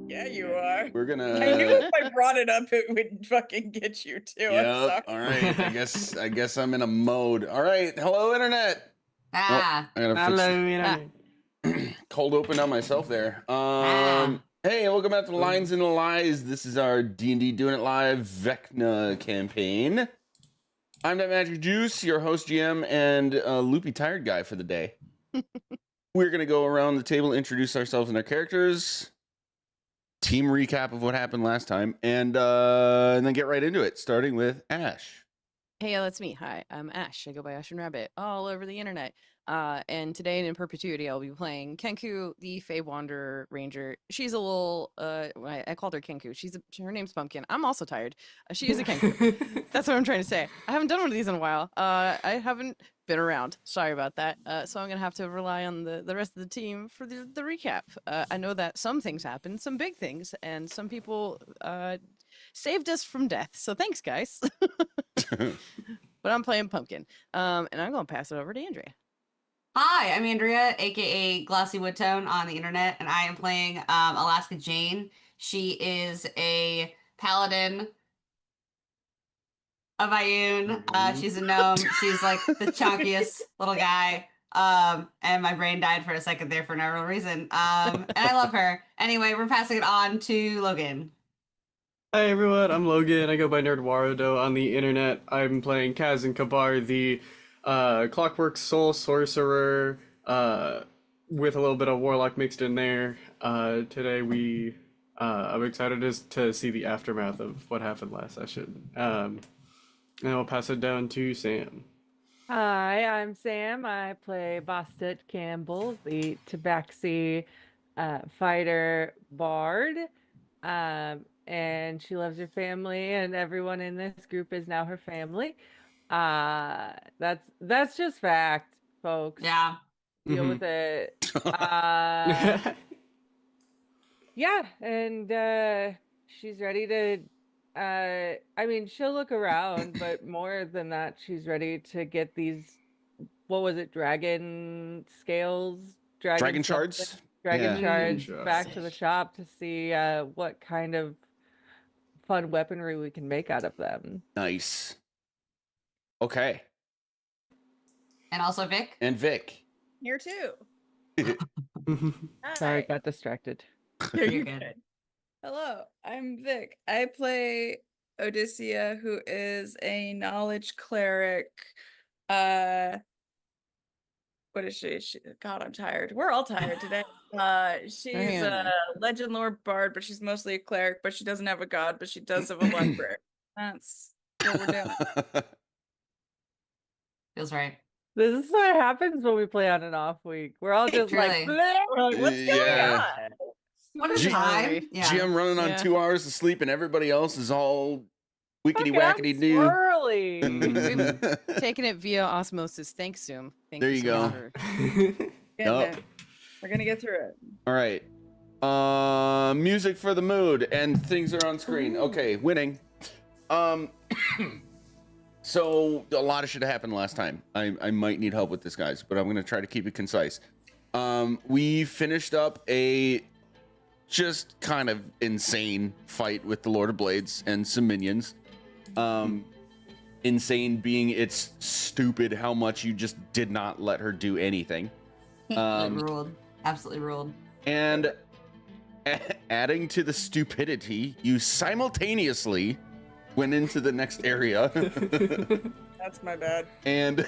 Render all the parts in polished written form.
Yeah, you are. We're gonna. I knew if I brought it up, it would fucking get you too. I'm sorry. Yep. All right. I guess I'm in a mode. All right. Hello, internet. Ah. Oh, I gotta Hello, cold open on myself there. Hey, welcome back to Lines and Lies. This is our D&D Doing It Live Vecna campaign. I'm that Magic Juice, your host GM and loopy tired guy for the day. We're gonna go around the table, introduce ourselves and our characters, team recap of what happened last time, and then get right into it, starting with Ash. Hey, that's me. Hi, I'm Ash. I go by Ash and Rabbit all over the internet. And today in perpetuity, I'll be playing Kenku, the Fey Wanderer Ranger. She's a little, I called her Kenku. Her name's Pumpkin. I'm also tired. She is a Kenku. That's what I'm trying to say. I haven't done one of these in a while. I haven't been around. Sorry about that. So I'm going to have to rely on the rest of the team for the recap. I know that some things happened, some big things, and some people saved us from death. So thanks, guys. But I'm playing Pumpkin. And I'm going to pass it over to Andrea. Hi, I'm Andrea, aka Glossy Woodtone on the internet, and I am playing Alaska Jane. She is a paladin of Ioun. She's a gnome. She's like the chunkiest little guy. And my brain died for a second there for no real reason. And I love her. Anyway, we're passing it on to Logan. Hi everyone, I'm Logan. I go by Nerdwarudo on the internet. I'm playing Kaz and Kabar, the Clockwork Soul Sorcerer, with a little bit of Warlock mixed in there. Today I'm excited to see the aftermath of what happened last session. And I'll pass it down to Sam. Hi, I'm Sam. I play Bostet Campbell, the Tabaxi fighter bard. And she loves her family, and everyone in this group is now her family. That's just fact, folks. Yeah. Deal with it. Yeah, and she's ready to I mean, she'll look around, but more than that, she's ready to get these, what was it, dragon scales? Dragon shards? Dragon shards Shards. back to the shop to see what kind of fun weaponry we can make out of them. Nice. Okay. And also Vic. And Vic. Here too. Sorry, Hi. got distracted. You're good. Hello, I'm Vic. I play Odysseia, who is a knowledge cleric. What is she? God, I'm tired. We're all tired today. She's a legend lore bard, but she's mostly a cleric, but she doesn't have a god, but she does have a library. That's what we're doing. Feels right. This is what happens when we play on an off week. We're all just like, Truly. "Bleh." We're like, what's going on? What is G- time? Yeah. GM running on 2 hours of sleep, and everybody else is all wickety Fucking wackety do. early. Taking it via osmosis. Thanks, Zoom. Thank There you so much go. for- Nope. We're gonna get through it. All right. Music for the mood, and things are on screen. Okay, winning. So a lot of shit happened last time. I might need help with this, guys, but I'm gonna try to keep it concise. We finished up a just kind of insane fight with the Lord of Blades and some minions. Insane being it's stupid how much you just did not let her do anything. Ruled. Absolutely ruled. And adding to the stupidity, you simultaneously went into the next area. That's my bad. And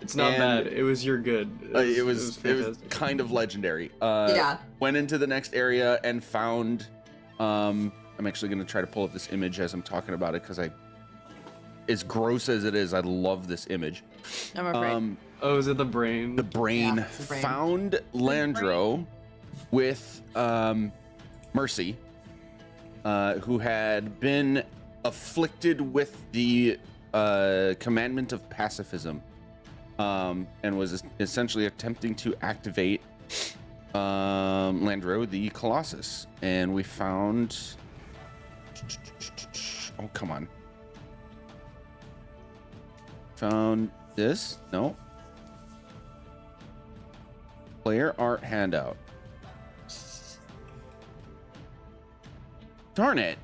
It's not bad. It was your good. it was fantastic. kind of legendary. Yeah. Went into the next area and found. I'm actually going to try to pull up this image as I'm talking about it because as gross as it is, I love this image. I'm afraid. Oh, is it the brain? The brain, Yeah, it's the brain. found Landro with Mercy, who had been afflicted with the commandment of pacifism, and was essentially attempting to activate Landro the Colossus. And we found... Oh, come on. Found this? No. Player art handout. Darn it.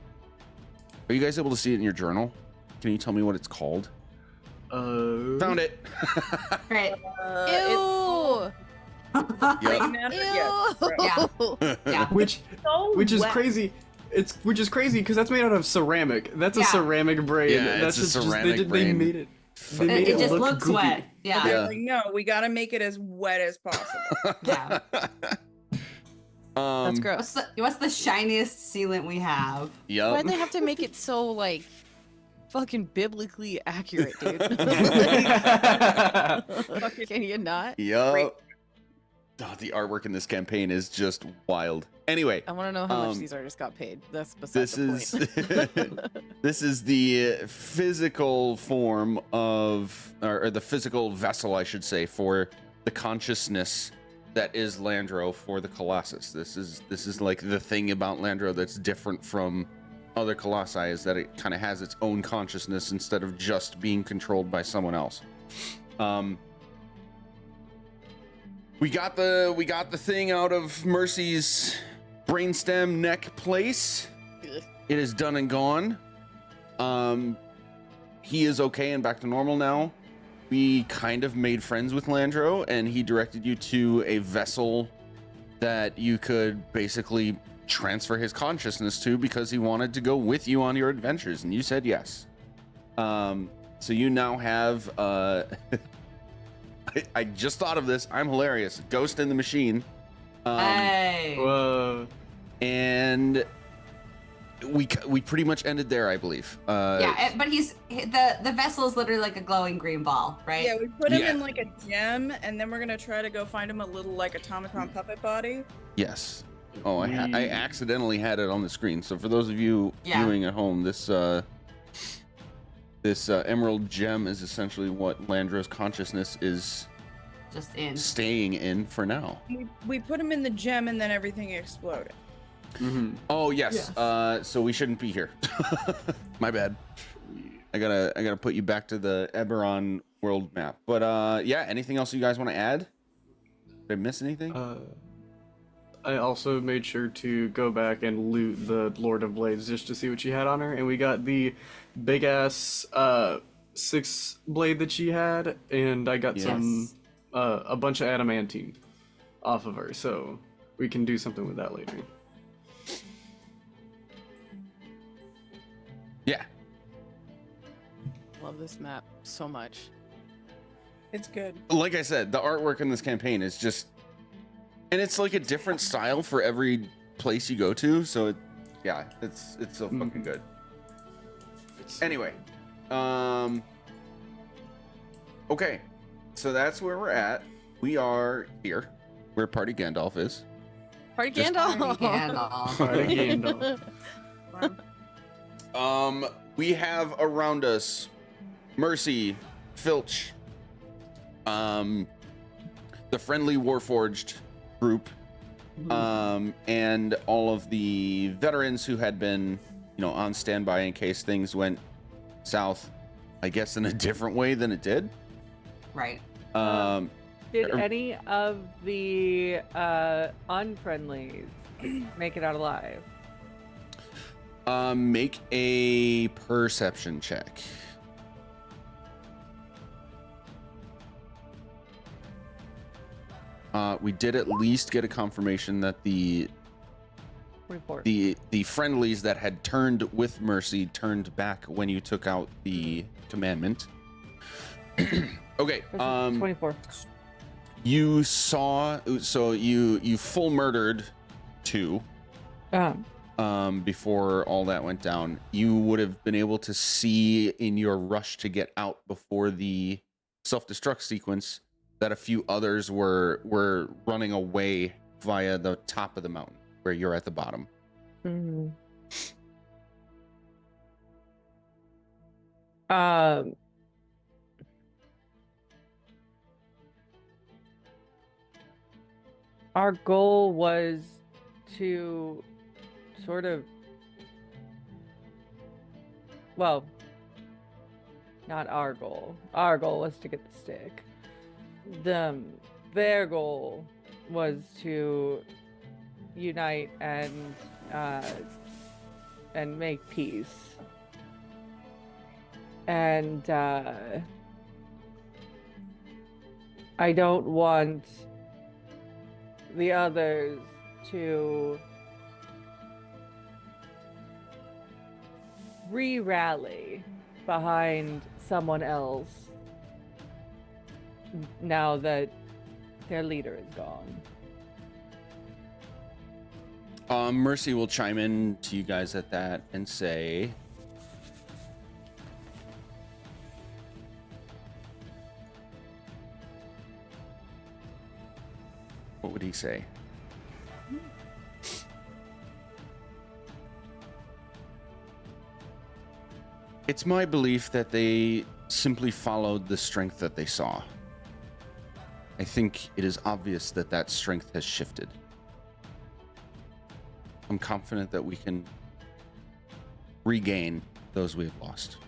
Are you guys able to see it in your journal? Can you tell me what it's called? Found it. Great. Ew. Yep. Ew. Yeah. Which is wet. crazy. Which is crazy because that's made out of ceramic. That's a Yeah. ceramic brain. Yeah, That's it's a just, ceramic they brain. made it. They It, made it just look looks goopy. wet. Yeah. Yeah. Like, no, we gotta make it as wet as possible. Yeah. That's gross. What's the shiniest sealant we have? Yep. Why'd they have to make it so like fucking biblically accurate, dude? Can you not? Yep. Oh, the artwork in this campaign is just wild. Anyway, I want to know how much these artists got paid. That's beside this the is point. this is the physical form of, or the physical vessel, I should say, for the consciousness that is Landro for the Colossus. This is like the thing about Landro that's different from other Colossi, is that it kind of has its own consciousness instead of just being controlled by someone else. We got the thing out of Mercy's brainstem neck place. It is done and gone. He is okay and back to normal now. We kind of made friends with Landro, and he directed you to a vessel that you could basically transfer his consciousness to because he wanted to go with you on your adventures, and you said yes. So you now have I just thought of this. I'm hilarious. Ghost in the Machine. Hey. Whoa. And we pretty much ended there, I believe. Yeah, but the vessel is literally like a glowing green ball, right? Yeah, we put him Yeah. in like a gem, and then we're gonna try to go find him a little like automaton puppet body. Yes. Oh, I accidentally had it on the screen. So for those of you viewing at home, this emerald gem is essentially what Landro's consciousness is Just in. staying in for now. We put him in the gem, and then everything exploded. Mm-hmm. Oh yes. So we shouldn't be here. My bad. I gotta put you back to the Eberron world map. But yeah, anything else you guys want to add? Did I miss anything? I also made sure to go back and loot the Lord of Blades just to see what she had on her, and we got the big ass 6 blade that she had, and I got some a bunch of adamantine off of her, so we can do something with that later. Yeah. Love this map so much. It's good. Like I said, the artwork in this campaign is just, and it's like a different style for every place you go to. So it's so fucking good. Anyway, okay, so that's where we're at. We are here where Party Gandalf is. Party Just- Gandalf. Party Gandalf. We have around us Mercy, Filch, the friendly Warforged group, and all of the veterans who had been, on standby in case things went south, I guess in a different way than it did. Right. Did any of the unfriendlies make it out alive? Make a perception check. We did at least get a confirmation that the 24. the friendlies that had turned with Mercy turned back when you took out the commandment. Okay. 24. You saw, so you full murdered 2 before all that went down. You would have been able to see in your rush to get out before the self-destruct sequence that a few others were running away via the top of the mountain where you're at the bottom. Mm-hmm. Our goal was to sort of, well, not our goal. Our goal was to get the stick. Their goal was to unite and and make peace. And I don't want the others to re-rally behind someone else now that their leader is gone. Mercy will chime in to you guys at that and say, what would he say? It's my belief that they simply followed the strength that they saw. I think it is obvious that that strength has shifted. I'm confident that we can regain those we've lost.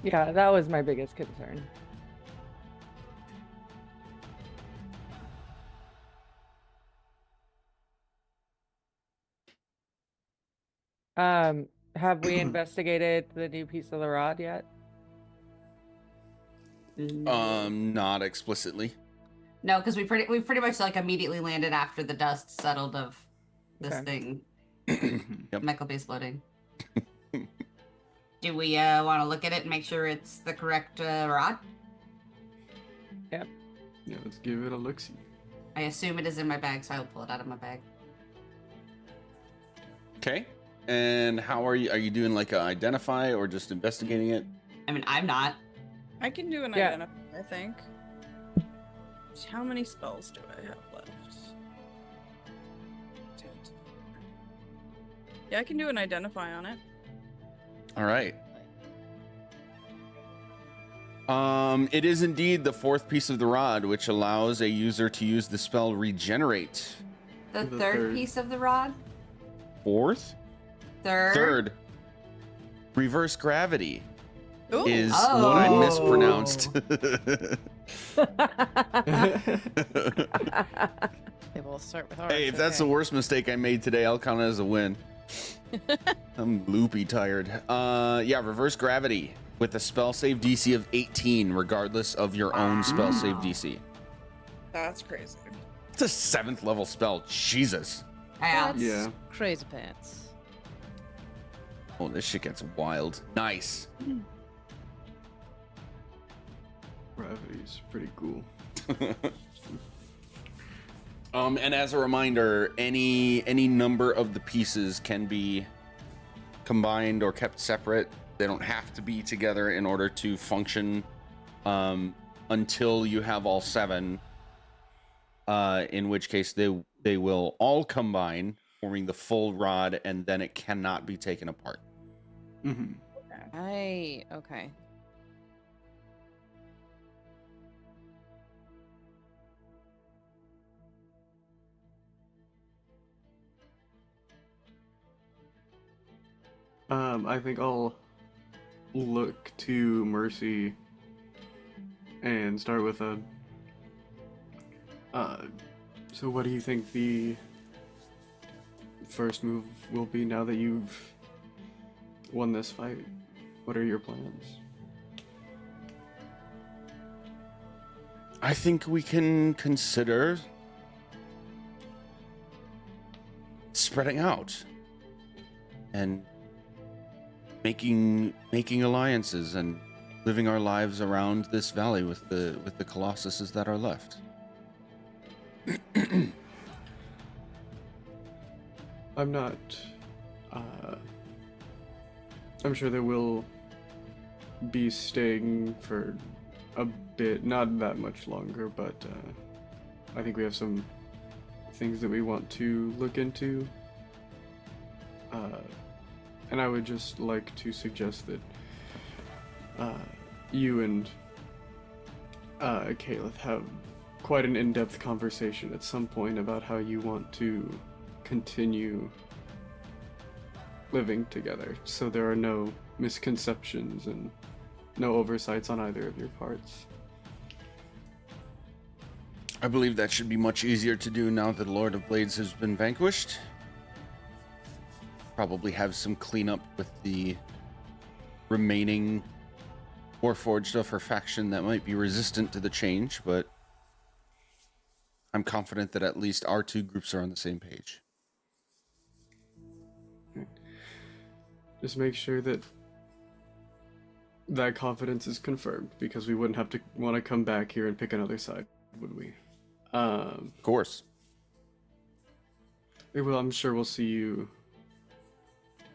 Yeah, that was my biggest concern. Have we investigated the new piece of the rod yet? Not explicitly. No, because we pretty much like immediately landed after the dust settled of this Okay. thing. Yep. Michael base loading. Do we want to look at it and make sure it's the correct rod? Yeah, let's give it a look-see. I assume it is in my bag, so I will pull it out of my bag. Okay. And how are you? Are you doing like a identify or just investigating it? I mean, I'm not. I can do an Yeah. identify, I think. How many spells do I have left? Yeah, I can do an identify on it. All right. It is indeed the fourth piece of the rod, which allows a user to use the spell Regenerate. The The third third. piece of the rod? Fourth? Third? Third. Reverse Gravity Ooh. is Oh. what I mispronounced. Okay, we'll start with ours. Hey, if that's the worst mistake I made today, I'll count it as a win. I'm loopy tired. Yeah, Reverse Gravity with a spell save DC of 18, regardless of your own spell save DC. That's crazy. It's a 7th level spell. Jesus. Yeah. That's Yeah. crazy pants. Oh, this shit gets wild. Nice. Gravity's pretty cool. And as a reminder, any number of the pieces can be combined or kept separate. They don't have to be together in order to function until you have all 7. In which case they will all combine, forming the full rod, and then it cannot be taken apart. Mm-hmm. Okay. I think I'll look to Mercy and start with a. So what do you think the first move will be now that you've won this fight? What are your plans? I think we can consider spreading out and making alliances and living our lives around this valley with the colossuses that are left. I'm not. I'm sure they will be staying for a bit, not that much longer, but I think we have some things that we want to look into. And I would just like to suggest that you and Caleb have quite an in-depth conversation at some point about how you want to continue living together, so there are no misconceptions and no oversights on either of your parts. I believe that should be much easier to do now that Lord of Blades has been vanquished. Probably have some cleanup with the remaining Warforged of her faction that might be resistant to the change, but I'm confident that at least our two groups are on the same page. Just make sure that that confidence is confirmed, because we wouldn't have to want to come back here and pick another side, would we? Of course. Well, I'm sure we'll see you.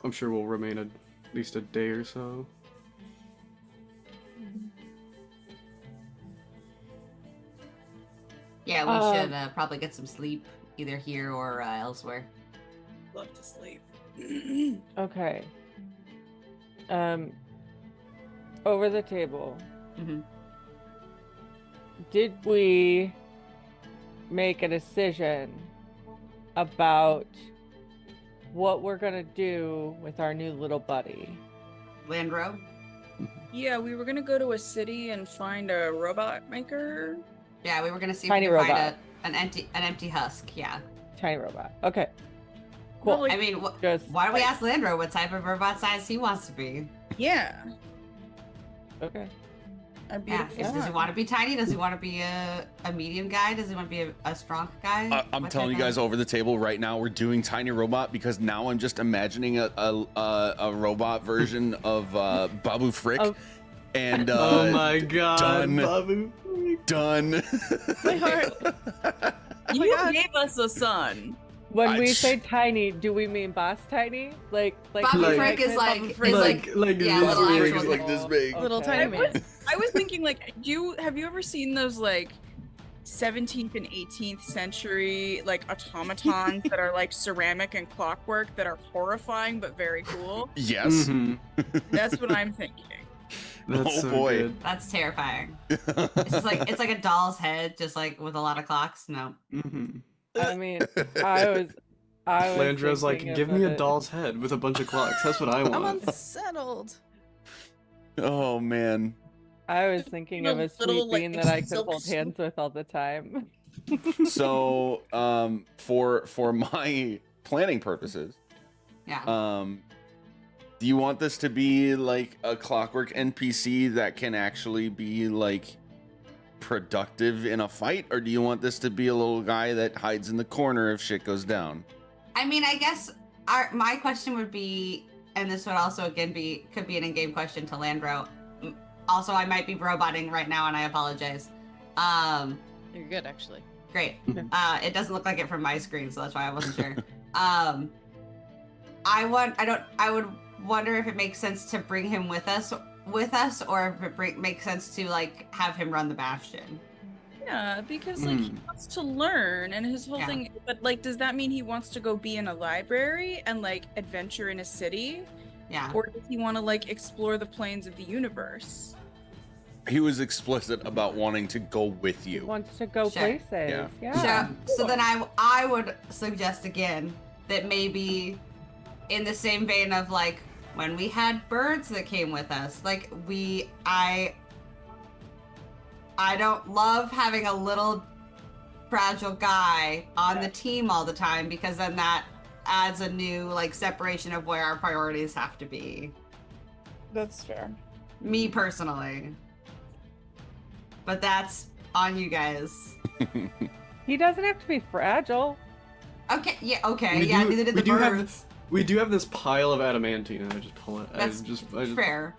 I'm sure we'll remain at least a day or so. Yeah, we should probably get some sleep, either here or elsewhere. Love to sleep. Okay. Over the table. Mm-hmm. Did we make a decision about what we're gonna do with our new little buddy? Landro? Yeah, we were gonna go to a city and find a robot maker. Yeah, we were gonna see Tiny if we could robot. find an empty husk. Yeah. Tiny robot. Okay. Cool. Well, I mean, Just why don't we ask Landro what type of robot size he wants to be? Yeah, okay. a Yeah. beautiful. Does he want to be tiny? Does he want to be a medium guy? Does he want to be a strong guy? I'm What telling you type guys of- over the table right now, we're doing Tiny Robot because now I'm just imagining a robot version of Babu Frick. Oh. And Oh my god, done. Babu. Done. My heart. You gave us a son. When we I- say tiny, do we mean boss tiny? Like Babu Like- Frick is like, Babu is Frick. like, like yeah, this little big. actual like this big. Little Okay. tiny man. I was thinking, like, have you ever seen those like 17th and 18th century like automatons that are like ceramic and clockwork that are horrifying but very cool? Yes. Mhm. That's what I'm thinking. That's Oh, so boy. good. that's terrifying. It's just like it's like a doll's head, just like with a lot of clocks. No. Mhm. I mean, I was Landro's like, thinking give me of a it- doll's head with a bunch of clocks. That's what I I'm want. unsettled. Oh man. I was thinking of a Little, sweet like, bean that I could silk hold hands with all the time. So for my planning purposes, Yeah. do you want this to be like a clockwork NPC that can actually be like productive in a fight, or do you want this to be a little guy that hides in the corner if shit goes down? I mean, I guess my question would be, and this would also again could be an in-game question to Landro. Also, I might be roboting right now, and I apologize. You're good, actually. Great. Mhm. It doesn't look like it from my screen, so that's why I wasn't sure. I would wonder if it makes sense to bring him with us, or if it makes sense to like have him run the bastion. Yeah, because like he Mm. wants to learn, and his whole Yeah. thing. But like, does that mean he wants to go be in a library and like adventure in a city, Yeah. or does he want to like explore the planes of the universe? He was explicit about wanting to go with He you. wants to go Sure. places. Yeah. Yeah. So then I would suggest again that maybe in the same vein of like when we had birds that came with us, like I don't love having a little fragile guy on the team all the time, because then that adds a new like separation of where our priorities have to be. That's fair. Me personally. But that's on you guys. He doesn't have to be fragile. Okay, yeah, okay, We yeah, do- neither did we the do have- birds. We do have this pile of adamantine, and I just pull it. That's I just Fair.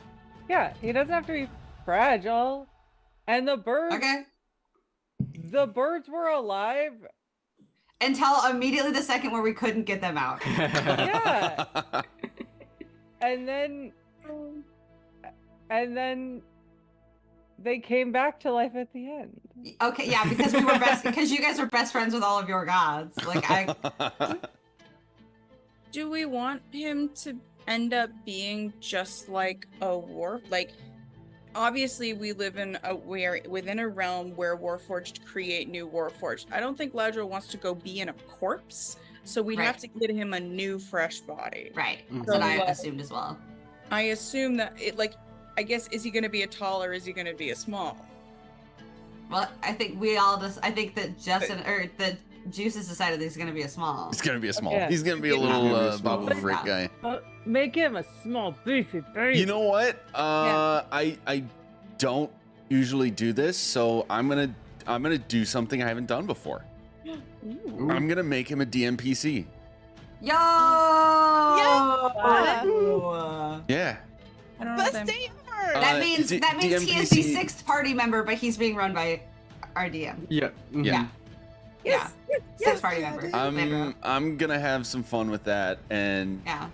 Yeah, he doesn't have to be fragile. And the birds, Okay. the birds were alive. Until immediately the second where we couldn't get them out. Yeah. And then they came back to life at the end. Okay, yeah, because we were because you guys were best friends with all of your gods. Like Do we want him to end up being just like a war? Like, obviously, we live in within a realm where Warforged create new Warforged. I don't think Ladro wants to go be in a corpse, so we have Right. to get him a new, fresh body. right. That's Mhm. what I So, assumed as well. I assume that it like, I guess, is he going to be a tall or is he going to be a small? Well, I think that Justin or that Juice has decided that he's gonna be a small. It's gonna be a small. Yeah. He's gonna be a He's little gonna be a small. Babu Frick guy. Make him a small beefy baby. You know what? I don't usually do this, so I'm gonna do something I haven't done before. Ooh. I'm gonna make him a DMPC. Yo! Yeah. I don't know what Best that day ever. That means he is the DMPC. 6th party member, but he's being run by our DM. Yeah. Mhm. Yeah. Yeah. 6th party member. I'm gonna have some fun with that, and Yeah.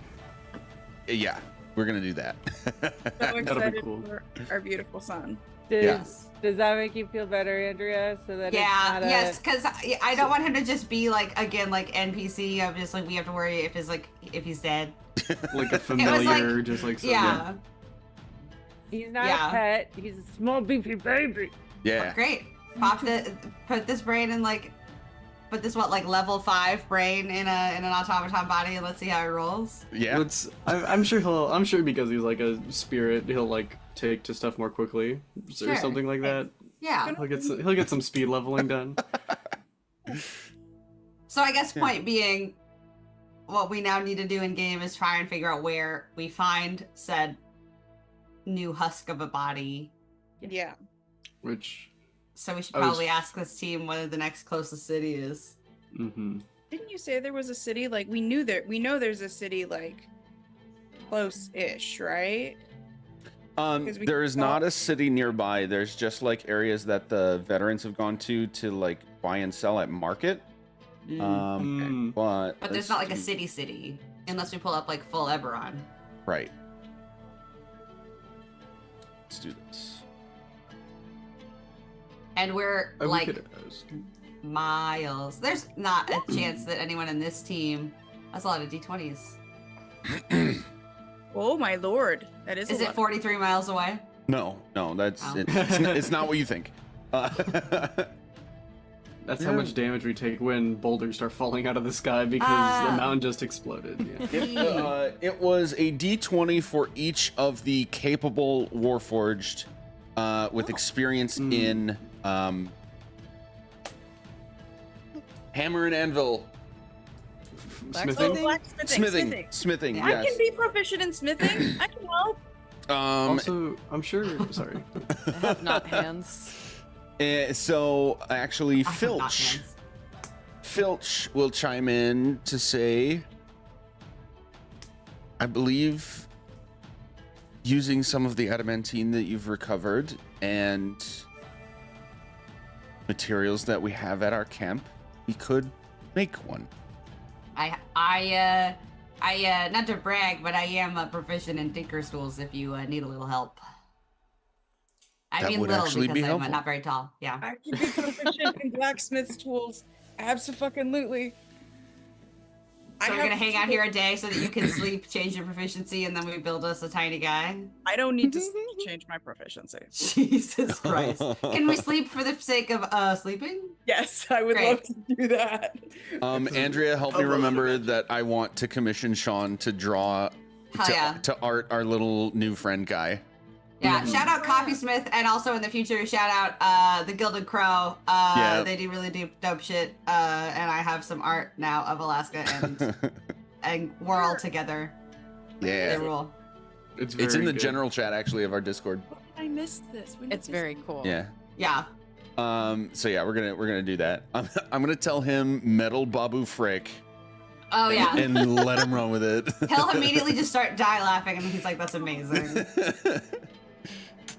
yeah, we're gonna do that. So be excited cool. for our beautiful son. Does that make you feel better, Andrea? So that Yeah, it's not yes, because I don't want him to just be like NPC of just like we have to worry if he's dead. Like a familiar, just like so, Yeah. he's not Yeah. a pet. He's a small beefy baby. Yeah. Great. Put this brain in put this level 5 brain in an automaton body and let's see how it rolls. Yeah. I'm sure because he's like a spirit, he'll like take to stuff more quickly or Sure. something like that. Yeah. He'll get some speed leveling done. So I guess point being, what we now need to do in game is try and figure out where we find said new husk of a body. Yeah. Which. So we should I was- probably ask this team where the next closest city is. Mm-hmm. Didn't you say there was a city? Like we know there's a city like close-ish, right? 'Cause we There is saw- not a city nearby. There's just like areas that the veterans have gone to like buy and sell at market. Mm. But But there's not like a city unless we pull up like full Eberron. Right. Let's do this. And we're We like could ask. miles. There's not a chance that anyone in this team. That's a lot of D20s. Oh my lord, that is. Is a it lot. 43 miles away? No, that's Oh. it's not what you think. That's how much damage we take when boulders start falling out of the sky because the mountain just exploded. Yeah. It was a D20 for each of the capable Warforged with experience in hammer and anvil. Smithing? Smithing. I Yes. can be proficient in smithing. I can help. Also, I'm sure. Sorry. I have not hands. So actually, I have not Filch hands. Filch will chime in to say, I believe using some of the adamantine that you've recovered and materials that we have at our camp, we could make one. I not to brag, but I am a proficient in tinker's tools if you need a little help. I That mean would little actually because be I'm helpful. not very tall. Yeah. I can be proficient in blacksmith's tools. Abso-fucking-lutely. So we're gonna hang out here a day so that you can sleep, change your proficiency, and then we build us a tiny guy. I don't need to change my proficiency. Jesus Christ! Can we sleep for the sake of sleeping? Yes, I would Great. love to do that. Andrea, help me remember that I want to commission Sean to draw Hell yeah! to art our little new friend guy. Yeah, shout out Coffeesmith, and also in the future, shout out the Gilded Crow. Yeah. They do really dope shit. And I have some art now of Alaska, and we're all together. They Yeah. rule. It's in very the good. general chat actually of our Discord. I missed this. When did It's this very cool. Yeah. Yeah. So yeah, we're gonna do that. I'm gonna tell him Metal Babu Frick Oh yeah. and let him run with it. He'll immediately just start die laughing, and he's like, "That's amazing."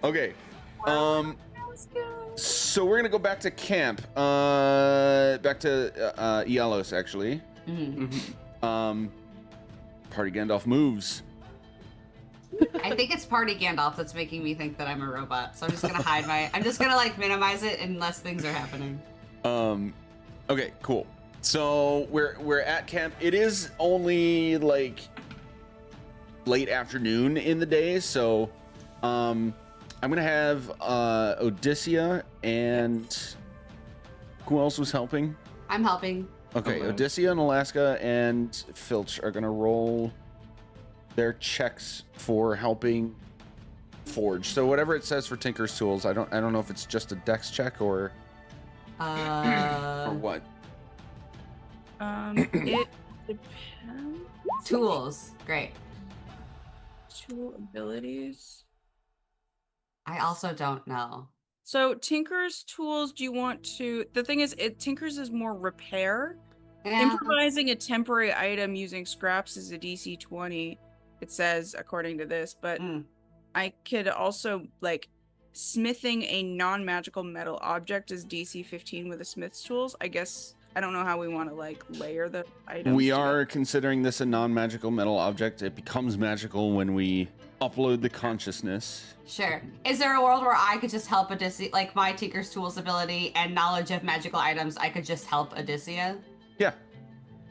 Okay. Let's go. So we're gonna go back to camp. Back to Ialos actually. Mhm. Mhm. Party Gandalf moves. I think it's Party Gandalf that's making me think that I'm a robot. So I'm just gonna hide my. I'm just gonna like minimize it unless things are happening. Okay, cool. So we're at camp. It is only like late afternoon in the day, so I'm gonna have Odyssea and who else was helping? I'm helping. Okay, Okay. Odyssea and Alaska and Filch are gonna roll their checks for helping forge. So whatever it says for Tinker's Tools, I don't know if it's just a Dex check or what. It depends. Tools. Great. Tool abilities. I also don't know. So Tinker's Tools, do you want to... The thing is, Tinker's is more repair. Yeah. Improvising a temporary item using scraps is a DC 20, it says, according to this. But I could also, like, smithing a non-magical metal object is DC 15 with a smith's tools. I guess... I don't know how we want to, like, layer the items. We are considering this a non-magical metal object. It becomes magical when we upload the consciousness. Sure. Is there a world where I could just help Odysseus, like my Tinker's Tools ability and knowledge of magical items, I could just help Odysseus? Yeah.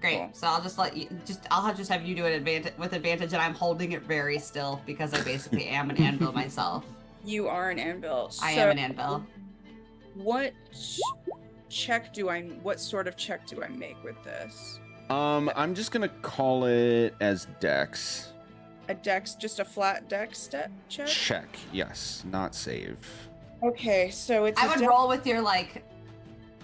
Great. Cool. So I'll just let you, I'll just have you do it with advantage, and I'm holding it very still because I basically am an anvil myself. You are an anvil. I am an anvil. What what sort of check do I make with this? I'm just gonna call it as Dex. A dex, just a flat dex check? Check, yes, not save. Okay, so it's I would roll with your like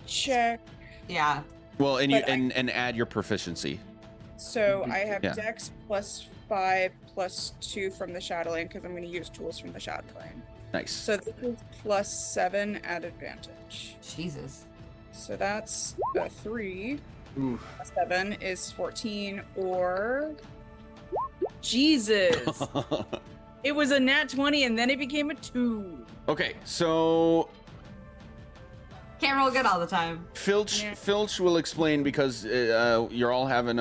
check. Yeah. Well, and you But and add your proficiency. So I have Yeah. dex plus 5 plus 2 from the Shadowland because I'm going to use tools from the Shadowland. Nice. So this is plus 7 at advantage. Jesus. So that's a 3. Oof. Plus 7 is 14, or Jesus. It was a nat 20 and then it became a 2. Okay, so Can't roll good all the time. Filch will explain, because you're all having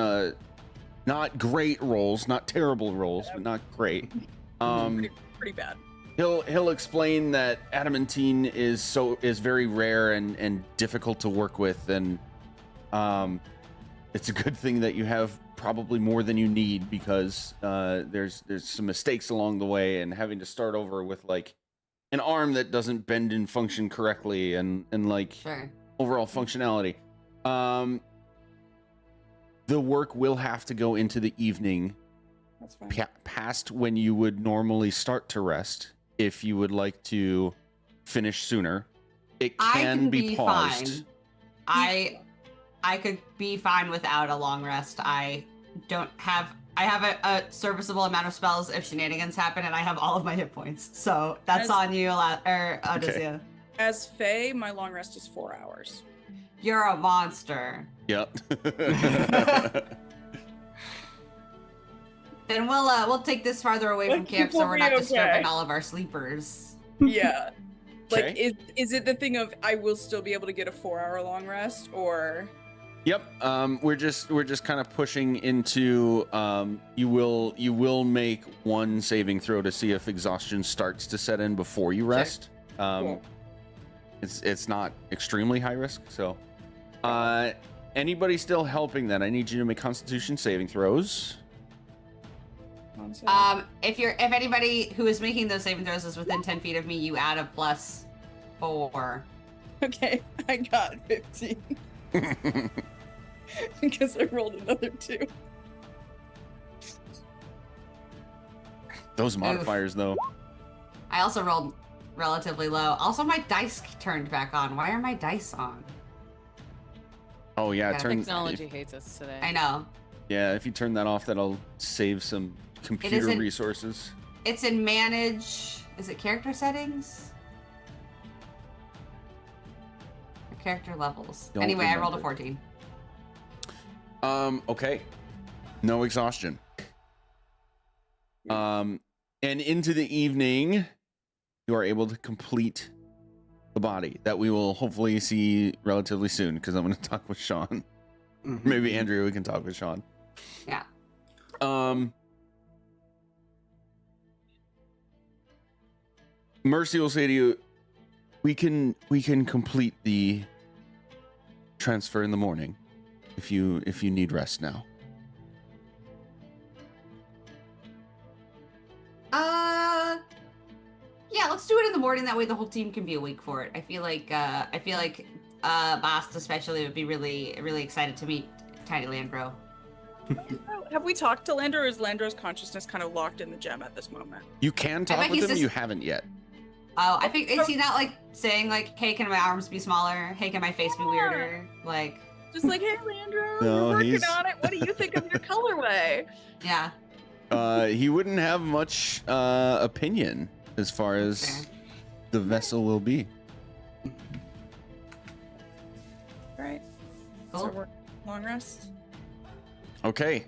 not great rolls, not terrible rolls, but not great. Pretty bad. He'll explain that adamantine is very rare and difficult to work with, and it's a good thing that you have probably more than you need, because there's some mistakes along the way, and having to start over with like an arm that doesn't bend and function correctly, and like Sure. overall functionality. The work will have to go into the evening, That's fine. past when you would normally start to rest, if you would like to finish sooner. It I can be paused. fine. I could be fine without a long rest. I have a serviceable amount of spells if shenanigans happen, and I have all of my hit points. So that's on you, Odysseus. As Faye, my long rest is 4 hours. You're a monster. Yep. Then we'll take this farther away from camp, so we're not Okay. disturbing all of our sleepers. Yeah. Like, Okay. is it the thing of I will still be able to get a 4-hour long rest, or? Yep. We're just kind of pushing into you will make one saving throw to see if exhaustion starts to set in before you rest. Cool. It's not extremely high risk, so anybody still helping that, I need you to make constitution saving throws. If anybody who is making those saving throws is within 10 feet of me, you add a +4. Okay, I got 15. Because I rolled another 2. Those modifiers, though. I also rolled relatively low. Also, my dice turned back on. Why are my dice on? Oh yeah, Yeah, turn. Technology hates us today. I know. Yeah, if you turn that off, that'll save some computer isn't- resources. It's in manage. Is it character settings? Or character levels. Don't Anyway, I rolled a remember. 14. Okay. No exhaustion. And into the evening, you are able to complete the body that we will hopefully see relatively soon, because I'm going to talk with Sean. Maybe Andrew, we can talk with Sean. Yeah. Mercy will say to you, we can complete the transfer in the morning if you need rest now. Yeah, let's do it in the morning. That way the whole team can be awake for it. I feel like Bast especially would be really, really excited to meet Tiny Landbro. have we talked to Landro, or is Landro's consciousness kind of locked in the gem at this moment? You can talk bet with he's him. just- You haven't yet. Oh, I think, is he not like saying like, hey, can my arms be smaller? Hey, can my face be weirder? Like, Just like, hey, Landro, No, we're working he's- on it. What do you think of your colorway? yeah. He wouldn't have much opinion as far as Fair. the vessel will be. All right. So Cool. we're long rest. Okay.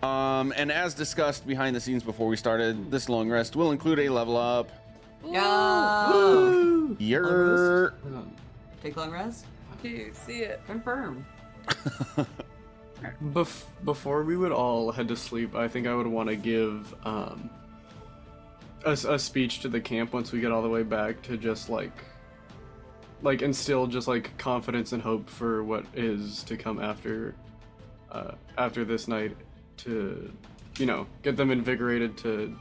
And as discussed behind the scenes before we started, this long rest will include a level up. Yo. Woo! Yer. Big long rest. Dude, see it. Confirm. Before we would all head to sleep, I think I would want to give a speech to the camp once we get all the way back to just like instill just like confidence and hope for what is to come after this night, to get them invigorated to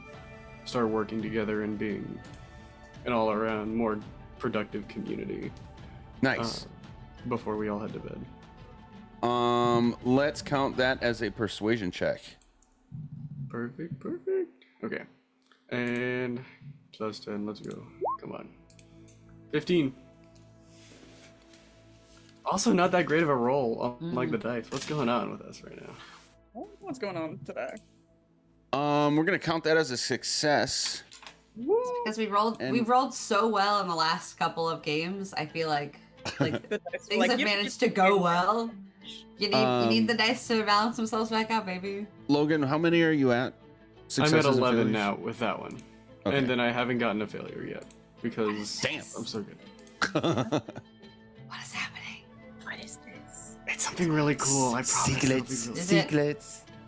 start working together and being an all around more productive community Nice. before we all head to bed. Let's count that as a persuasion check. Perfect. Okay. And plus 10, let's go. Come on. 15. Also not that great of a roll, unlike the dice. What's going on with us right now? What's going on today? We're gonna count that as a success. Because we rolled so well in the last couple of games. I feel like The dice, things like, have you- managed to go well. You need the dice to balance themselves back out, baby. Logan, how many are you at? I'm at Successes and 11 failures? now with that one. Okay. And then I haven't gotten a failure yet because Damn. I'm so good. What is happening? What is this? It's something really cool. I promise. it'll be really- Is it-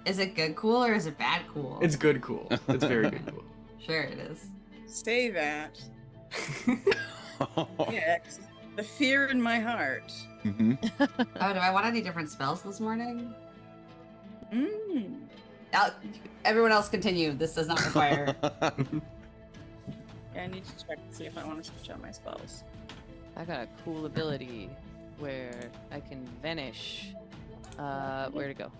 Is it good cool or is it bad cool? It's good cool. It's very good cool. Sure it is. Say that. Yes. The fear in my heart. Mhm. Oh, do I want any different spells this morning? Mm. Everyone else continue. This does not require. Yeah, I need to check to see if I want to switch out my spells. I got a cool ability where I can vanish. Where to go?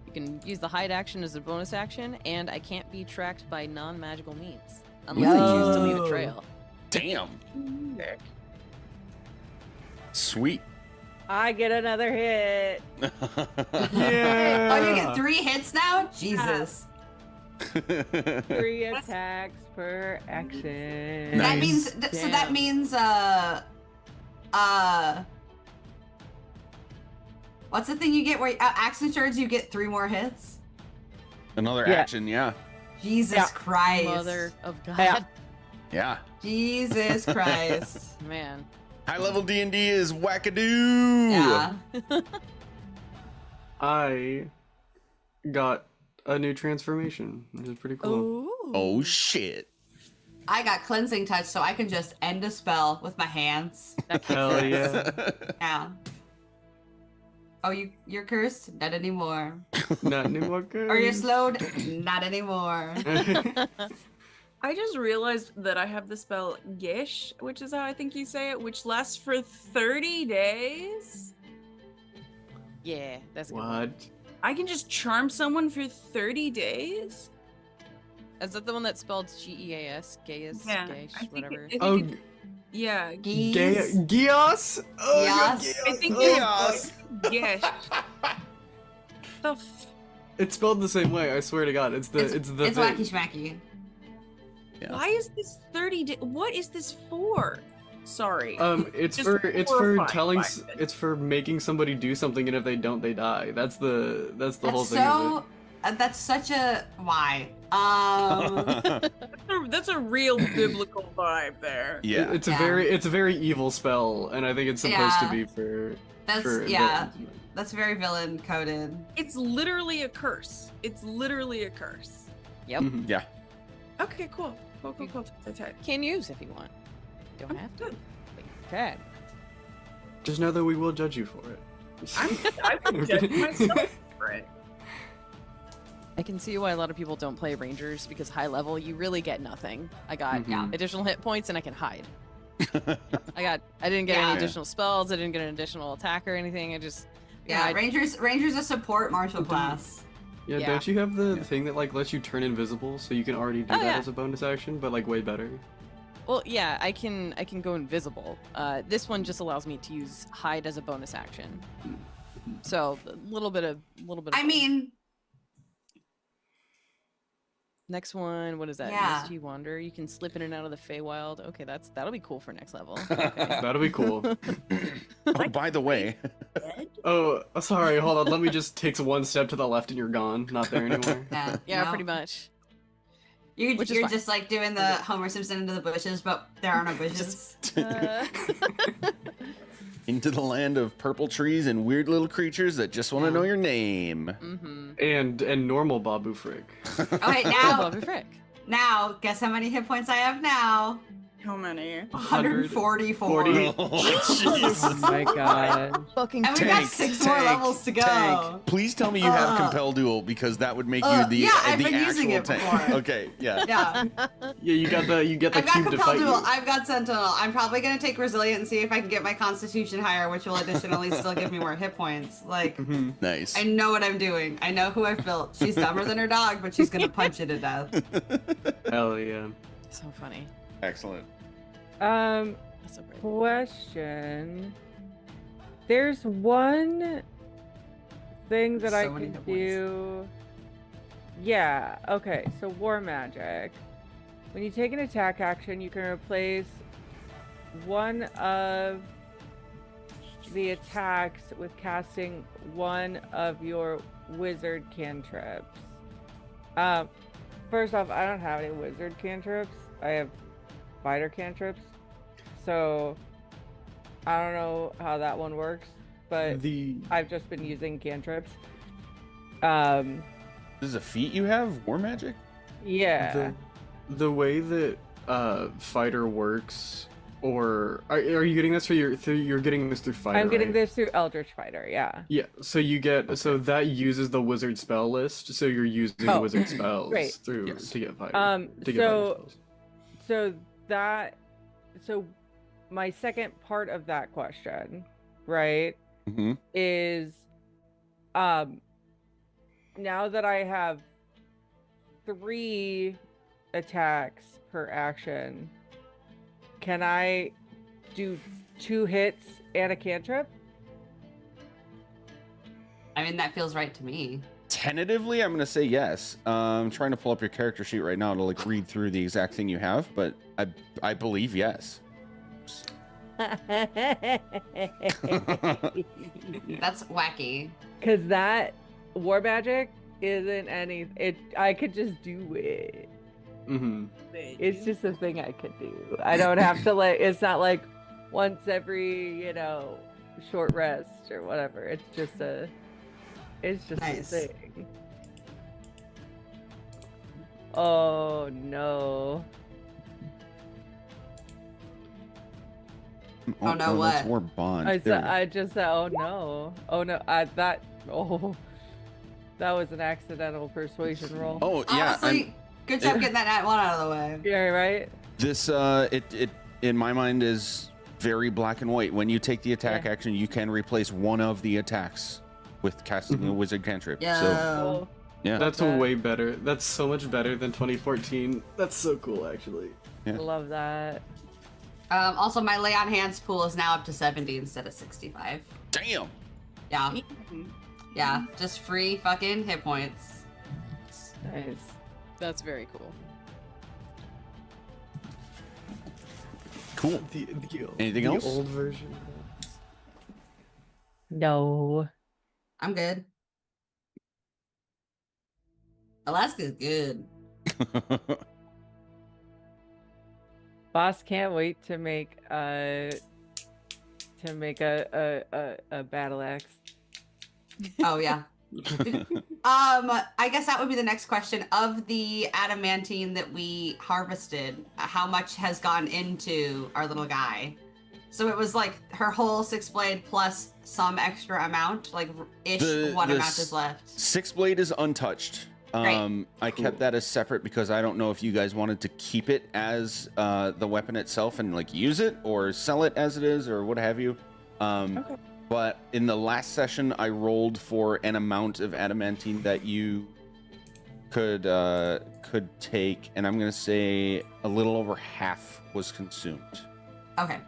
You can use the hide action as a bonus action, and I can't be tracked by non-magical means unless I choose to leave a Yo. trail. Damn. There. Sweet. I get another hit. Yeah. Oh, you get 3 hits now? Jesus. 3 attacks per action. That Nice. means so that Damn. means what's the thing you get where action shards you get 3 more hits? Another Yeah. action, yeah. Jesus Yeah. Christ. Mother of God. Yeah. Yeah. Jesus Christ. Man. High level D&D is wackadoo. Yeah. I got a new transformation, which is pretty cool. Ooh. Oh shit. I got cleansing touch so I can just end a spell with my hands. Hell yeah. Yeah. Oh, you're cursed? Not anymore. Not anymore good. Or you're slowed? Not anymore. I just realized that I have the spell Gish, which is how I think you say it, which lasts for 30 days. Yeah, that's a good one. What? I can just charm someone for 30 days? Is that the one that's spelled Geas? Gaius? Yeah. Gaish, I think whatever. Oh, yeah. Geese. Gios? Oh, Yes. I think Chaos. Gish. The f- it's spelled the same way. I swear to God, it's the It's thing. wacky schmacky. Yeah. Why is this 30 days? What is this for? Sorry. It's Just for horrifying telling by it. it's for making somebody do something, and if they don't, they die. That's the whole That's thing. Of so. That's such a why. That's a real biblical vibe there. it. Yeah. It's Yeah. a very evil spell, and I think it's supposed to Yeah. be for. That's for yeah. villains. That's very villain coded. It's literally a curse. It's literally a curse. Yep. Mhm. Yeah. Okay, cool. Cool. Tight. Can use if you want. Don't have to. Good. But you can. Just know that we will judge you for it. I would judge myself for it. I can see why a lot of people don't play rangers because high level you really get nothing. I got Mhm. additional hit points and I can hide. I didn't get Yeah. any additional spells. I didn't get an additional attack or anything. I just Yeah, hide. Rangers a support martial class. Yeah, Yeah. don't you have the Yeah. thing that like lets you turn invisible, so you can already do Oh, that yeah. as a bonus action, but like way better? Well, yeah, I can go invisible. This one just allows me to use hide as a bonus action. So a little bit of. I both. mean, Next one, what is that? Yeah. Misty Wander. You can slip in and out of the Feywild. Okay, that'll be cool for next level. Okay. That'll be cool. Oh, by the way, Oh, sorry, hold on. Let me just take one step to the left and you're gone. Not there anymore. yeah, Yeah, no. pretty much. You're Which is you're fine. just like doing the Homer Simpson into the bushes, but there are no bushes. Uh, into the land of purple trees and weird little creatures that just want to Yeah. know your name. mm-hmm. And normal Babu Frick. Oh wait, now Bobby Frick. guess how many hit points I have now? How many? 144. 40. Oh, jeez. Oh my god. Fucking And we got Tank, 6 more tank, levels to go. Tank. Please tell me you have Uh, Compel Duel, because that would make you the yeah, I've the been using actual it tank. before. Okay, yeah. Yeah. Yeah, you get the I've got cube to Compel fight Duel. you. I've got Sentinel. I'm probably gonna take Resilient and see if I can get my Constitution higher, which will additionally still give me more hit points. Like, Mhm. Nice. I know what I'm doing. I know who I've built. She's dumber than her dog, but she's gonna punch it to death. Hell yeah. So funny. Excellent. That's so great. Question. There's one thing that I So many can hit points. do. Yeah, okay, so War Magic. When you take an attack action, you can replace one of the attacks with casting one of your wizard cantrips. First off, I don't have any wizard cantrips. I have fighter cantrips. So I don't know how that one works, but The I've just been using cantrips. This is a feat you have? War magic? Yeah. the way that fighter works, or are you getting this you're getting this through fighter? I'm getting right? this through Eldritch Fighter, yeah. Yeah, so you get so that uses the wizard spell list, so you're using Oh, wizard spells great. through Yes. to get fighter. To get fighter So spells. so my second part of that question, right, Mm-hmm. is now that I have 3 attacks per action, can I do 2 hits and a cantrip? I mean, that feels right to me. Tentatively, I'm going to say yes. I'm trying to pull up your character sheet right now to like read through the exact thing you have, but I believe yes. That's wacky. Because that War Magic isn't any. I could just do it. Mm-hmm. It's just a thing I could do. I don't have to like. It's not like once every short rest or whatever. It's just a. It's just Nice. a thing. Oh no! Oh, no, That's what? War Bond. I There said. we go. I just said. Oh no! Oh no! That was an accidental persuasion roll. Oh yeah, Honestly, good job getting that nat 1 out of the way. Yeah, right. this it in my mind is very black and white. When you take the attack Yeah. action, you can replace one of the attacks with casting a wizard cantrip. Yeah. So Oh, yeah, That's that. way better. That's so much better than 2014. That's so cool, actually. I love that. Also, my lay on hands pool is now up to 70 instead of 65. damn. Yeah. Yeah. Just free fucking hit points. Nice. That's very cool. Cool. Anything the else? old version. No. I'm good. Alaska's good. Boss can't wait to make a battle axe. Oh yeah. I guess that would be the next question. Of the adamantine that we harvested, how much has gone into our little guy? So it was like her whole 6 blade plus some extra amount, like ish. What amount is left? Six blade is untouched. Right. I kept that as separate because I don't know if you guys wanted to keep it as the weapon itself and like use it or sell it as it is or what have you. Okay. But in the last session, I rolled for an amount of adamantine that you could take, and I'm gonna say a little over half was consumed. Okay.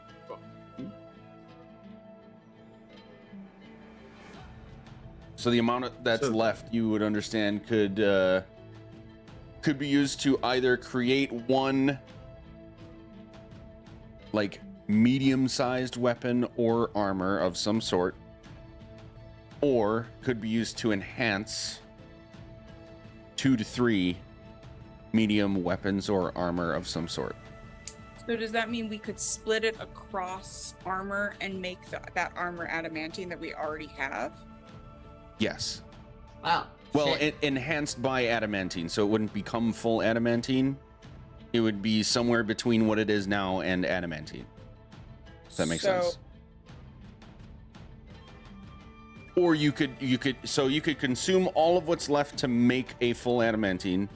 So the amount that's left, you would understand, could be used to either create one like medium-sized weapon or armor of some sort, or could be used to enhance 2 to 3 medium weapons or armor of some sort. So does that mean we could split it across armor and make that armor adamantine that we already have? Yes. Wow. Well, shit. enhanced by adamantine, so it wouldn't become full adamantine. It would be somewhere between what it is now and adamantine. Does that make sense? Or you could consume all of what's left to make a full adamantine,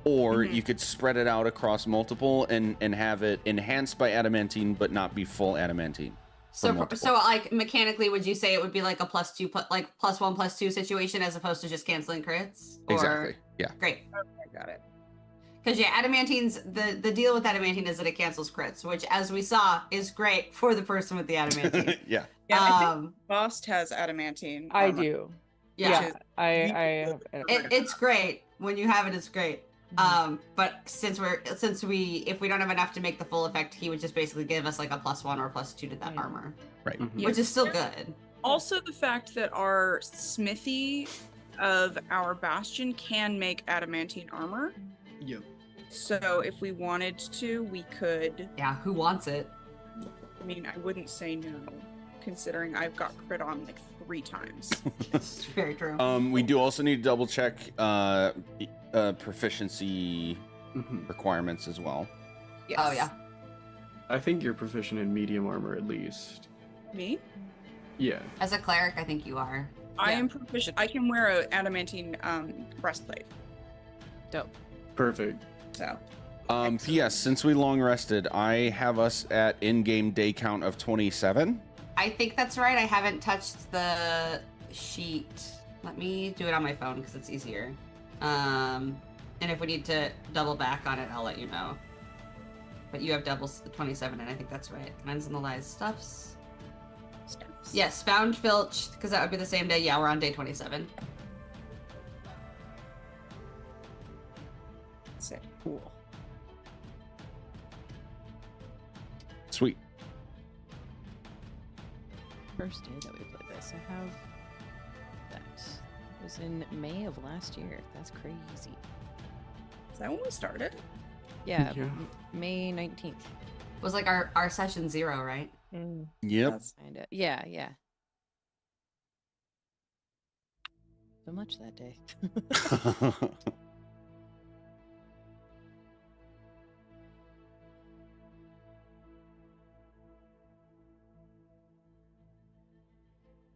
or you could spread it out across multiple and have it enhanced by adamantine but not be full adamantine. So like mechanically, would you say it would be like a +2, like +1/+2 situation as opposed to just canceling crits? Or... Exactly. Yeah. Great. Okay, got it. Because yeah, adamantine's the deal with adamantine is that it cancels crits, which, as we saw, is great for the person with the adamantine. Yeah. Yeah, I think Bost has adamantine. I armor. do. Yeah, I it's great when you have it. It's great. But since if we don't have enough to make the full effect, he would just basically give us like a +1 or +2 to that armor, Right. which is still good. Also, the fact that our smithy of our bastion can make adamantine armor. Yep. So if we wanted to, we could. Yeah, who wants it? I mean, I wouldn't say no, considering I've got crit on like 3 times. It's very true. We do also need to double check proficiency requirements as well. Yes. Oh yeah. I think you're proficient in medium armor at least. Me? Yeah. As a cleric, I think you are. I Yeah. am proficient. I can wear a adamantine breastplate. Dope. Perfect. So. P.S. Since we long rested, I have us at in-game day count of 27. I think that's right. I haven't touched the sheet. Let me do it on my phone because it's easier. And if we need to double back on it, I'll let you know. But you have doubles 27, and I think that's right. Mine's in the lies stuffs. Yes, found filch, because that would be the same day. Yeah, we're on day 27. Sick. Cool. Sweet. First day that we played this, I have that. It was in May of last year. That's crazy. Is that when we started? Yeah, Yeah. May 19th. It was like our session 0, right? Yep. That's- Kinda. Yeah. So much that day.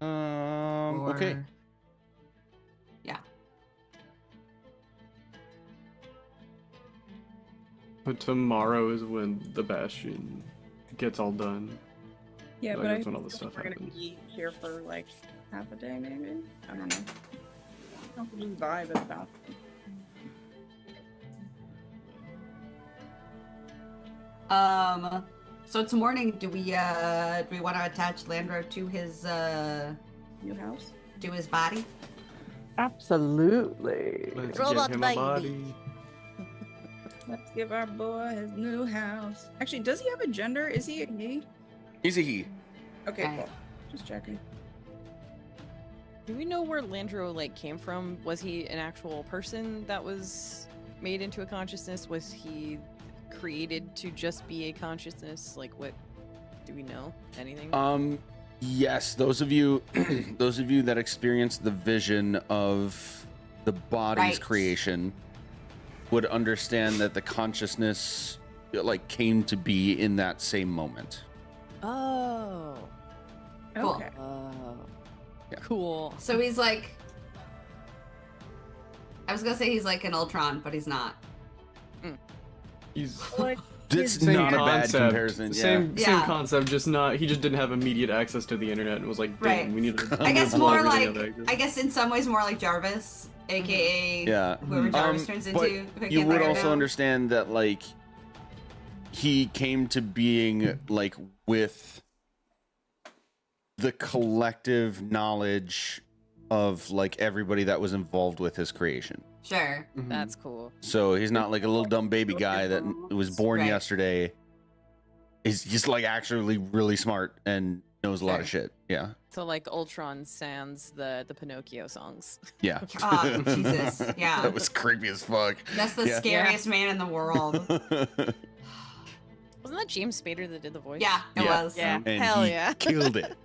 Okay. Or- Yeah. But tomorrow is when the Bastion gets all done. Yeah, Like, but that's when all feel this stuff we're gonna happens. be here for like half a day, maybe. I don't know. I don't really vibe about. So it's morning. Do we want to attach Landro to his New house. to his body? Absolutely. Let's Robot get him a baby. body. Let's give our boy his new house. Actually, does he have a gender? Is he a he? He's a he. Okay, Okay. cool. Just checking. Do we know where Landro like came from? Was he an actual person that was made into a consciousness? Was he created to just be a consciousness? Like, what do we know? Anything? Yes, those of you that experienced the vision of the body's Right. creation would understand that the consciousness like came to be in that same moment. Oh. Cool. Okay. Oh. Yeah. Cool. So he's like, I was gonna say he's like an Ultron, but he's not. He's Like, It's same not a bad concept. comparison. Same Yeah. concept, just not. He just didn't have immediate access to the internet and was like, "Damn, Right. we need to." I guess unlock more everything like, other access. I guess in some ways more like Jarvis. aka Yeah. whoever Jarvis turns But into. if I you can't would think right also now. understand that like he came to being like with the collective knowledge of like everybody that was involved with his creation. Sure. That's cool. So he's not like a little dumb baby guy that was born Right. yesterday. He's just like actually really smart and knows a lot of Sure. shit. Yeah. So like Ultron sans the Pinocchio songs. Yeah. Oh, Jesus. Yeah. That was creepy as fuck. That's the Yeah. scariest man in the world. Wasn't that James Spader that did the voice? Yeah, it Yeah. was. Yeah. And Hell he yeah. killed it.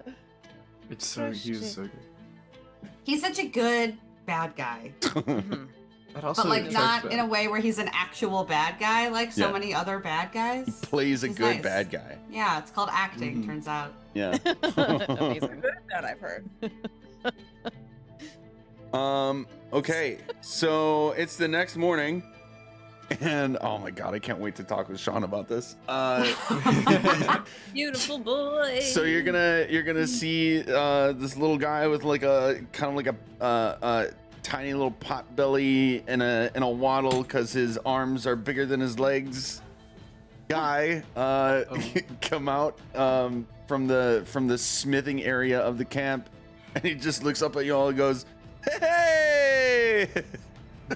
It's so he's so good. He's such a good bad guy. Mhm. That also But like tracks not back. in a way where he's an actual bad guy like so Yeah. many other bad guys. Plays a He's good nice. bad guy. Yeah, it's called acting, Mhm. turns out. Yeah. Amazing. Good at that, I've heard. Okay, so it's the next morning, and oh my god, I can't wait to talk with Sean about this. Beautiful boy. So you're gonna see this little guy with like a kind of like a tiny little pot belly and a waddle because his arms are bigger than his legs. Guy come out from the smithing area of the camp, and he just looks up at you all and goes, "Hey!"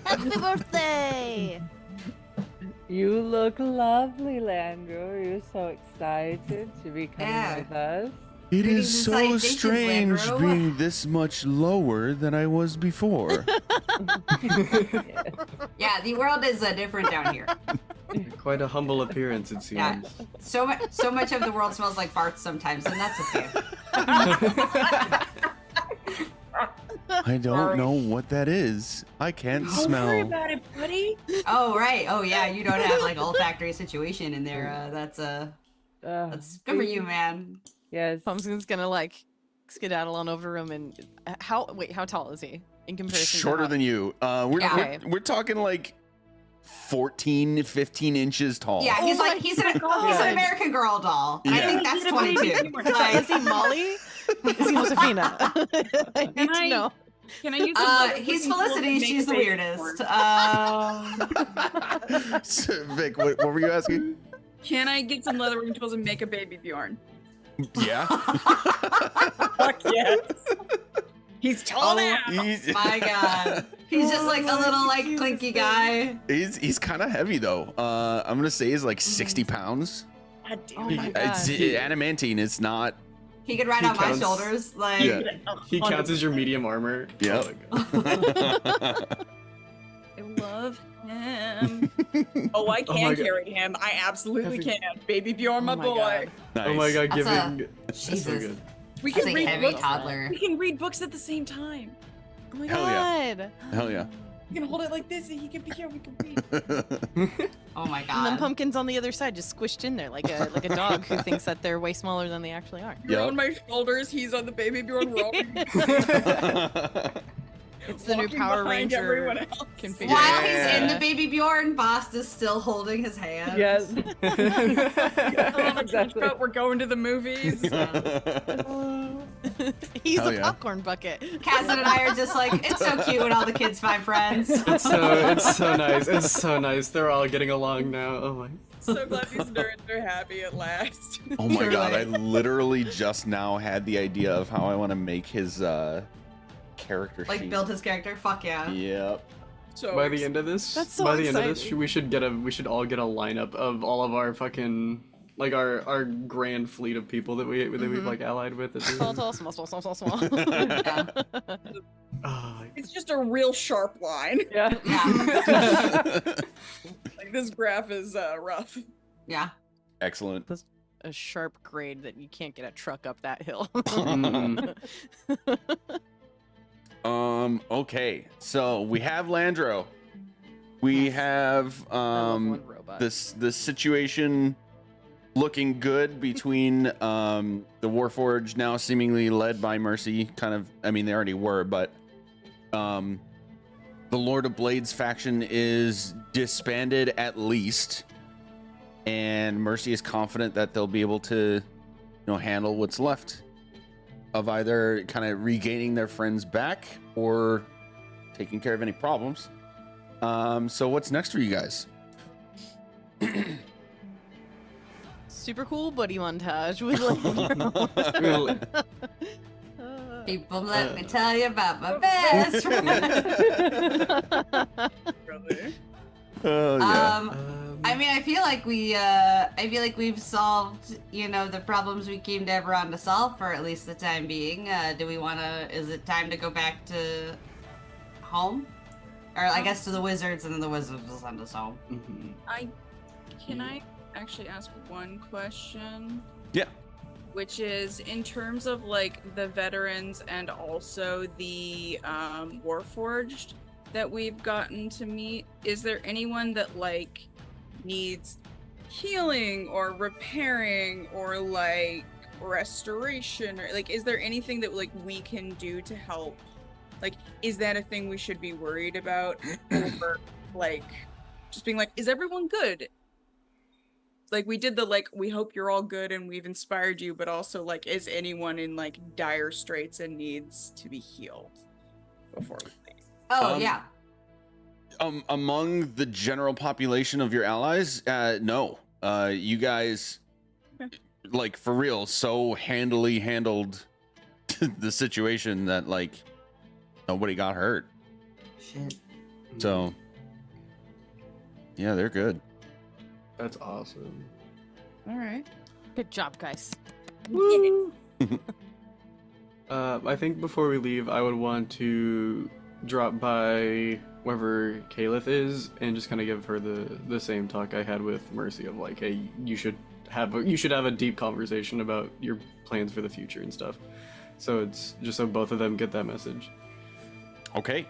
Happy birthday! You look lovely, Landro. You're so excited to be coming Yeah. with us. It Greetings is and so salutations, strange Landro. being this much lower than I was before. Yeah, the world is different down here. Quite a humble appearance, it seems. Yeah. So much of the world smells like farts sometimes, and that's okay. I don't know what that is. I can't Don't worry smell. about it, buddy. Oh right. Oh yeah, you don't have like olfactory situation in there. That's good for you, man. Yes. Pumpkin's gonna like skedaddle on over him and how tall is he in comparison? Shorter to than you. Yeah. We're talking like 14, 15 inches tall. Yeah, he's Oh like my he's an God. American Girl doll. And I Yeah. think that's Get a baby 22. Bjorn. Is he Molly? Is he Josefina? I need Can to I- know. Can I use some leather He's wicking tools Felicity. and make She's a the baby weirdest. Bjorn? So, Vic, what were you asking? Can I get some leather wicking tools and make a baby Bjorn? Yeah. Fuck yes. He's tall now. He's, My God, he's just like a little like clinky guy. he's kind of heavy though. I'm gonna say he's like 60 pounds. God damn Oh it. my It's God. adamantine. It's not. He could ride He on my counts. shoulders. Like, Yeah. He counts as your medium armor. Yep. Oh my God. I love him. Oh, I Oh can my God. carry him. I absolutely Heavy. can. Baby Bjorn, my Oh my boy. God. Nice. Oh my god, That's giving. That's so Jesus. good. We That's can a read heavy books. toddler. We can read books at the same time. Oh my Hell yeah. God. Hell yeah. You can hold it like this, and he can be here. We can read. Oh my And then God. Pumpkin's on the other side, just squished in there like a dog who thinks that they're way smaller than they actually are. You're Yep. on my shoulders. He's on the baby Bjorn. We're all It's the new walking Power behind Ranger everyone else. configuration. While he's in Yeah. the baby Bjorn, Bost is still holding his hand. Yes. I love a trench Exactly. coat. We're going to the movies. He's Hell a yeah. popcorn bucket. Kazan and I are just like, it's so cute when all the kids find friends. It's so nice. It's so nice. They're all getting along now. Oh my. So glad these nerds are happy at last. Oh my god, I Truly. literally just now had the idea of how I want to make his character Like, sheet. build his character. Fuck yeah. Yep. So By the end of this, That's so by the end of exciting. this, we should all get a lineup of all of our fucking like our grand fleet of people that we've like allied with. At the Tall, end. tall, small, small, small, small, small. Yeah. Oh, it's just a real sharp line. Yeah. Yeah. Like this graph is rough. Yeah. Excellent. A sharp grade that you can't get a truck up that hill. Mm. Okay, so we have Landro. We Yes. have I love one robot. this situation looking good between the Warforged, now seemingly led by Mercy. Kind of, I mean, they already were, but the Lord of Blades faction is disbanded at least, and Mercy is confident that they'll be able to, handle what's left of either kind of regaining their friends back or taking care of any problems. So what's next for you guys? Super cool buddy montage with like Really? People, let me tell you about my best friend. Really? Oh I mean, I feel like we've solved, the problems we came to Eberron to solve for at least the time being. Is it time to go back to home? Or I guess to the wizards, and then the wizards will send us home. Mhm. Can I actually ask one question? Yeah. Which is in terms of like the veterans and also the Warforged that we've gotten to meet, is there anyone that like needs healing or repairing or like restoration, or like is there anything that like we can do to help? Like, is that a thing we should be worried about? Or like just being like, is everyone good? Like we did the like, we hope you're all good and we've inspired you, but also like, is anyone in like dire straits and needs to be healed before we leave? Oh, yeah. Among the general population of your allies, no. You guys, like for real, so handily handled the situation that like nobody got hurt. Shit. So yeah, they're good. That's awesome. All right. good job, guys. Woo! I think before we leave, I would want to drop by wherever Kalith is and just kind of give her the same talk I had with Mercy of like, hey, you should have a deep conversation about your plans for the future and stuff. So it's just so both of them get that message. Okay.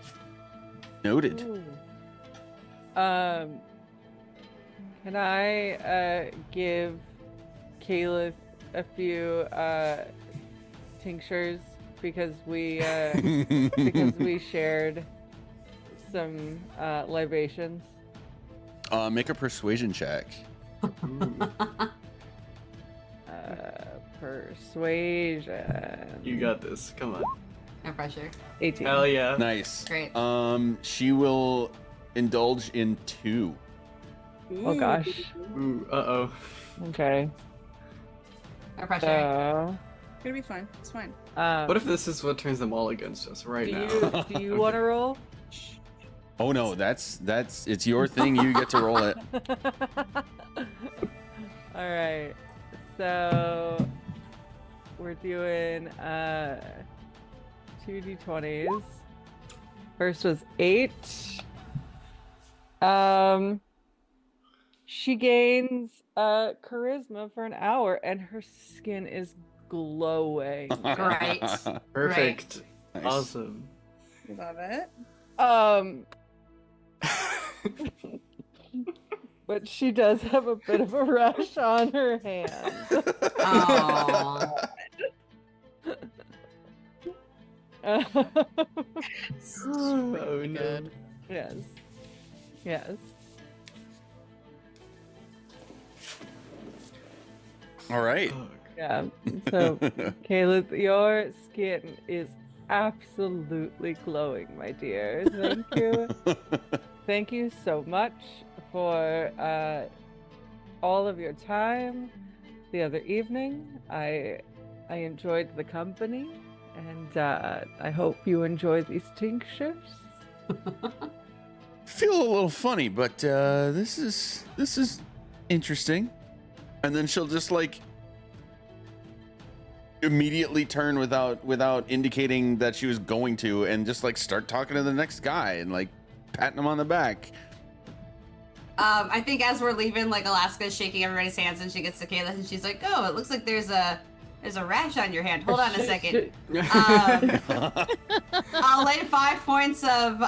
Noted. Ooh. Can I give Kalith a few tinctures because we shared some libations? Make a persuasion check. Persuasion. You got this. Come on. No pressure. 18. Hell yeah. Nice. Great. She will indulge in 2. Oh gosh. Ooh, uh-oh. Okay. No pressure. So, It's gonna be fine. It's fine. What if this is what turns them all against us right now? do you want to roll? Oh no, that's it's your thing. You get to roll it. All right. So we're doing 2d20s. First was 8. She gains charisma for an hour and her skin is glowing. Great. Perfect. Nice. Awesome. Love it. But she does have a bit of a rash on her hand. Aww. Oh no. Yes. Yes. All right. Yeah. So, Caleb, your skin is absolutely glowing, my dear. Thank you. Thank you so much for all of your time the other evening. I enjoyed the company, and I hope you enjoy these tinctures. Feel a little funny, but this is interesting. And then she'll just like immediately turn without indicating that she was going to, and just like start talking to the next guy and like patting him on the back. I think as we're leaving, like Alaska's shaking everybody's hands, and she gets to Kayla, and she's like, "Oh, it looks like there's a rash on your hand. Hold on a second." I'll lay 5 points of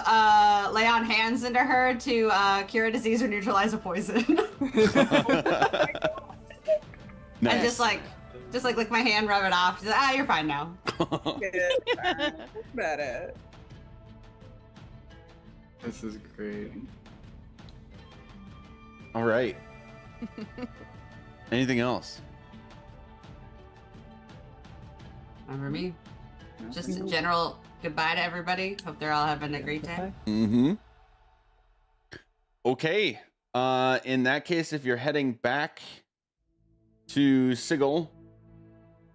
lay on hands into her to cure a disease or neutralize a poison. Nice. And just like lick my hand, rub it off. She's like, you're fine now. About it. This is great. All right. Anything else? Remember me? Just a general goodbye to everybody. Hope they're all having a great time. Mm-hmm. Okay. In that case, if you're heading back to Sigil,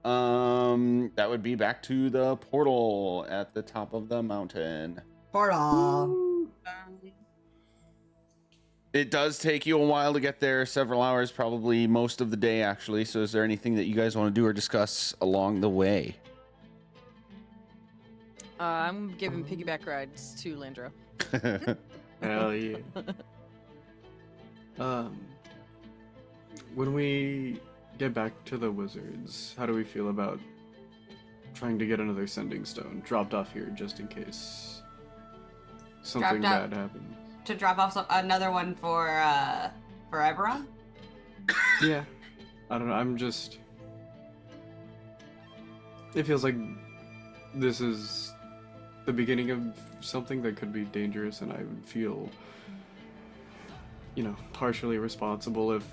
that would be back to the portal at the top of the mountain. Portal. It does take you a while to get there, several hours, probably most of the day, actually. So is there anything that you guys want to do or discuss along the way? I'm giving piggyback rides to Landro. Hell yeah. When we get back to the wizards, how do we feel about trying to get another sending stone dropped off here just in case something Dropped bad happens? To drop off another one for Eberron? Yeah. I don't know, I'm just... It feels like this is the beginning of something that could be dangerous, and I would feel, partially responsible if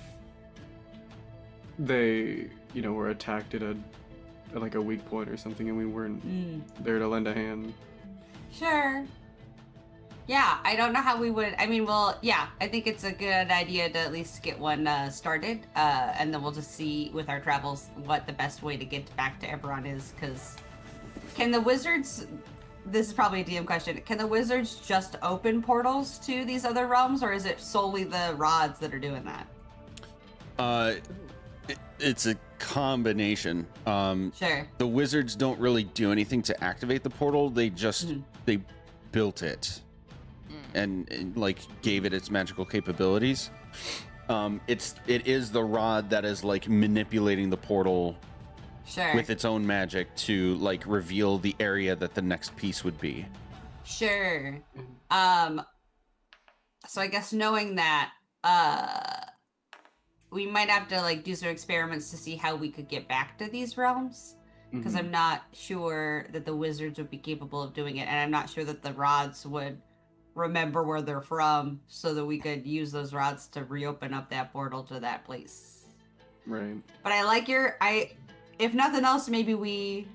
they, were attacked at like a weak point or something, and we weren't there to lend a hand. Sure. Yeah, I don't know how we would. I mean, well, yeah, I think it's a good idea to at least get one started, and then we'll just see with our travels what the best way to get back to Eberron is. Because can the wizards? This is probably a DM question. Can the wizards just open portals to these other realms, or is it solely the rods that are doing that? It's a combination. Sure. The wizards don't really do anything to activate the portal. They just they built it and like gave it its magical capabilities. It is the rod that is like manipulating the portal Sure. with its own magic to like reveal the area that the next piece would be. Sure. So I guess knowing that, we might have to like do some experiments to see how we could get back to these realms. Because I'm not sure that the wizards would be capable of doing it, and I'm not sure that the rods would remember where they're from, so that we could use those rods to reopen up that portal to that place. Right. But I like if nothing else, maybe we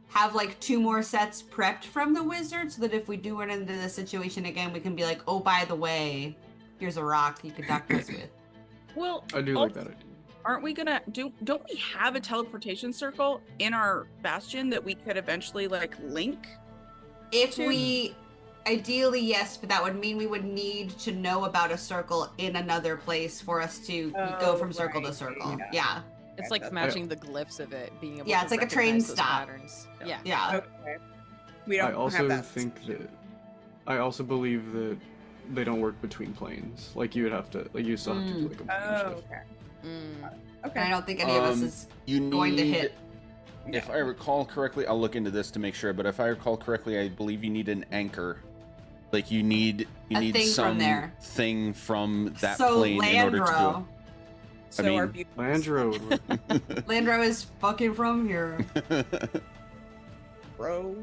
have like 2 more sets prepped from the wizards, so that if we do run into this situation again, we can be like, oh, by the way, here's a rock you could doctor us with. Well, I do like that idea. aren't we gonna don't we have a teleportation circle in our bastion that we could eventually like link? If we, ideally, yes, but that would mean we would need to know about a circle in another place for us to go from circle to circle. Yeah. It's like matching the glyphs of it, being able to it's like a train recognize those stop. patterns. Yeah. Yeah. Okay. We don't I also have that. think that I also believe that they don't work between planes. Like you still have to do like a plane Oh, shift. okay. Mm. And I don't think any of us is going to hit. If I recall correctly, I'll look into this to make sure, but if I recall correctly, I believe you need an anchor. Like you need thing from some there. thing from that So plane in order to Landro. So mean, our beautiful Landro would work. Landro is fucking from here. bro.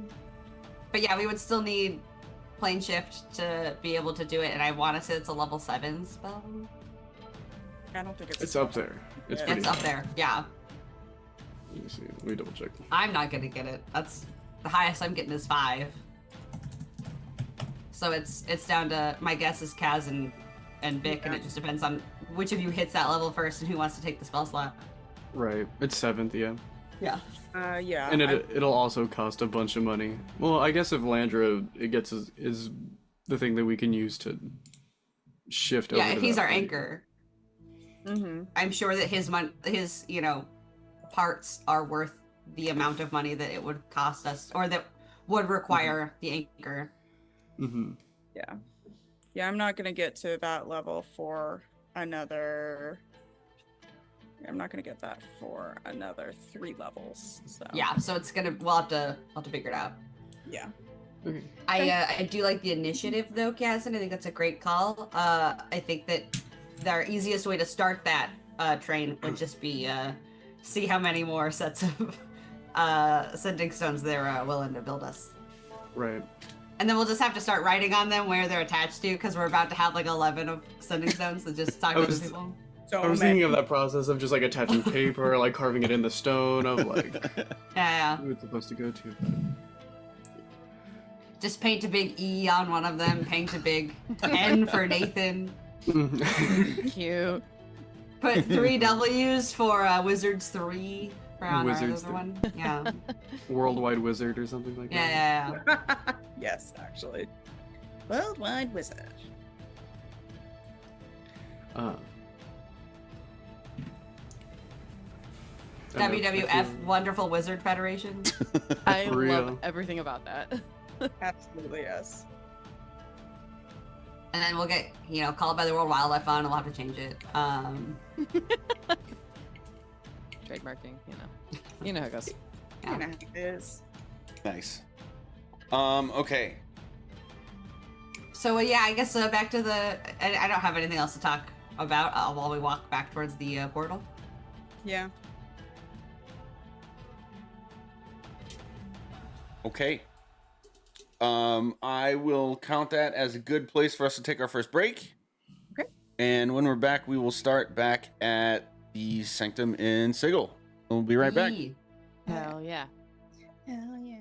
But yeah, we would still need plane shift to be able to do it, and I want to say it's a level 7 spell. I don't think It's up there. It's Yeah. pretty It's up there, yeah. Let me see. Let me double check. I'm not gonna get it. That's the highest I'm getting is 5. So it's down to, my guess is Kaz and Vic, and it just depends on which of you hits that level first and who wants to take the spell slot. Right. It's 7th, yeah. Yeah. Yeah. And it'll also cost a bunch of money. Well, I guess if Landro is the thing that we can use to shift over. Yeah, if to he's that our point. anchor, Mm-hmm. I'm sure that his parts are worth the amount of money that it would cost us, or that would require the anchor. Mm-hmm. Yeah. Yeah, I'm not gonna get to that level for another. I'm not gonna get that for another 3 levels. So Yeah, so we'll have to figure it out. Yeah. Okay. I do like the initiative though, Kaz, and I think that's a great call. I think that our easiest way to start that train would just be see how many more sets of sending stones they're willing to build us. Right. And then we'll just have to start writing on them where they're attached to, because we're about to have like 11 of sending stones to just talk to the people. So I was thinking of that process of just like attaching paper, like carving it in the stone, of like Yeah. who it's supposed to go to. Just paint a big E on one of them. Paint a big N for Nathan. Cute. Put 3 W's for Wizards 3 for on Wizards our other one. Yeah. Worldwide Wizard or something like that. Yeah. Yes, actually. Worldwide Wizard. I don't know, I WWF, feel- Wonderful Wizard Federation. I For love real. everything about that. Absolutely, yes. And then we'll get, called by the World Wildlife Fund, and we'll have to change it. Trademarking, you know how it goes. Yeah. You know how it is. Nice. Okay. So yeah, I guess back to I don't have anything else to talk about while we walk back towards the portal. Yeah. Okay. I will count that as a good place for us to take our first break. Okay. And when we're back, we will start back at the Sanctum in Sigil. We'll be right back. Yee. Hell yeah. Hell yeah.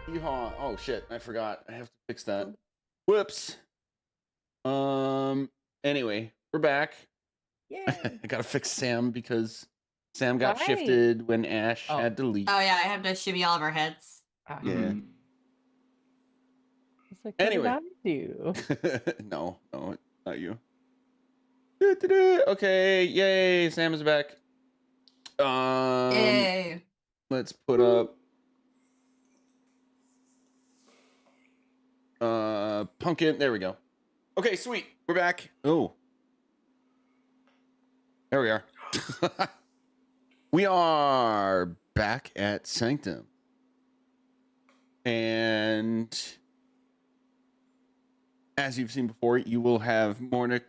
Yeehaw. Oh shit, I forgot. I have to fix that. Whoops. Anyway, we're back. Yeah. I gotta fix Sam because Sam got Why? shifted when Ash Oh. had to leave. Oh yeah, I have to shimmy all of our heads. Yeah. It's like, Anyway. what did I do? No, not you. Okay, yay, Sam is back. Yay. Let's put up Pumpkin. There we go. Okay, sweet. We're back. Oh. There we are. We are back at Sanctum. And as you've seen before, you will have I almost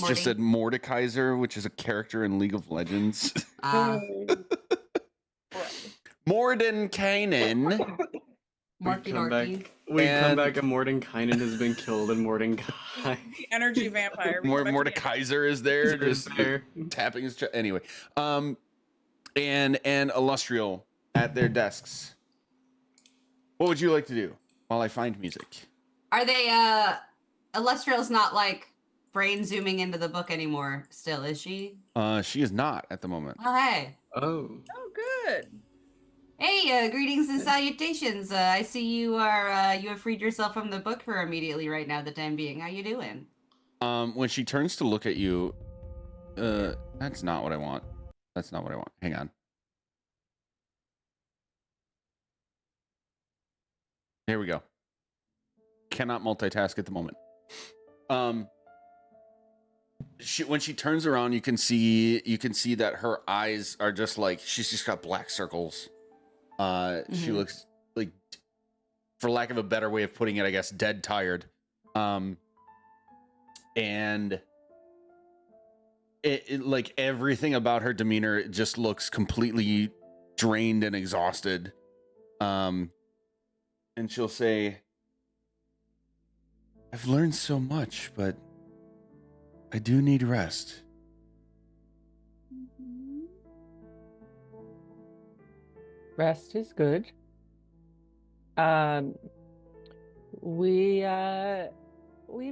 Morty. just said Mordekaiser, which is a character in League of Legends. Mordenkainen. Morky come dorky. back. We come And- back and Mordenkainen has been killed and Mordenkai The energy vampire. We go back to the Mordekaiser is there, is just there. tapping his chest. Anyway, and Illustrial at their desks. What would you like to do while I find music? Are they Illustrial's not like brain zooming into the book anymore still, is she? She is not at the moment. Oh hey. Oh. Oh, good. Hey, greetings and salutations. I see you are you have freed yourself from the book for immediately right now, the time being. How you doing? When she turns to look at you, that's not what I want. That's not what I want. Hang on. Here we go. Cannot multitask at the moment. When she turns around, you can see that her eyes are just like she's just got black circles. She looks like, for lack of a better way of putting it, I guess, dead tired. And like everything about her demeanor just looks completely drained and exhausted. And she'll say, I've learned so much, but I do need rest. Rest is good. We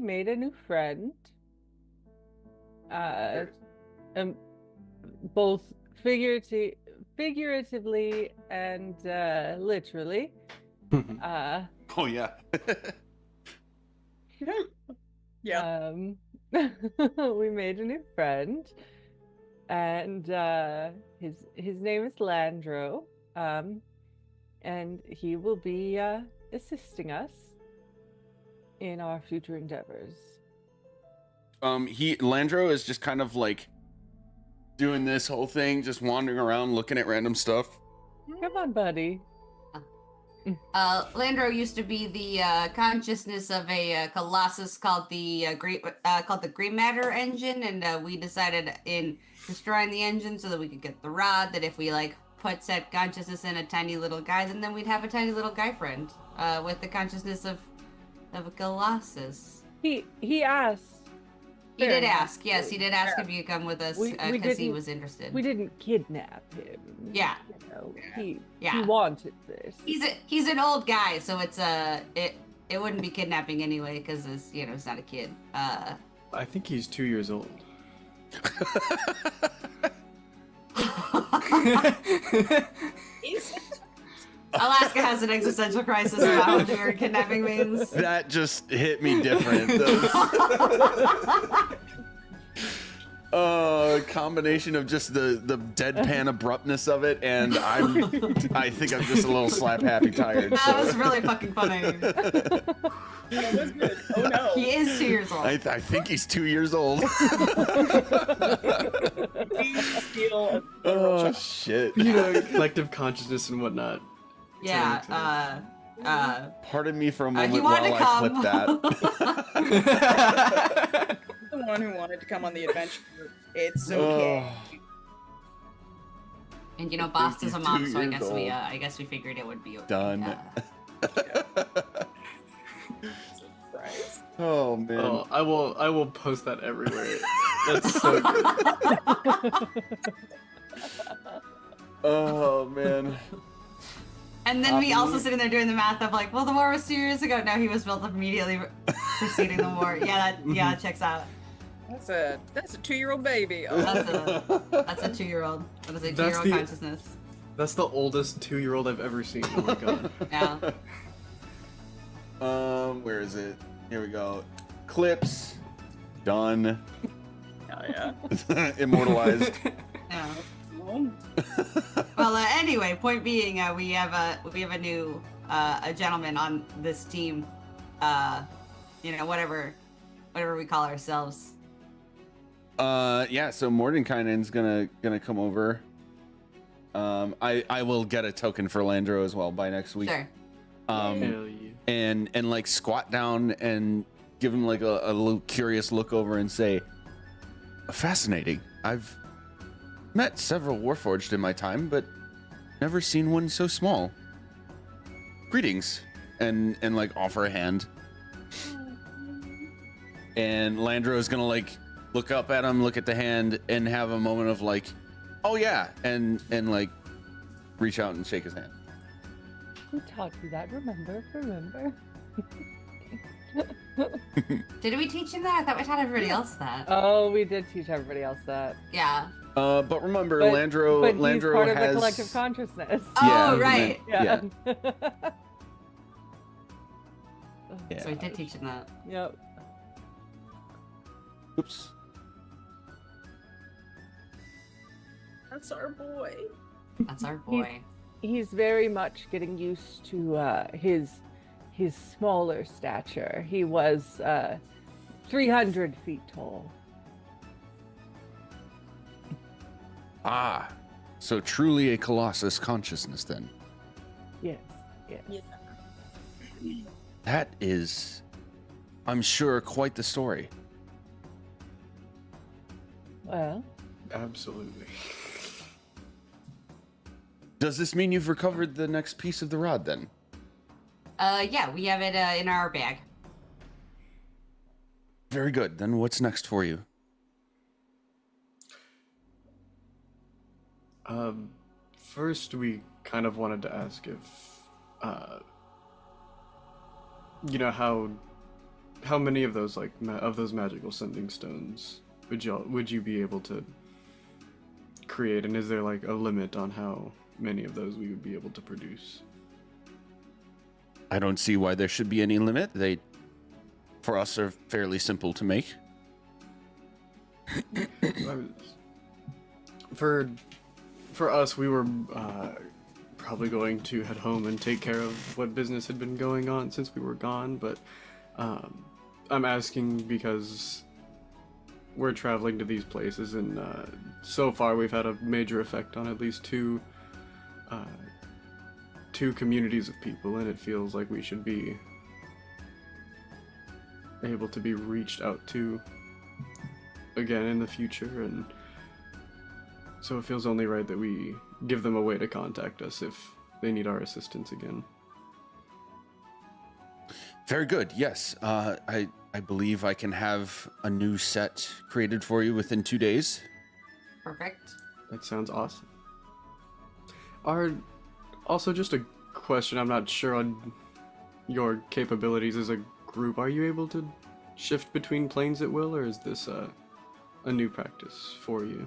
made a new friend. Both figuratively and literally. Oh yeah. Yeah. We made a new friend, and his name is Landro. And he will be assisting us in our future endeavors. Landro is just kind of like doing this whole thing, just wandering around looking at random stuff. Come on, buddy. Landro used to be the consciousness of a colossus called the Green Matter engine, and we decided in destroying the engine so that we could get the rod, that if we like put said consciousness in a tiny little guy, then we'd have a tiny little guy friend with the consciousness of a colossus. He asked. He did ask. Yes, he did ask if you could come with us because he was interested. We didn't kidnap him. Yeah. You know, he wanted this. He's an old guy, so it wouldn't be kidnapping anyway because he's not a kid. I think he's 2 years old. Alaska has an existential crisis about what the word kidnapping means. That just hit me different. Combination of just the deadpan abruptness of it, and I think I'm just a little slap happy tired. That was really fucking funny. That was good. Oh no. He is 2 years old. I think he's 2 years old. Oh shit. Collective consciousness and whatnot. Yeah. Pardon me for a moment he while wanted to I clip that. The one who wanted to come on the adventure. It's okay. And Boss is a mom, so I guess we figured it would be okay. Done. Oh man. Oh, I will post that everywhere. That's so good. Oh man. And then we also sitting there doing the math of like, well, the war was 2 years ago. No, he was built immediately preceding the war. Yeah, that checks out. That's a 2-year-old baby. Oh. That's a 2-year-old. That is a 2-year-old consciousness. That's the oldest 2-year-old I've ever seen. Oh my god. Yeah. Where is it? Here we go. Clips. Done. Oh yeah. Immortalized. Yeah. Well, anyway, point being, we have a new a gentleman on this team. Whatever we call ourselves. Yeah. So Mordenkainen's gonna come over. I will get a token for Landro as well by next week. Sure. Hell yeah. And like squat down and give him like a little curious look over and say, fascinating. I've met several Warforged in my time, but never seen one so small. Greetings. And like offer a hand. And Landro is gonna like look up at him, look at the hand, and have a moment of like, oh yeah, and like reach out and shake his hand. Who taught you that? Remember? Did we teach him that? I thought we taught everybody else that. Oh, we did teach everybody else that. Yeah. But remember, Landro he's part of has the collective consciousness. Oh, right. Yeah. Yeah. So we did teach him that. Yep. Oops. That's our boy. That's our boy. He's very much getting used to his smaller stature. He was 300 feet tall. Ah, so truly a Colossus consciousness then. Yes. Yeah. That is, I'm sure, quite the story. Well, Absolutely. Does this mean you've recovered the next piece of the rod then? Yeah, we have it in our bag. Very good. Then what's next for you? First, we kind of wanted to ask if, how many of those of those magical sending stones would you be able to create, and is there like a limit on how many of those we would be able to produce? I don't see why there should be any limit. They, for us, are fairly simple to make. For us, we were probably going to head home and take care of what business had been going on since we were gone, but I'm asking because we're traveling to these places, and so far we've had a major effect on at least two communities of people, and it feels like we should be able to be reached out to again in the future, and so it feels only right that we give them a way to contact us if they need our assistance again. Very good. Yes. I believe I can have a new set created for you within 2 days. Perfect. That sounds awesome. Also, just a question, I'm not sure on your capabilities as a group. Are you able to shift between planes at will, or is this a new practice for you?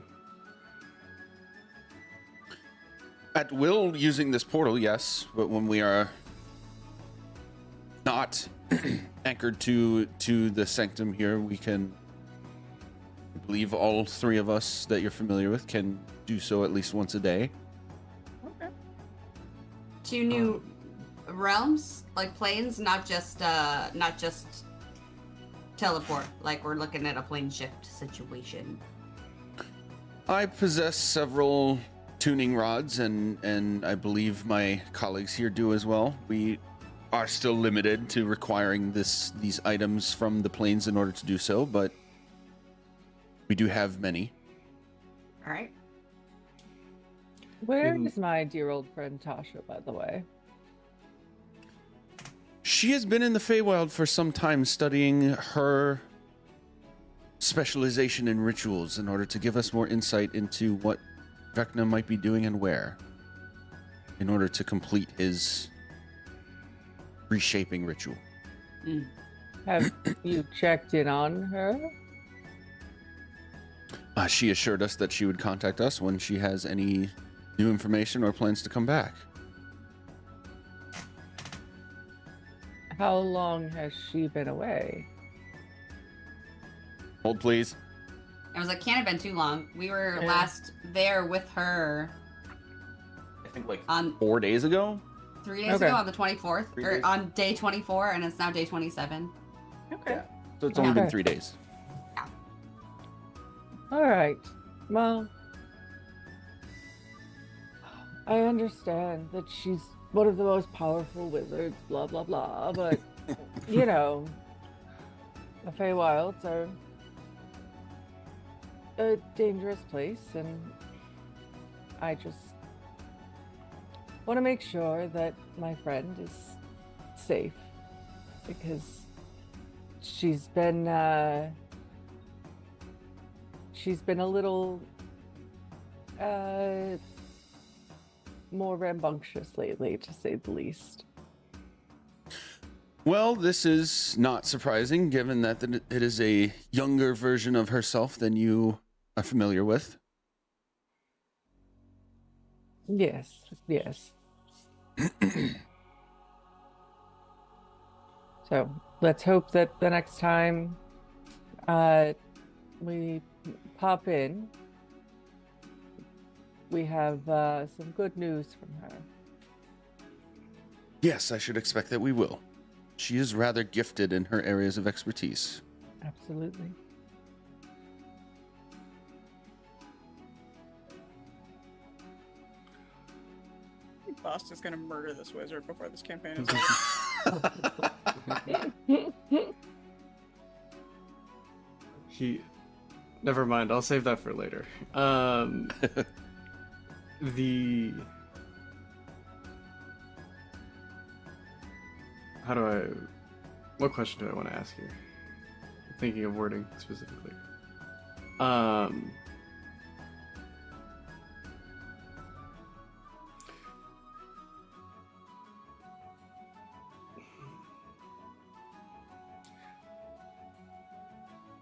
At will, using this portal, yes. But when we are not anchored to the sanctum here, we can, I believe all three of us that you're familiar with can do so at least once a day. Okay. 2 new realms, like planes, not just teleport. Like we're looking at a plane shift situation. I possess several tuning rods, and I believe my colleagues here do as well. We are still limited to requiring these items from the planes in order to do so, but we do have many. All right. where is my dear old friend Tasha, by the way? She has been in the Feywild for some time, studying her specialization in rituals in order to give us more insight into what Vecna might be doing and where, in order to complete his reshaping ritual. Have you checked in on her? She assured us that she would contact us when she has any new information or plans to come back. How long has she been away? Hold, please. I was like, can't have been too long. We were Yeah. last there with her I think like on 4 days ago. 3 days Okay. ago on the 24th, 3 or days. on day 24, and it's now day 27. Okay. So it's only been Okay. 3 days. All right. Well, I understand that she's one of the most powerful wizards, blah, blah, blah, but, you know, the Feywilds are a dangerous place, and I just want to make sure that my friend is safe, because she's been a little more rambunctious lately, to say the least. Well, this is not surprising, given that it is a younger version of herself than you are familiar with. Yes, yes. So let's hope that the next time we pop in, we have some good news from her. Yes, I should expect that we will. She is rather gifted in her areas of expertise. Absolutely. Boss is gonna murder this wizard before this campaign is over. He Never mind. I'll save that for later. The how do I? What question do I want to ask here? I'm thinking of wording specifically. I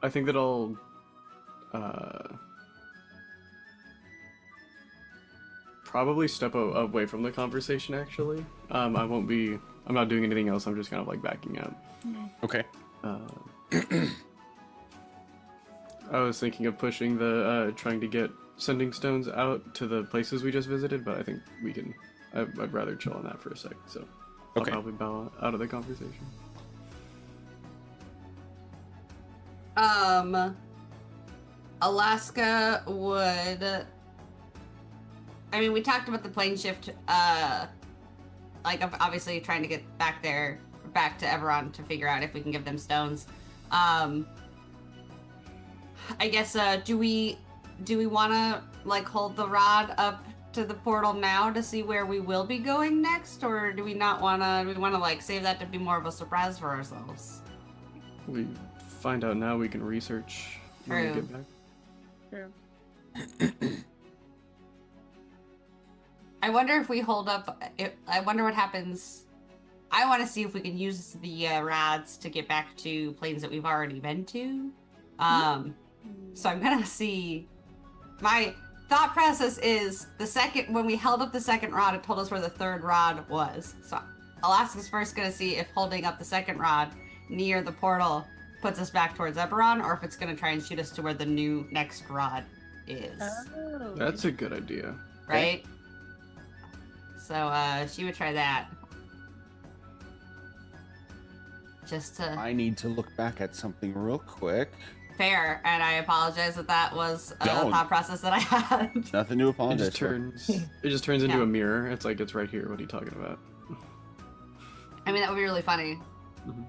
think that I'll probably step away from the conversation, actually. I'm not doing anything else. I'm just kind of like backing out. Okay. I was thinking of pushing the trying to get sending stones out to the places we just visited, but I think we can. I'd rather chill on that for a sec, so I'll probably bow out of the conversation. Alaska would. I mean, we talked about the plane shift. Like, obviously trying to get back to Eberron to figure out if we can give them stones. I guess. Do we want to like hold the rod up to the portal now to see where we will be going next, or do we not want to? Do we want to like save that to be more of a surprise for ourselves? We find out now. We can research when we get back. True. I wonder if we hold up. I wonder what happens. I want to see if we can use the rods to get back to planes that we've already been to. So I'm gonna see. My thought process is when we held up the second rod, it told us where the third rod was. So Alaska's first gonna see if holding up the second rod near the portal puts us back towards Eberron, or if it's gonna try and shoot us to where the next rod is. Oh. That's a good idea. Right? Okay. So she would try that. Just to I need to look back at something real quick. Fair, and I apologize that was a thought process that I had. Nothing to apologize It just turns into a mirror. It's like, it's right here. What are you talking about? I mean, that would be really funny. Mm-hmm.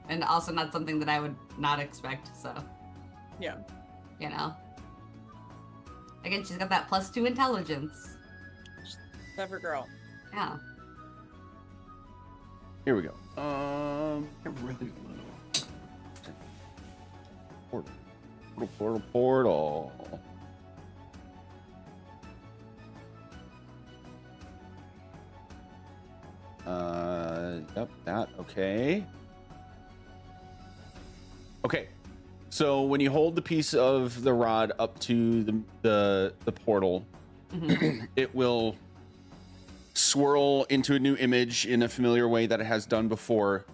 And also not something that I would not expect, so. Yeah. You know. Again, she's got that +2 intelligence. Clever girl. Yeah. Here we go. Really little. Portal. Yep, that, okay. Okay, so when you hold the piece of the rod up to the portal, it will swirl into a new image in a familiar way that it has done before.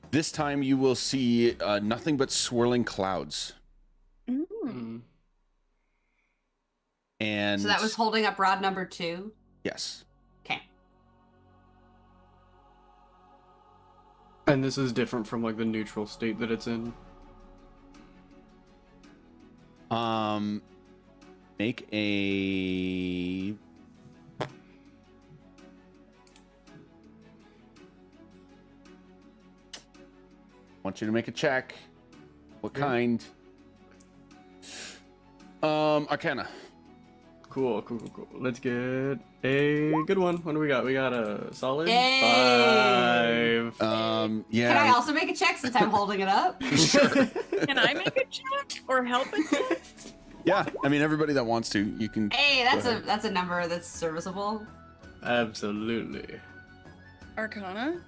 This time you will see nothing but swirling clouds. Mm. And so that was holding up rod number 2? Yes. Okay. And this is different from like the neutral state that it's in. Make a want you to make a check. What kind? Arcana. Cool. Let's get a good one. What do we got? We got a solid 5. Yeah. Can I also make a check since I'm holding it up? Sure. Can I make a check or help a check? Yeah, I mean everybody that wants to, you can. Hey, that's a number that's serviceable. Absolutely. Arcana?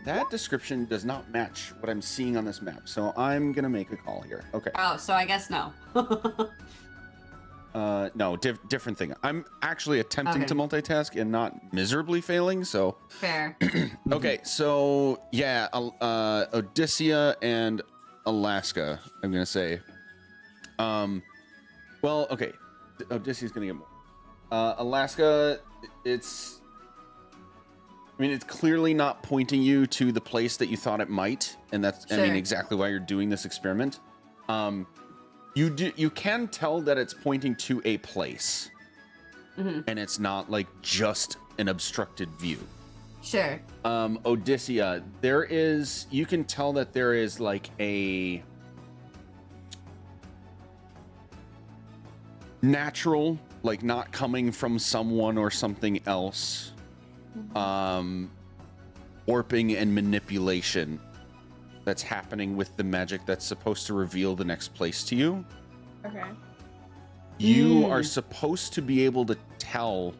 That description does not match what I'm seeing on this map, so I'm gonna make a call here. Okay. Oh, so I guess no. No, different thing. I'm actually attempting to multitask and not miserably failing, so. Fair. Okay, so yeah, Odysseia and Alaska, I'm gonna say. Well, okay, Odyssea's gonna get more. Alaska, it's clearly not pointing you to the place that you thought it might, and that's exactly why you're doing this experiment. You can tell that it's pointing to a place, and it's not like just an obstructed view. Sure. Odyssea, you can tell that there is like a natural, like not coming from someone or something else, warping and manipulation that's happening with the magic that's supposed to reveal the next place to you. Okay. You are supposed to be able to tell,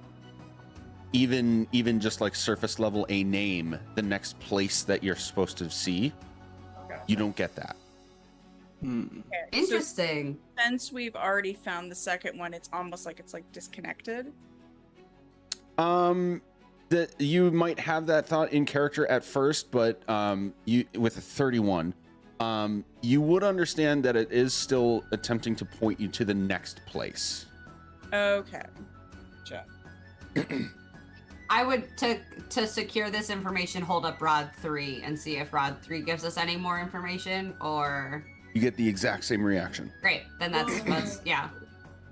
even just like surface level, a name, the next place that you're supposed to see. Okay. You don't get that. Okay, Interesting. So since we've already found the second one, it's almost like it's like disconnected. That you might have that thought in character at first, but you with a 31, you would understand that it is still attempting to point you to the next place. Okay. Gotcha. I would to secure this information, hold up Rod 3 and see if Rod 3 gives us any more information, or You get the exact same reaction. great. Then that's yeah.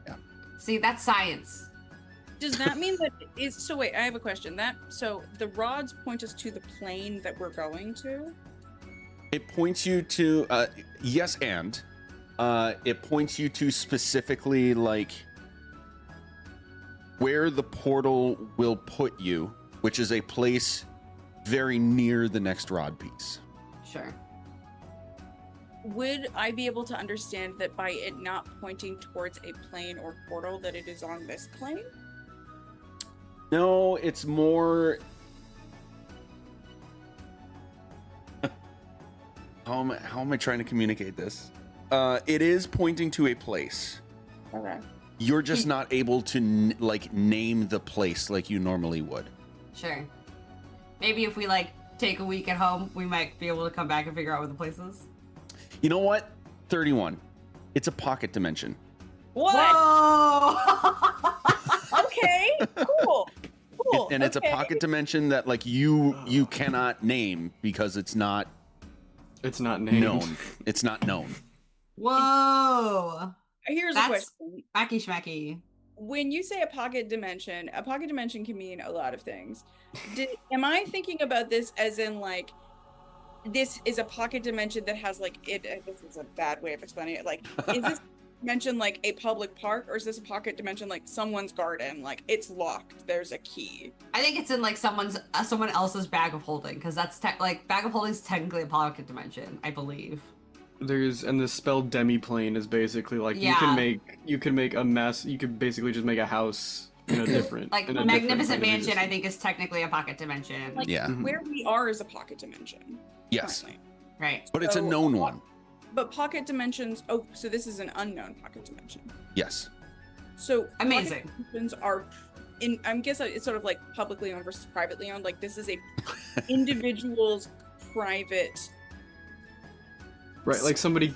Yeah. See, that's science. Does that mean that is so? Wait, I have a question. So the rods point us to the plane that we're going to. It points you to yes, and it points you to specifically like where the portal will put you, which is a place very near the next rod piece. Sure. Would I be able to understand that by it not pointing towards a plane or portal, that it is on this plane? No, it's more. How am I trying to communicate this? It is pointing to a place. Okay. You're just not able to name the place like you normally would. Sure. Maybe if we like take a week at home, we might be able to come back and figure out where the place is. You know what? 31. It's a pocket dimension. What? Whoa! Okay. Cool. Cool. And it's a pocket dimension that like you cannot name because it's not named. known. It's not known. Whoa! Here's a That's question. Smacky schmacky. When you say a pocket dimension can mean a lot of things. Am I thinking about this as in like this is a pocket dimension that has like this is a bad way of explaining it. Like, is this dimension like a public park, or is this a pocket dimension like someone's garden? Like it's locked. There's a key. I think it's in like someone else's bag of holding, because that's like bag of holding is technically a pocket dimension, I believe. And the spell demiplane is basically like Yeah. you can make a mess. You could basically just make a house in a different Like in a Magnificent different Mansion, I existence. think is technically a pocket dimension. Like Yeah. where we are is a pocket dimension. Yes. currently. Right. But it's a So- known one. But pocket dimensions. Oh, so this is an unknown pocket dimension. Yes. So Amazing. pocket dimensions are I guess it's sort of like publicly owned versus privately owned. Like this is a individual's private. Right, like somebody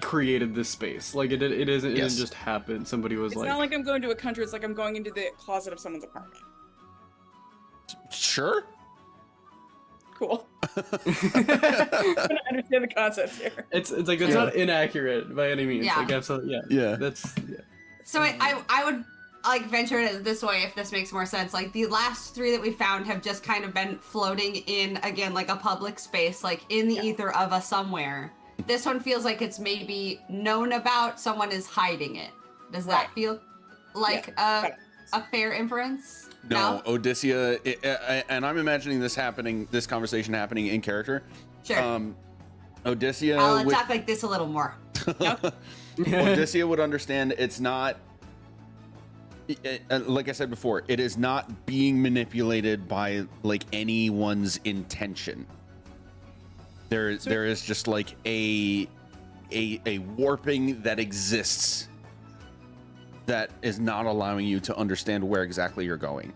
created this space. Like it isn't it Yes. didn't just happen. Somebody was It's like, not like I'm going to a country. It's like I'm going into the closet of someone's apartment. Sure. Cool. I'm trying to understand the concept here. it's like it's not inaccurate by any means. Yeah. Like absolutely, yeah. Yeah. That's yeah. So I would like venture it this way if this makes more sense. Like the last 3 that we found have just kind of been floating in, again, like a public space, like in the ether of a somewhere. This one feels like it's maybe known about, someone is hiding it. Does that Right. feel like a fair inference? No, Odyssea, and I'm imagining this conversation happening in character. Sure. Odyssea I'll would, talk like this a little more. Odyssea would understand it's not, like I said before, it is not being manipulated by like anyone's intention. There is just like a warping that exists that is not allowing you to understand where exactly you're going.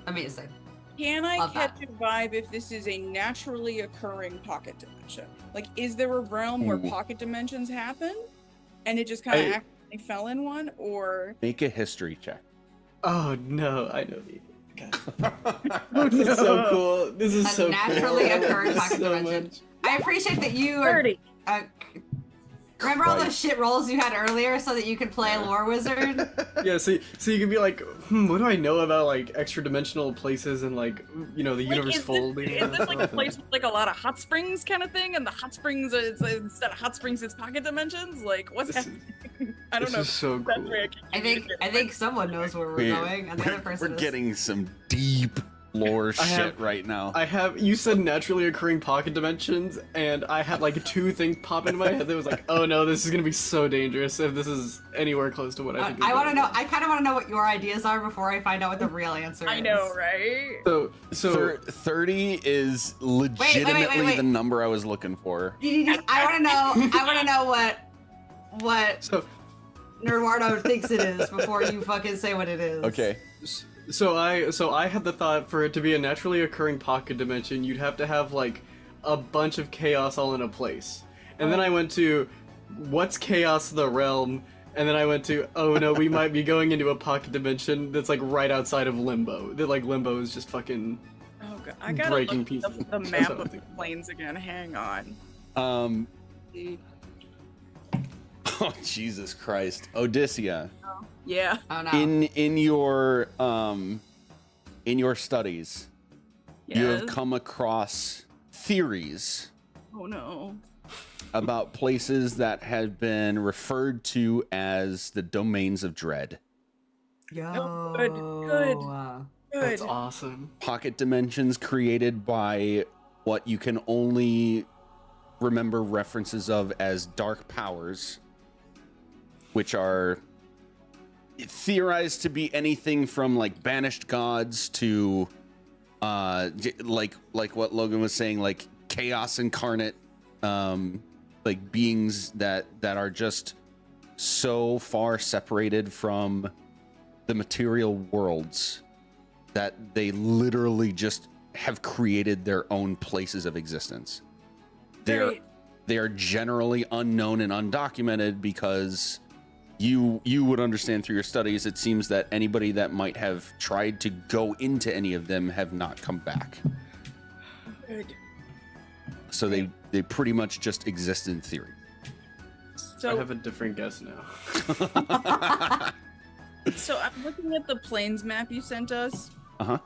Amazing. Can I Love catch a vibe if this is a naturally occurring pocket dimension? Like, is there a realm where Ooh. pocket dimensions happen, and it just kind of accidentally fell in one, or? Make a history check. Oh no, I know the God. This is so cool. This is A so naturally cool. occurring pocket So dimension. much. I appreciate that you are. 30. Remember all those shit rolls you had earlier so that you could play a lore wizard? Yeah, so you can be like, what do I know about like extra dimensional places and like the universe folding? Is this like a place with like a lot of hot springs kind of thing, and the hot springs instead of hot springs it's pocket dimensions? Like what's happening? I don't know. This is so cool. I think someone knows where we're going, and the other person We're is. getting some deep lore shit right now. You said naturally occurring pocket dimensions, and I had like 2 things pop into my head that was like, oh no, this is gonna be so dangerous if this is anywhere close to what I think. I want to know. I kind of want to know what your ideas are before I find out what the real answer is. I know, right? So 30 is legitimately the number I was looking for. I want to know. I want to know what Nerdwardo thinks it is before you fucking say what it is. Okay. So I had the thought for it to be a naturally occurring pocket dimension, you'd have to have like a bunch of chaos all in a place. And then I went to what's chaos the realm, and then I went to oh no, we might be going into a pocket dimension that's like right outside of limbo. That like limbo is just fucking I gotta breaking look pieces. the map of the planes again. Hang on. Oh Jesus Christ, Odysseia. Yeah. Oh no. In your studies, you have come across theories Oh no. about places that have been referred to as the domains of dread. Yo. Good. That's awesome. Pocket dimensions created by what you can only remember references of as dark powers, which are theorized to be anything from like banished gods to like what Logan was saying, like chaos incarnate, like beings that are just so far separated from the material worlds that they literally just have created their own places of existence. They are generally unknown and undocumented because you would understand through your studies, it seems that anybody that might have tried to go into any of them have not come back. Good. So they pretty much just exist in theory. So I have a different guess now. So I'm looking at the planes map you sent us. Uh-huh.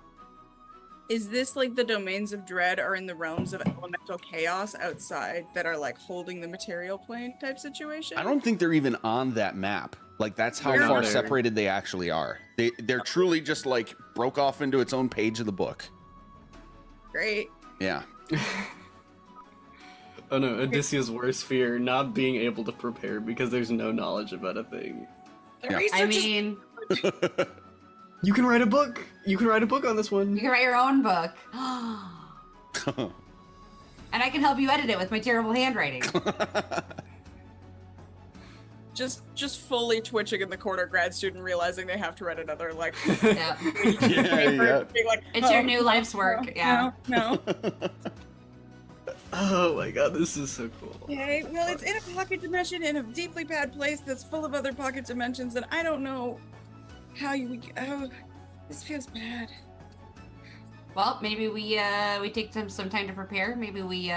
Is this like the domains of dread are in the realms of elemental chaos outside that are like holding the material plane type situation? I don't think they're even on that map. Like that's how They're not far there. separated they actually are. They're truly just like broke off into its own page of the book. Great. Yeah. Oh no, Odyssea's worst fear, not being able to prepare because there's no knowledge about a thing. The Yeah. research I is- mean, You can write a book. You can write a book on this you one. can write your own book. And I can help you edit it with my terrible handwriting. just fully twitching in the corner, grad student realizing they have to write another like Yeah. yeah. being like, It's your new life's work. Yeah. No. Oh my god, this is so cool. Okay, well, it's in a pocket dimension in a deeply bad place that's full of other pocket dimensions, and I don't know how you. Oh, this feels bad. Well, maybe we take some time to prepare. Maybe we've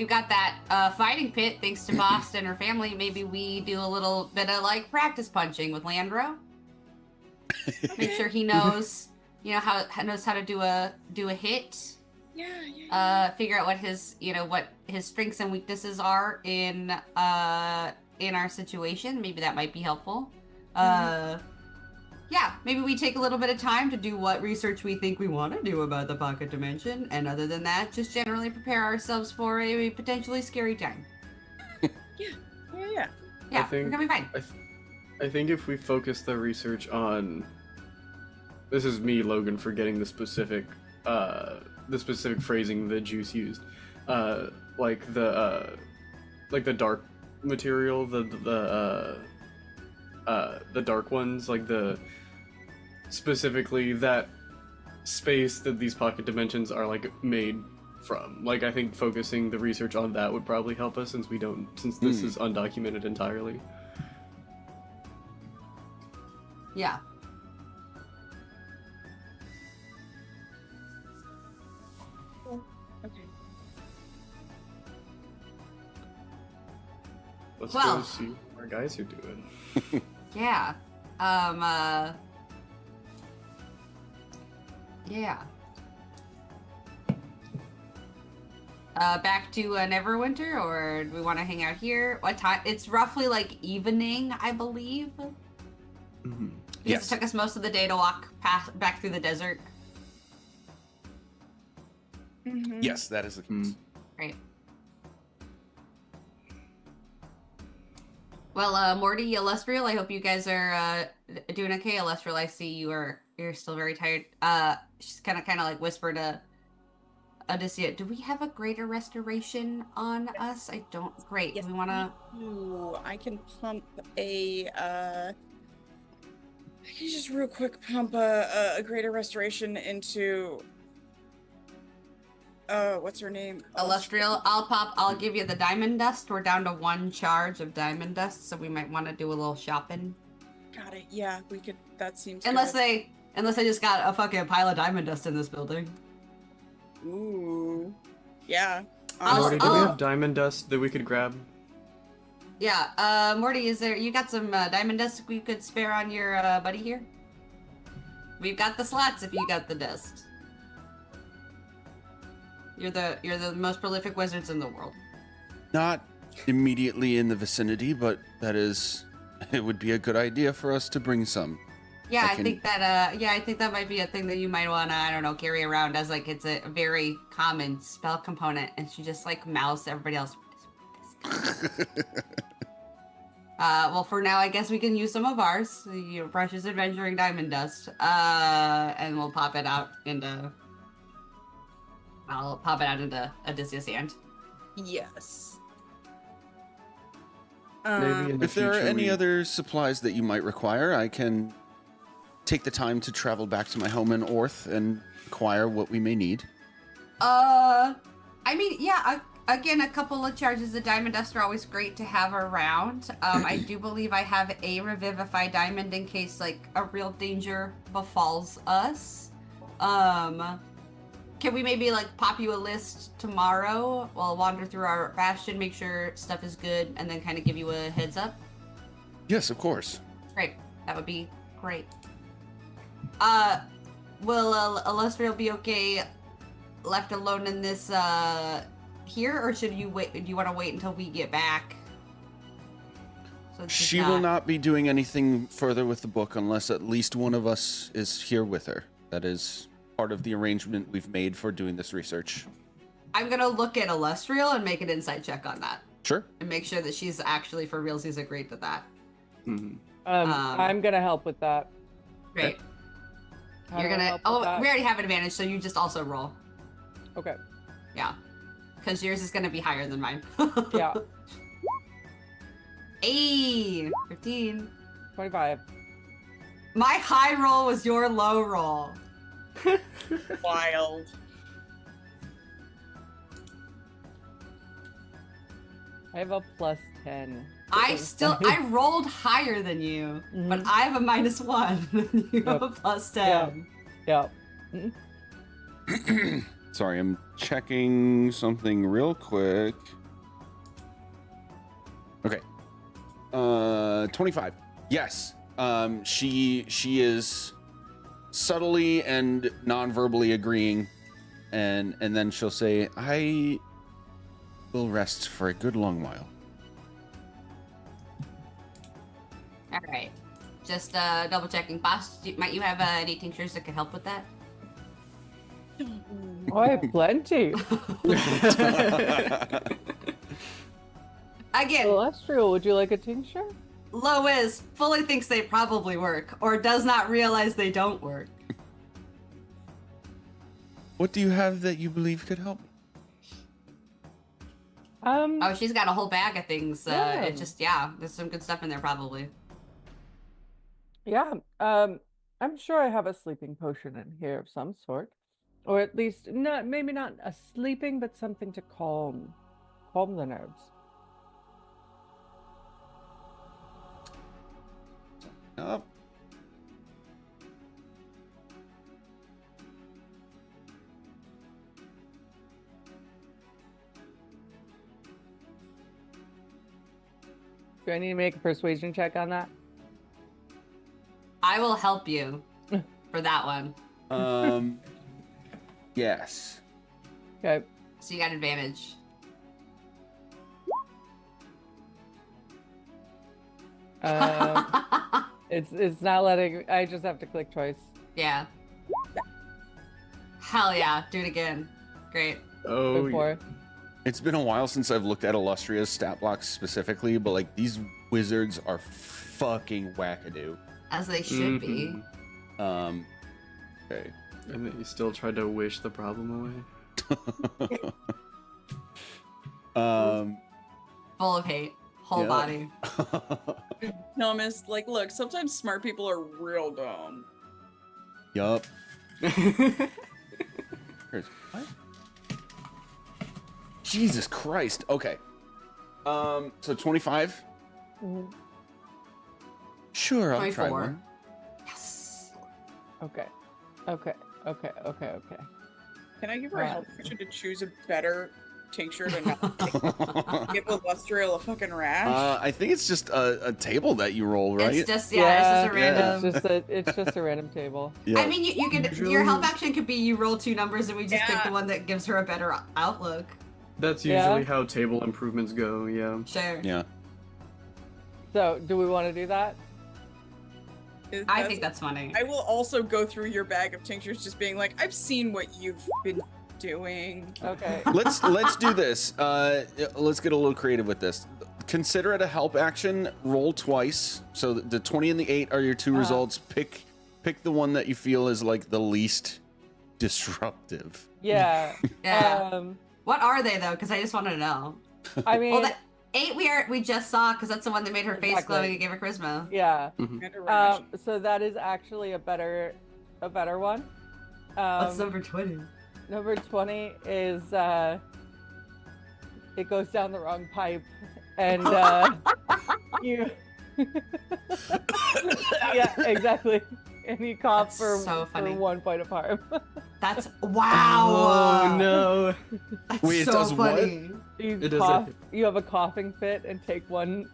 got that fighting pit thanks to Boston and her family. Maybe we do a little bit of like practice punching with Landro. Make sure he knows, how to do a hit. Yeah. Figure out what his strengths and weaknesses are in our situation. Maybe that might be helpful. Yeah, maybe we take a little bit of time to do what research we think we want to do about the pocket dimension, and other than that, just generally prepare ourselves for a potentially scary time. Yeah. Yeah, think- we're gonna be fine. I think if we focus the research on, this is me, Logan, forgetting the specific phrasing that Juice used, like the dark material, the dark ones, like specifically that space that these pocket dimensions are like made from. Like I think focusing the research on that would probably help us since this is undocumented entirely. Yeah. Okay. Let's Well. go see what our guys are doing. Yeah. Yeah. Back to Neverwinter, or do we want to hang out here? What time? It's roughly like evening, I believe. Mm-hmm. Because Yes. it took us most of the day to walk back through the desert. Mhm. Yes, that is the case. Great. Well, Morty, Illustrial, I hope you guys are doing okay. Illustrial, I see you're still very tired. She's kind of like whispered to Odysseus, do we have a greater restoration on us? I don't. Great. Yes, Do we want to? Ooh, I can pump I can just real quick pump a greater restoration into what's her name? Illustrial, I'll give you the diamond dust. We're down to 1 charge of diamond dust, so we might want to do a little shopping. Got it. Yeah, we could. That seems Unless good. they just got a fucking pile of diamond dust in this building. Ooh. Yeah. Morty, do we I'll- have diamond dust that we could grab? Yeah, Morty, you got some diamond dust we could spare on your buddy here? We've got the slots if you got the dust. You're the most prolific wizards in the world. Not immediately in the vicinity, but it would be a good idea for us to bring some. Yeah, I I think that might be a thing that you might want to, I don't know, carry around as like it's a very common spell component, and she just like mouths to everybody else. Well, for now, I guess we can use some of ours, the precious adventuring diamond dust, and we'll pop it out into. I'll pop it out into Odysseus' hand. Yes. Maybe in the If there are future any we- other supplies that you might require, I can take the time to travel back to my home in Orth and acquire what we may need. I mean, yeah, again, a couple of charges of diamond dust are always great to have around. I do believe I have a revivify diamond in case, like, a real danger befalls us. Can we maybe, like, pop you a list tomorrow? We'll wander through our bastion, make sure stuff is good, and then kind of give you a heads up? Yes, of course. Great. That would be great. Will Illustrial be okay left alone in this, here, or should you wait? Do you want to wait until we get back? So it's just She will not be doing anything further with the book unless at least one of us is here with her. That is part of the arrangement we've made for doing this research. I'm gonna look at Illustrial and make an insight check on that, Sure. and make sure that she's actually for realsies agreed to that. Mhm. I'm gonna help with that. Great. How You're do I gonna. help with Oh, that? we already have an advantage, so you just also roll. Okay. Yeah, because yours is gonna be higher than mine. Yeah. 15. 25. My high roll was your low roll. Wild. I have a +10. I rolled higher than you, but Mhm. I have a -1 and you have a +10. Yeah. Sorry, I'm checking something real quick. Okay. 25. Yes. She is subtly and non-verbally agreeing, and then she'll say, "I will rest for a good long while." All right. Just double checking. Boss, might you have any tinctures that could help with that? Oh, I have plenty. Again, Celestial, would you like a tincture? Lois fully thinks they probably work, or does not realize they don't work. What do you have that you believe could help? Oh, she's got a whole bag of things. Yeah. It just, there's some good stuff in there probably. Yeah. I'm sure I have a sleeping potion in here of some sort. Or at least maybe not a sleeping, but something to calm the nerves. Up. Do I need to make a persuasion check on that? I will help you for that one. Yes. Okay. So you got advantage. It's not letting. I just have to click choice. Yeah. Hell yeah. Do it again. Great. Oh, Good for. It's been a while since I've looked at Illustria's stat blocks specifically, but like these wizards are fucking wackadoo. As they should be. Okay. And then you still tried to wish the problem away. Full of hate. Whole Yeah. body. Dumbest. Like, look, sometimes smart people are real dumb. Yup. What? Jesus Christ. Okay. So 25? Mhm. Sure, I'll try 24. one. Yes. Okay. Can I give her a Right. help potion to choose a better tincture to not give Illustrial a fucking rash? I think it's just a table that you roll, right? It's just, yeah, it's just a random. It's just a random table. Yeah. I mean, you could, your help action could be you roll 2 numbers and we just pick Yeah. the one that gives her a better outlook. That's Yeah. usually how table improvements go, yeah. Sure. Yeah. So, do we want to do that? I think that's funny. I will also go through your bag of tinctures, just being like, I've seen what you've been doing. Okay. Let's do this. Let's get a little creative with this. Consider it a help action. Roll twice. So the 20 and the 8 are your 2 results. Pick the one that you feel is like the least disruptive. Yeah. Yeah. What are they though? Because I just wanted to know. I mean, Well, the 8 we just saw because that's the one that made her face Exactly. glowing and gave her charisma. yeah. And a rash. So that is actually a better one. What's number 20? Number 20 is it goes down the wrong pipe, and you. Yeah, exactly. And you cough That's for, so funny. for 1 point of harm. That's wow. Oh no. That's Wait, it so does what? funny. You It is cough. You have a coughing fit and take one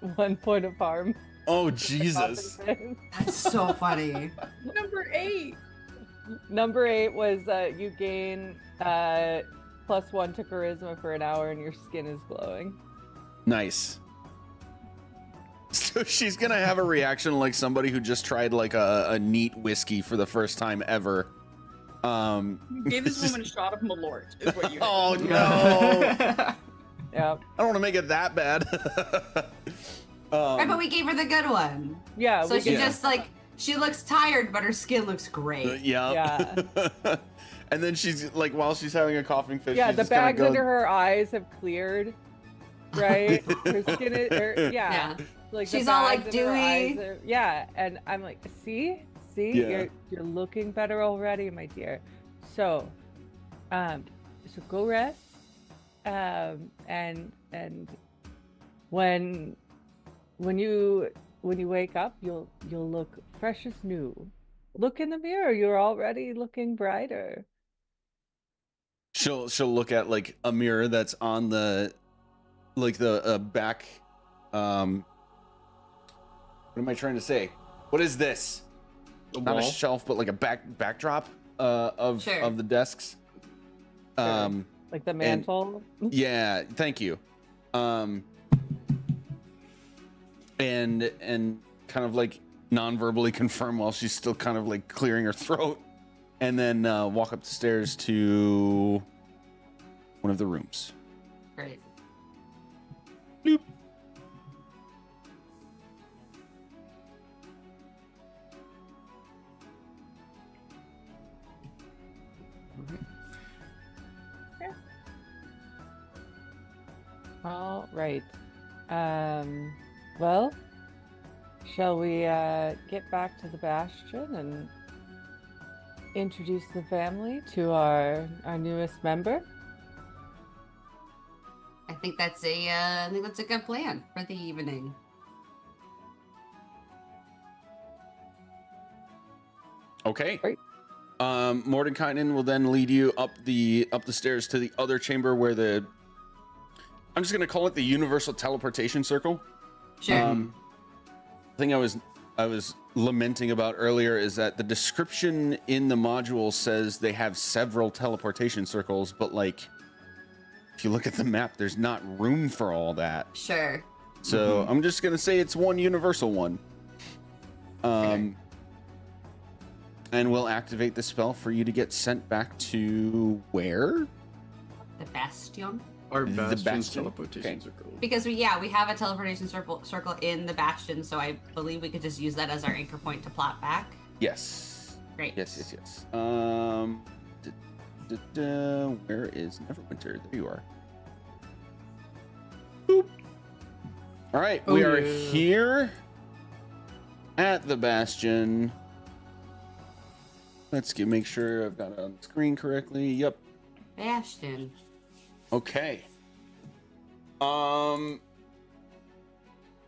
point of harm. Oh Jesus. Coughing fit. That's so funny. Number 8. Number 8 was you gain +1 to charisma for an hour and your skin is glowing. Nice. So she's gonna have a reaction like somebody who just tried like a neat whiskey for the first time ever. You gave this woman a shot of Malort, is what you did. Oh no! Yeah. I don't want to make it that bad. Right, but we gave her the good one. Yeah. So we she can- just like she looks tired, but her skin looks great. Yeah. And then she's like, while she's having a coughing fit, Yeah, she's the just gonna bags go, under her eyes have cleared. Right? Her skin is yeah. Like the She's all, like, bags under her eyes dewy. are- yeah, and I'm like, see, Yeah. you're looking better already, my dear. So, so go rest. And when you wake up, you'll look fresh as new. Look in the mirror. You're already looking brighter. She'll look at like a mirror that's on the back. What am I trying to say? What is this? Not a wall? shelf, but like a backdrop of Sure. the desks. Like the mantle. Yeah, thank you. And kind of like non-verbally confirm while she's still kind of like clearing her throat, and then walk up the stairs to one of the rooms. Great. Bloop. All right. Well, shall we get back to the Bastion and introduce the family to our newest member? I think that's a good plan for the evening. Okay. Great. Mordenkainen will then lead you up the stairs to the other chamber where I'm just gonna call it the universal teleportation circle. Sure. The thing I was lamenting about earlier is that the description in the module says they have several teleportation circles, but like if you look at the map, there's not room for all that. Sure. So I'm just gonna say it's one universal one. And we'll activate the spell for you to get sent back to where? The Bastion. Our The Bastion's Bastion. teleportation Okay. circle. Because we have a teleportation circle in the Bastion, so I believe we could just use that as our anchor point to plot back. Yes. Great. Yes. Where is Neverwinter? There you are. Boop. All right, we are here at the Bastion. Let's make sure I've got it on the screen correctly. Yep. Bastion. Okay.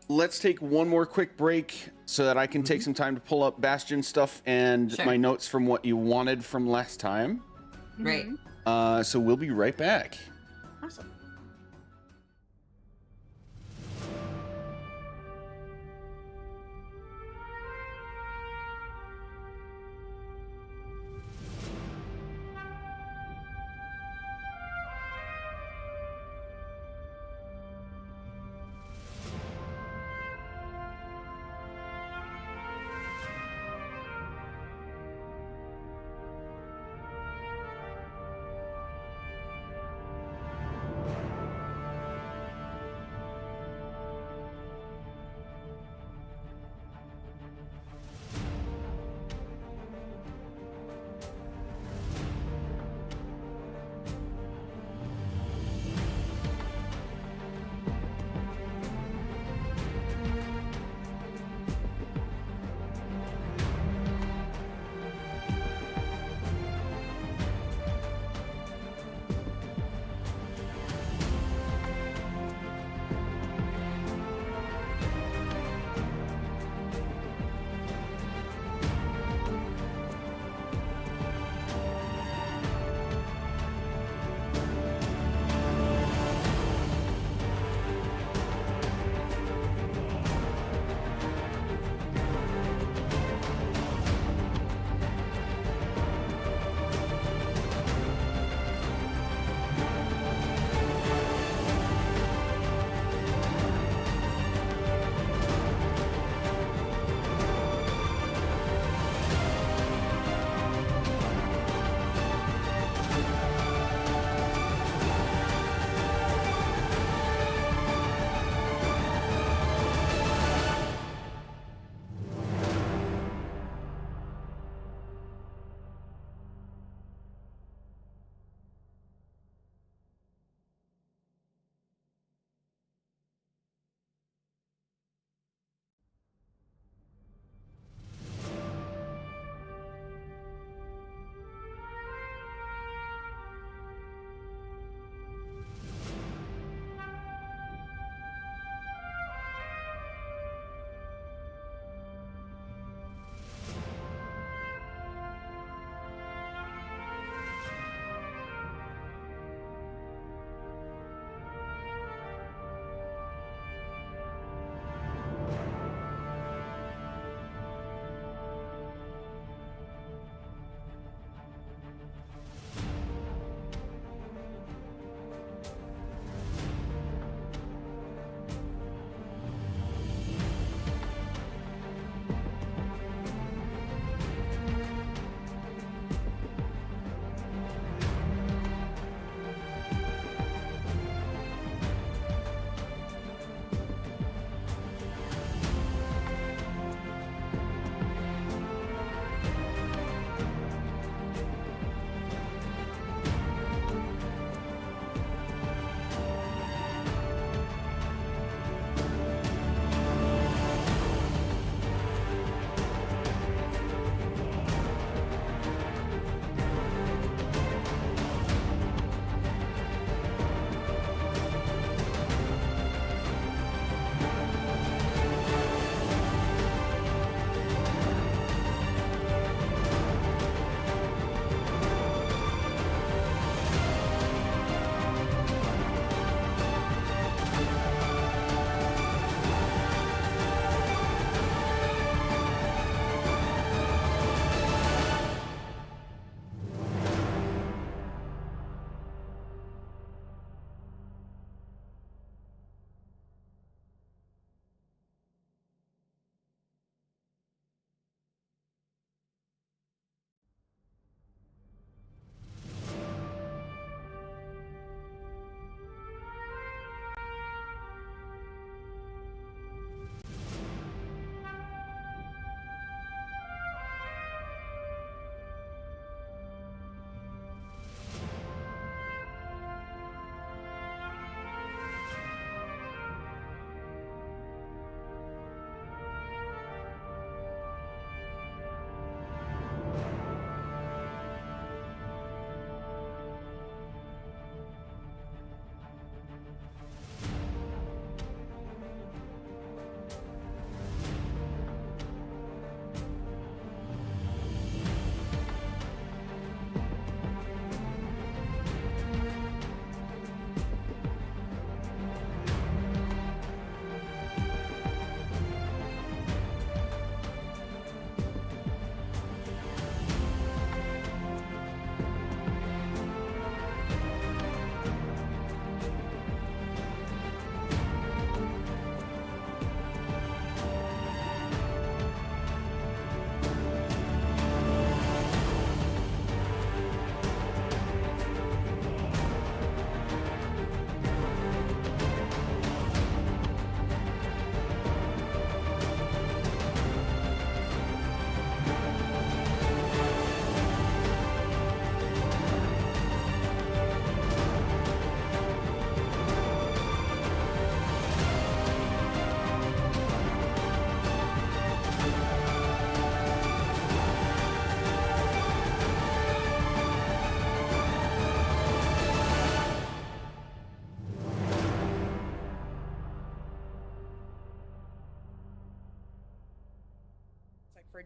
Let's take one more quick break so that I can take some time to pull up Bastion stuff and Sure. my notes from what you wanted from last time. Great. So we'll be right back. Awesome.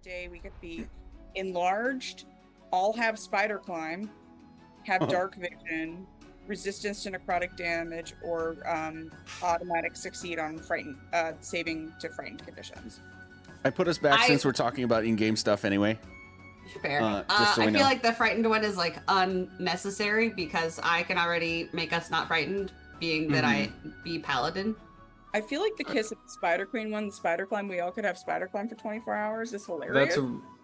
day we could be enlarged, all have spider climb, have dark vision, resistance to necrotic damage, or automatic succeed on frightened saving to frightened conditions. I put us back since we're talking about in-game stuff anyway. Fair. Just so I we feel know. like the frightened one is like unnecessary because I can already make us not frightened, being that I be paladin. I feel like the Kiss of the Spider Queen one, the spider climb, we all could have spider climb for 24 hours is hilarious.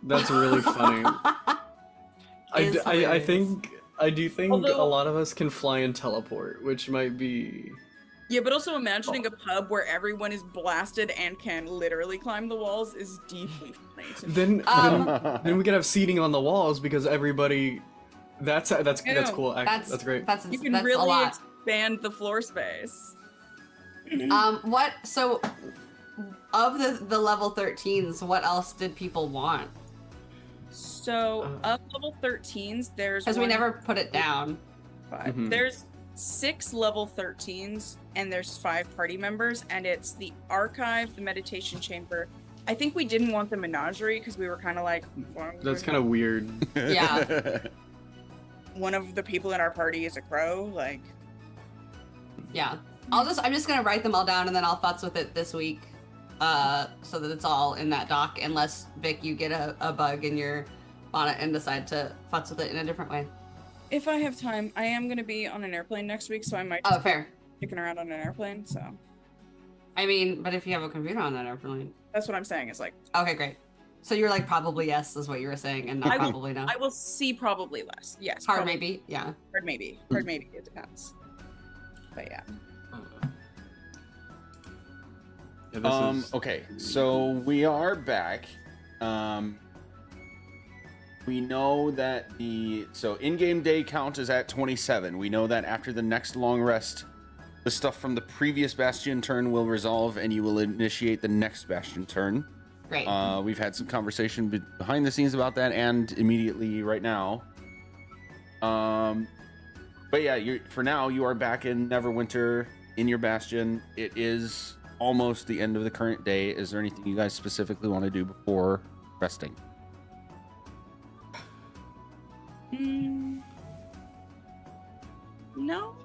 That's really funny. I do think Although- a lot of us can fly and teleport, which might be. Yeah, but also imagining a pub where everyone is blasted and can literally climb the walls is deeply funny to me. Then we could have seating on the walls because everybody. That's cool. Actually, that's great. You can that's really a lot. expand the floor space. What? So, of the level 13s, what else did people want? So of level 13s, there's Because we never put it down. 5. There's 6 level 13s, and there's 5 party members, and it's the archive, the meditation chamber. I think we didn't want the menagerie because we were kind of like, That's kind of weird. Yeah. One of the people in our party is a crow, like. Yeah. I'm just gonna write them all down and then I'll futz with it this week. So that it's all in that doc, unless Vic, you get a bug in your bonnet and decide to futz with it in a different way. If I have time, I am gonna be on an airplane next week, so I might. Oh, fair. Sticking around on an airplane, so. I mean, but if you have a computer on that airplane. That's what I'm saying. Is like. Okay, great. So you're like probably yes is what you were saying, and not probably no. I will see probably less. Yes. Hard probably. maybe. Yeah. Hard maybe. Hard maybe. It depends. But yeah. Okay, so we are back. We know that the in-game day count is at 27. We know that after the next long rest, the stuff from the previous Bastion turn will resolve, and you will initiate the next Bastion turn. Great. We've had some conversation behind the scenes about that, and immediately right now. But yeah, for now you are back in Neverwinter in your Bastion. It is almost the end of the current day. Is there anything you guys specifically want to do before resting? No.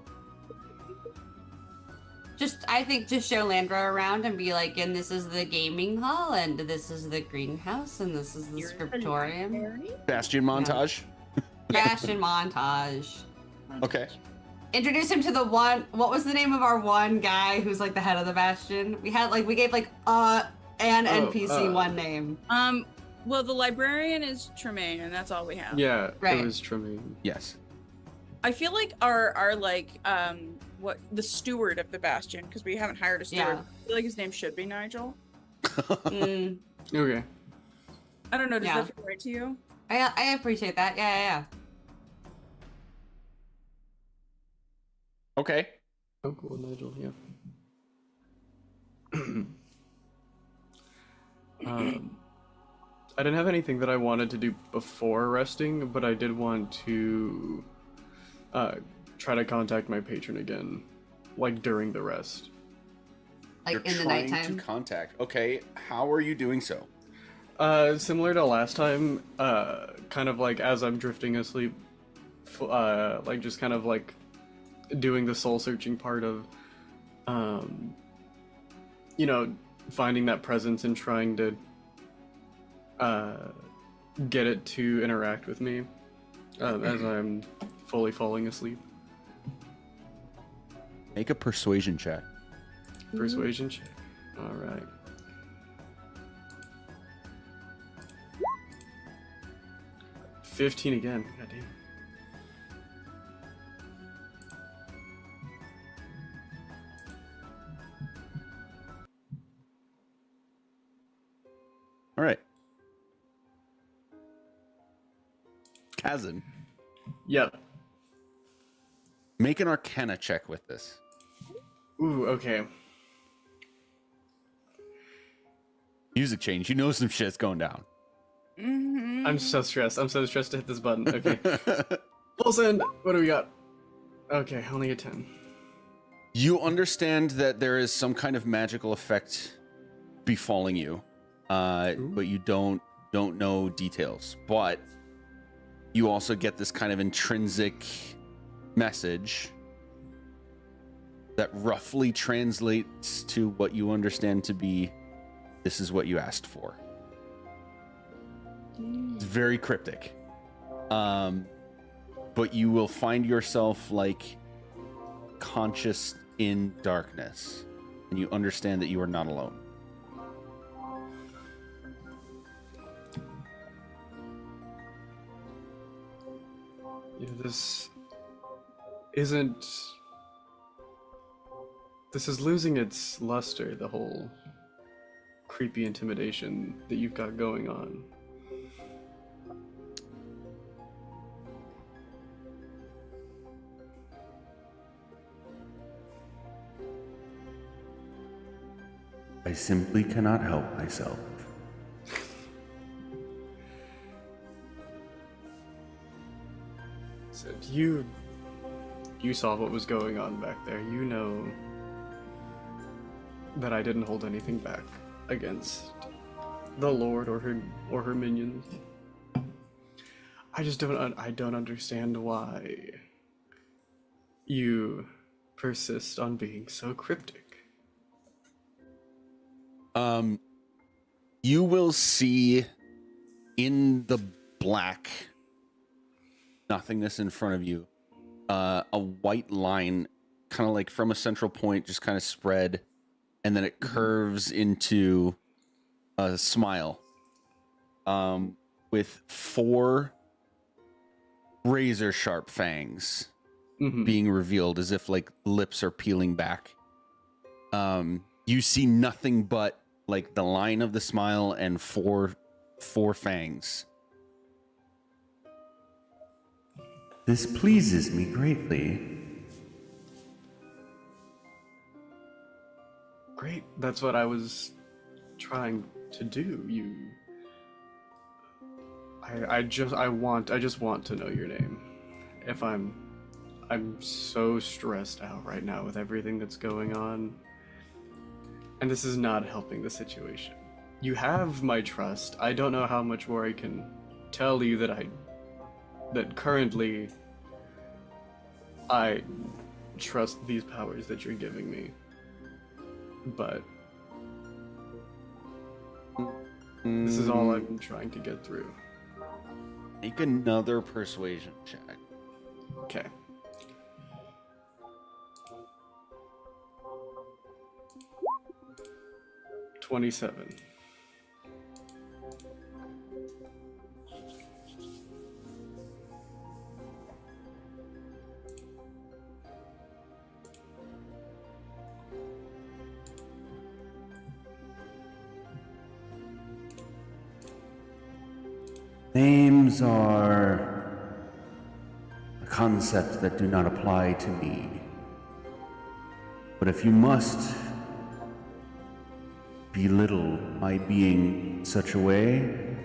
I think just show Landra around and be like, and this is the gaming hall, and this is the greenhouse, and this is the scriptorium. Bastion montage? Bastion montage. Okay. Introduce him to the one. What was the name of our one guy who's like the head of the Bastion? We gave an NPC one name. Well, the librarian is Tremaine, and that's all we have. Yeah, right. It was Tremaine. Yes. I feel like our the steward of the Bastion, because we haven't hired a steward. Yeah. I feel like his name should be Nigel. Mm. Okay. I don't know. Does Yeah. that feel right to you? I appreciate that. Yeah. Okay. Oh, cool, Nigel. Yeah. I didn't have anything that I wanted to do before resting, but I did want to try to contact my patron again, like during the rest. Like You're in the trying nighttime. to contact. Okay, how are you doing so? Similar to last time, kind of like as I'm drifting asleep, like just kind of like doing the soul searching part of, finding that presence and trying to get it to interact with me as I'm fully falling asleep. Make a persuasion check. Persuasion check. All right. $15 again. God damn. All right. Kazan, Yep. make an Arcana check with this. Ooh, okay. Music change. You know some shit's going down. Mm-hmm. I'm so stressed. I'm so stressed to hit this button. Okay. Full send. What do we got? Okay, only a 10. You understand that there is some kind of magical effect befalling you, but you don't don't know details, but you also get this kind of intrinsic message that roughly translates to what you understand to be, this is what you asked for. It's very cryptic. But you will find yourself like conscious in darkness, and you understand that you are not alone. Yeah, this is losing its luster, the whole creepy intimidation that you've got going on. I simply cannot help myself. So you saw what was going on back there. You know that I didn't hold anything back against the Lord or her minions. I just don't understand why you persist on being so cryptic. You will see in the black nothingness in front of you, a white line, kind of like from a central point, just kind of spread, and then it curves into a smile, with 4 razor sharp fangs being revealed, as if like lips are peeling back. You see nothing but like the line of the smile and four fangs. This pleases me greatly. Great, that's what I was trying to do. I just want to know your name. If I'm so stressed out right now with everything that's going on. And this is not helping the situation. You have my trust. I don't know how much more I can tell you that currently I trust these powers that you're giving me. But this is all I'm trying to get through. Make another persuasion check. Okay. $27. Names are a concept that do not apply to me. But if you must belittle my being such a way,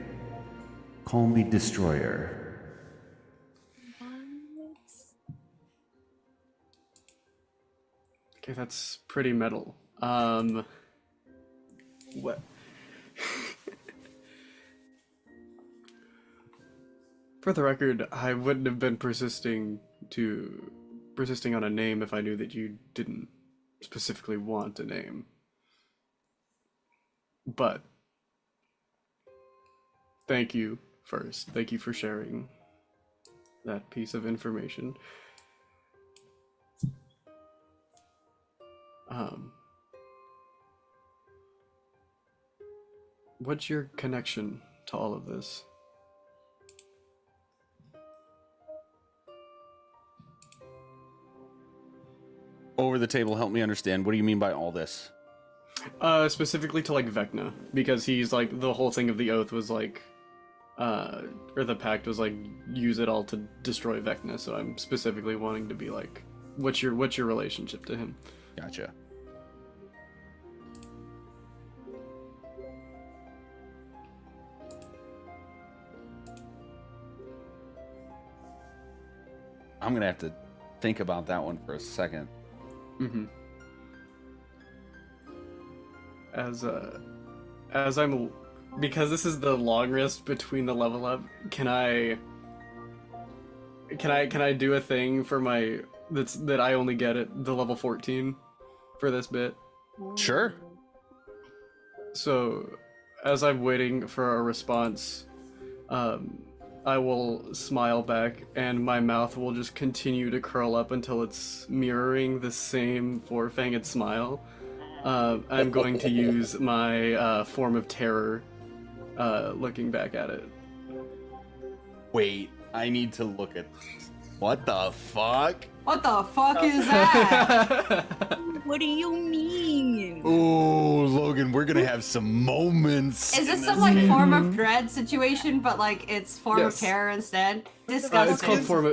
call me Destroyer. Okay, that's pretty metal. What? For the record, I wouldn't have been persisting on a name if I knew that you didn't specifically want a name. But thank you first. Thank you for sharing that piece of information. What's your connection to all of this? Over the table, help me understand. What do you mean by all this? Specifically to like Vecna, because he's like the whole thing of the oath was like, or the pact was like use it all to destroy Vecna. So I'm specifically wanting to be like, what's your relationship to him? Gotcha. I'm gonna have to think about that one for a second. Mm-hmm. As I'm because this is the long rest between the level up, can I do a thing for my that I only get at the level 14 for this bit? Sure. So, as I'm waiting for a response, I will smile back, and my mouth will just continue to curl up until it's mirroring the same four-fanged smile. I'm going to use my form of terror, looking back at it. Wait, I need to look at this. What the fuck? What the fuck is that? What do you mean? Ooh, Logan, we're gonna have some moments. Is this in some like game. form of dread situation, but like it's form Yes. of terror instead? Disgusting.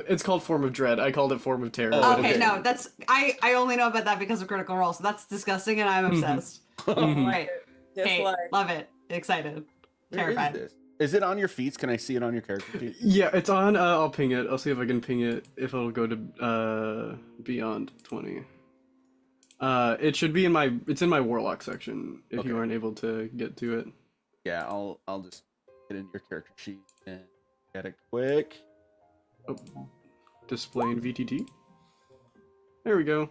It's called form of dread. I called it form of terror. Oh, Okay, okay. no, that's I only know about that because of Critical Role, so that's disgusting, and I'm obsessed. Right, okay, Dislike. love it, excited, Where is terrified. this? Is it on your feeds? Can I see it on your character feed? Yeah, it's on. I'll ping it. I'll see if I can ping it. If it'll go to beyond 20. It should be in my. It's in my warlock section. If Okay. you aren't able to get to it. Yeah, I'll just get in your character sheet and get it quick. Oh, display in VTT. There we go.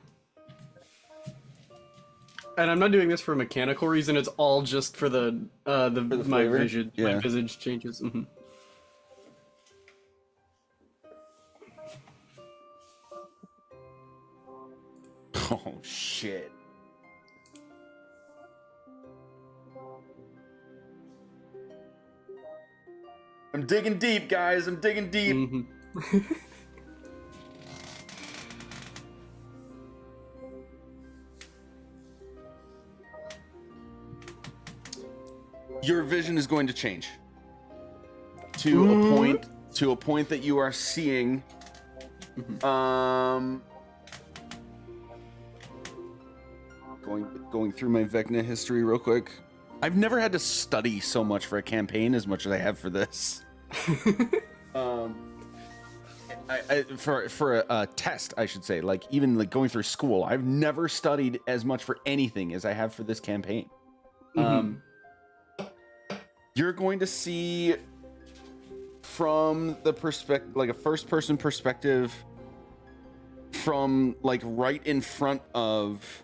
And I'm not doing this for a mechanical reason. It's all just for the my flavor? visage. Yeah. My visage changes. Oh shit. I'm digging deep, guys. I'm digging deep. Your vision is going to change to a point that you are seeing going through my Vecna history real quick. I've never had to study so much for a campaign as much as I have for this. For a test, I should say, like even like going through school, I've never studied as much for anything as I have for this campaign. You're going to see from the perspective, like a first-person perspective, from like right in front of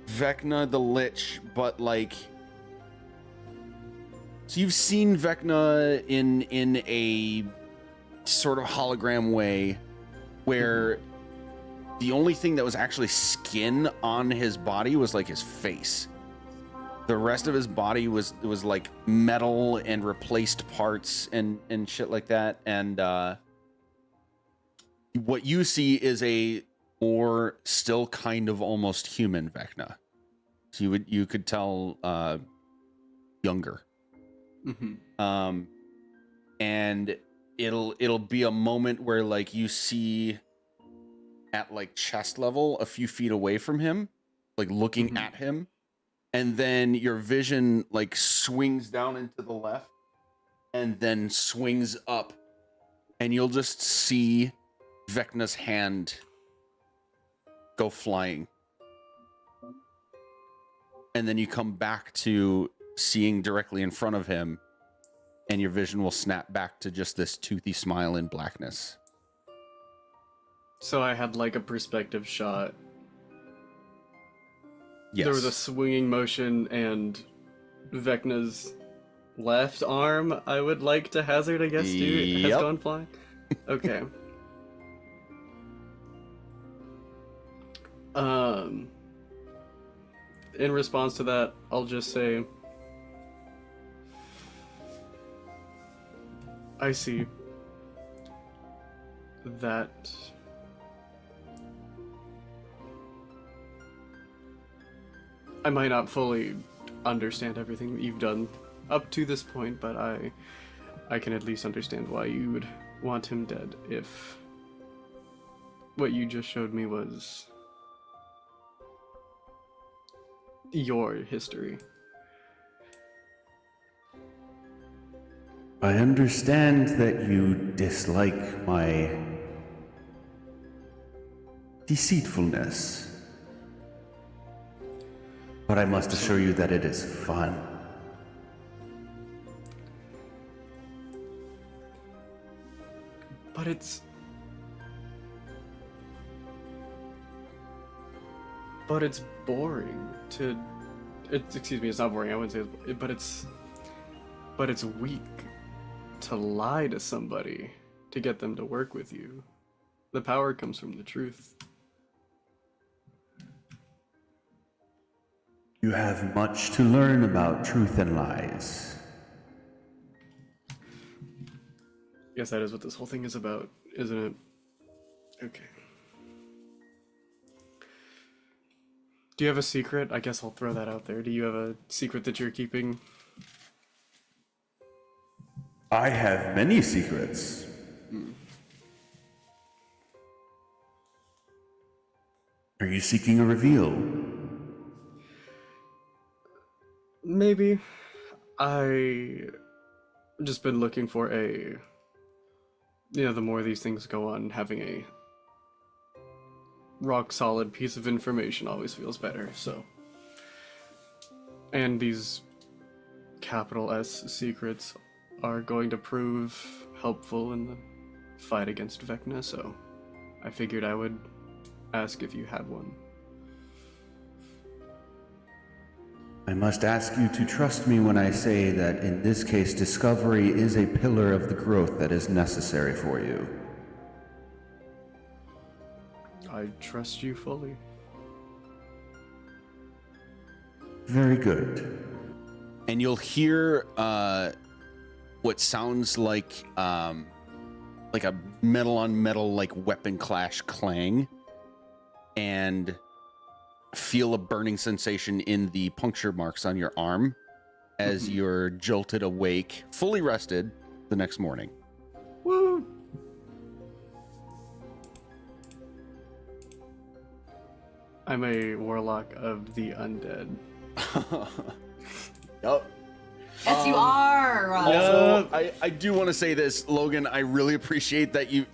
Vecna the Lich, but like, so you've seen Vecna in a sort of hologram way, where the only thing that was actually skin on his body was like his face. The rest of his body was like metal and replaced parts and shit like that. And what you see is a more still kind of almost human Vecna. So you could tell younger. And it'll be a moment where like you see at like chest level a few feet away from him, like looking at him, and then your vision like swings down into the left and then swings up, and you'll just see Vecna's hand go flying. And then you come back to seeing directly in front of him, and your vision will snap back to just this toothy smile in blackness. So I had like a perspective shot. Yes. There was a swinging motion, and Vecna's left arm, I would like to hazard, I guess, has Yep. gone flying. Okay. In response to that, I'll just say, I see that I might not fully understand everything that you've done up to this point, but I can at least understand why you would want him dead if what you just showed me was your history. I understand that you dislike my deceitfulness, but I must assure you that it is fun. But it's boring to. Excuse me, it's not boring. I wouldn't say it's. But it's weak to lie to somebody to get them to work with you. The power comes from the truth. You have much to learn about truth and lies. Guess that is what this whole thing is about, isn't it? Okay. Do you have a secret? I guess I'll throw that out there. Do you have a secret that you're keeping? I have many secrets. Are you seeking a reveal? Maybe. I just been looking for a, the more these things go on, having a rock solid piece of information always feels better, so. And these capital S secrets are going to prove helpful in the fight against Vecna, so I figured I would ask if you had one. I must ask you to trust me when I say that in this case, discovery is a pillar of the growth that is necessary for you. I trust you fully. Very good. And you'll hear what sounds like a metal on metal like weapon clash clang, and feel a burning sensation in the puncture marks on your arm as you're jolted awake, fully rested, the next morning. Woo! I'm a warlock of the undead. Yep. Yes, you are. Also, I do want to say this, Logan. I really appreciate that you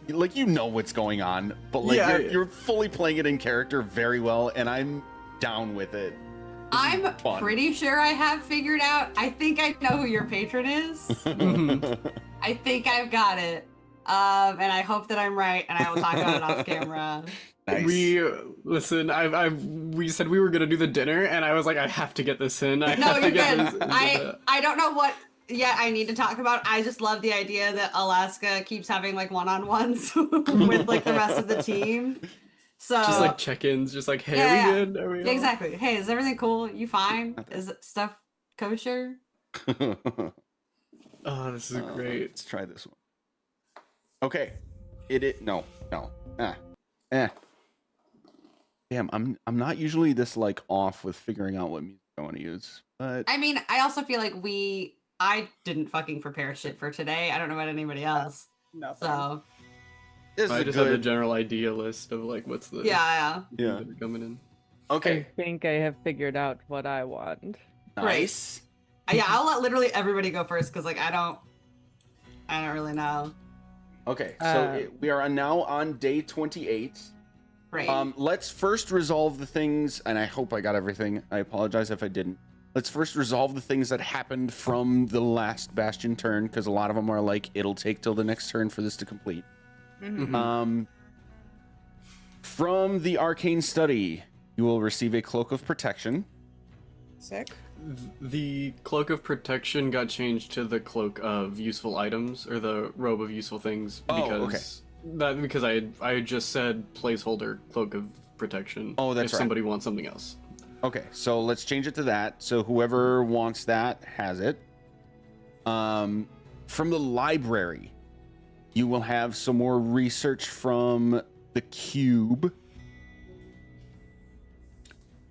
know what's going on, but you're fully playing it in character very well, and I'm down with it. I'm pretty sure I have figured out. I think I know who your patron is. I think I've got it. And I hope that I'm right, and I will talk about it off camera. Nice. We said we were gonna do the dinner, and I was like, I have to get this in. No, you're good. I don't know what yet I need to talk about. I just love the idea that Alaska keeps having like one-on-ones with like the rest of the team. So just like check-ins, just like, hey, yeah, are we good? Are we all? Exactly. Hey, is everything cool? You fine? Is stuff kosher? Oh, this is great. Let's try this one. Okay. No. Damn, I'm not usually this like off with figuring out what music I want to use, but I mean, I also feel like I didn't fucking prepare shit for today. I don't know about anybody else. Nothing. So I just have the general idea list of like what's the yeah. that are coming in. okay. I think I have figured out what I want. Nice. Yeah, I'll let literally everybody go first because like I don't really know. Okay, so we are now on day 28. Right. Let's first resolve the things, and I hope I got everything. I apologize if I didn't. Let's first resolve the things that happened from the last Bastion turn, because a lot of them are like, it'll take till the next turn for this to complete. From the Arcane Study, you will receive a Cloak of Protection. Sick. The Cloak of Protection got changed to the Cloak of Useful Items, or the Robe of Useful Things, because I had just said placeholder Cloak of Protection. Oh, that's if right. somebody wants something else. Okay, so let's change it to that. So whoever wants that has it. From the library, you will have some more research from the cube.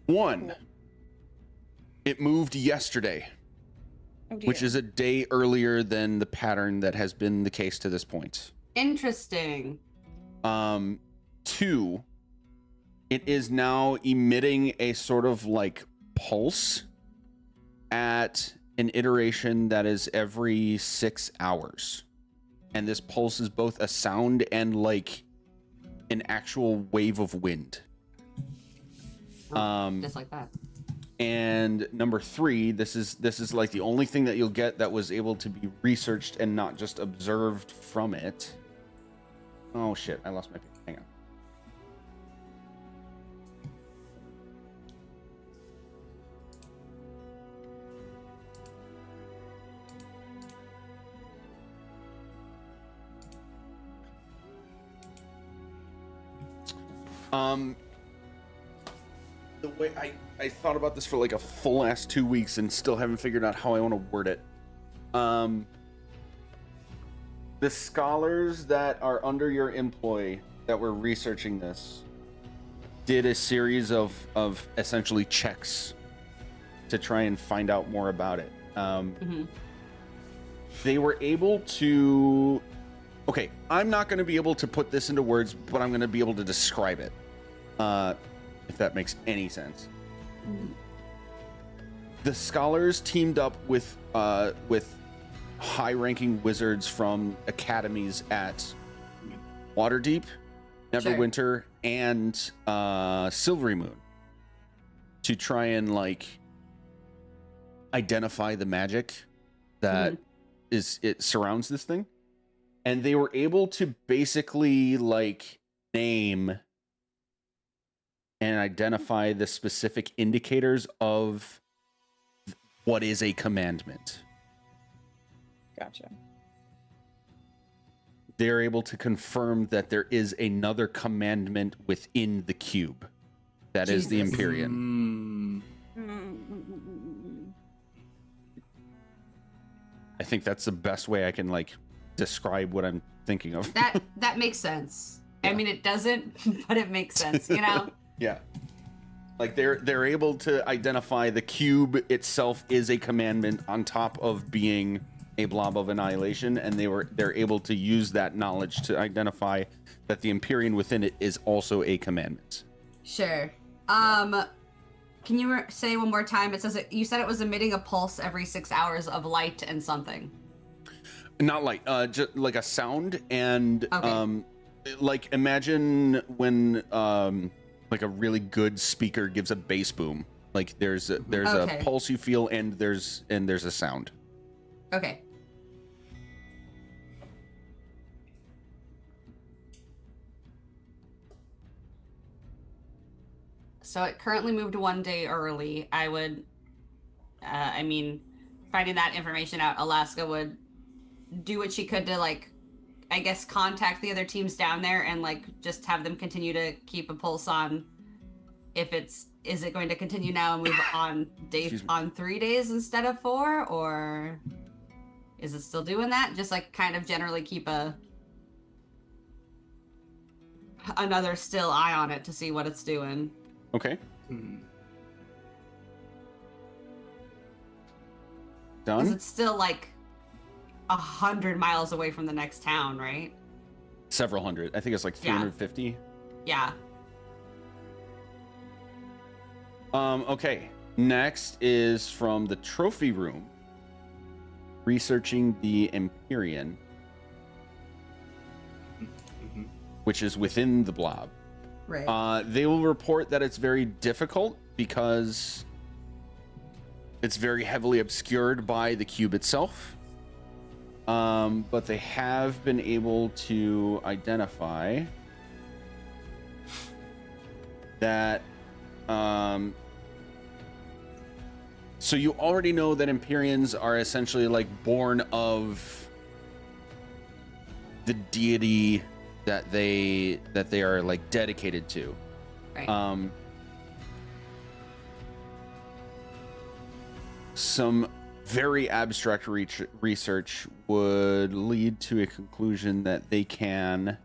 1. It moved yesterday, which is a day earlier than the pattern that has been the case to this point. Interesting. 2, it is now emitting a sort of like pulse at an iteration that is every 6 hours. And this pulse is both a sound and like an actual wave of wind. Just like that. And number 3, this is like the only thing that you'll get that was able to be researched and not just observed from it. Oh shit! I lost my pick. Hang on. The way I thought about this for like a full ass 2 weeks and still haven't figured out how I want to word it. The scholars that are under your employ that were researching this did a series of essentially checks to try and find out more about it. They were able to... Okay, I'm not going to be able to put this into words, but I'm going to be able to describe it. If that makes any sense. The scholars teamed up with high-ranking wizards from academies at Waterdeep, Neverwinter, and Silvery Moon to try and like identify the magic that it surrounds this thing. And they were able to basically like name and identify the specific indicators of what is a commandment. Gotcha. They're able to confirm that there is another commandment within the cube. That is the Empyrean. I think that's the best way I can like describe what I'm thinking of. That makes sense. Yeah. I mean, it doesn't, but it makes sense, you know? Yeah. Like they're able to identify the cube itself is a commandment on top of being a blob of annihilation, and they're able to use that knowledge to identify that the Empyrean within it is also a commandment. Sure. Can you say one more time? It says you said it was emitting a pulse every 6 hours of light and something. Not light, just like a sound, and like imagine when like a really good speaker gives a bass boom. Like there's a pulse you feel, and there's a sound. Okay. So it currently moved 1 day early. I would, I mean, finding that information out, Alaska would do what she could to, like, I guess, contact the other teams down there and, like, just have them continue to keep a pulse on if is it going to continue now and move on 3 days instead of 4, or is it still doing that? Just, like, kind of generally keep another still eye on it to see what it's doing. Okay. Done? Because it's still like 100 miles away from the next town, right? Several hundred. I think it's like 350. Yeah. Okay. Next is from the trophy room. Researching the Empyrean, which is within the blob. Right. They will report that it's very difficult because it's very heavily obscured by the cube itself. But they have been able to identify that. So you already know that Empyreans are essentially like born of the deity that they are like dedicated to. Right. Some very abstract research would lead to a conclusion that they can,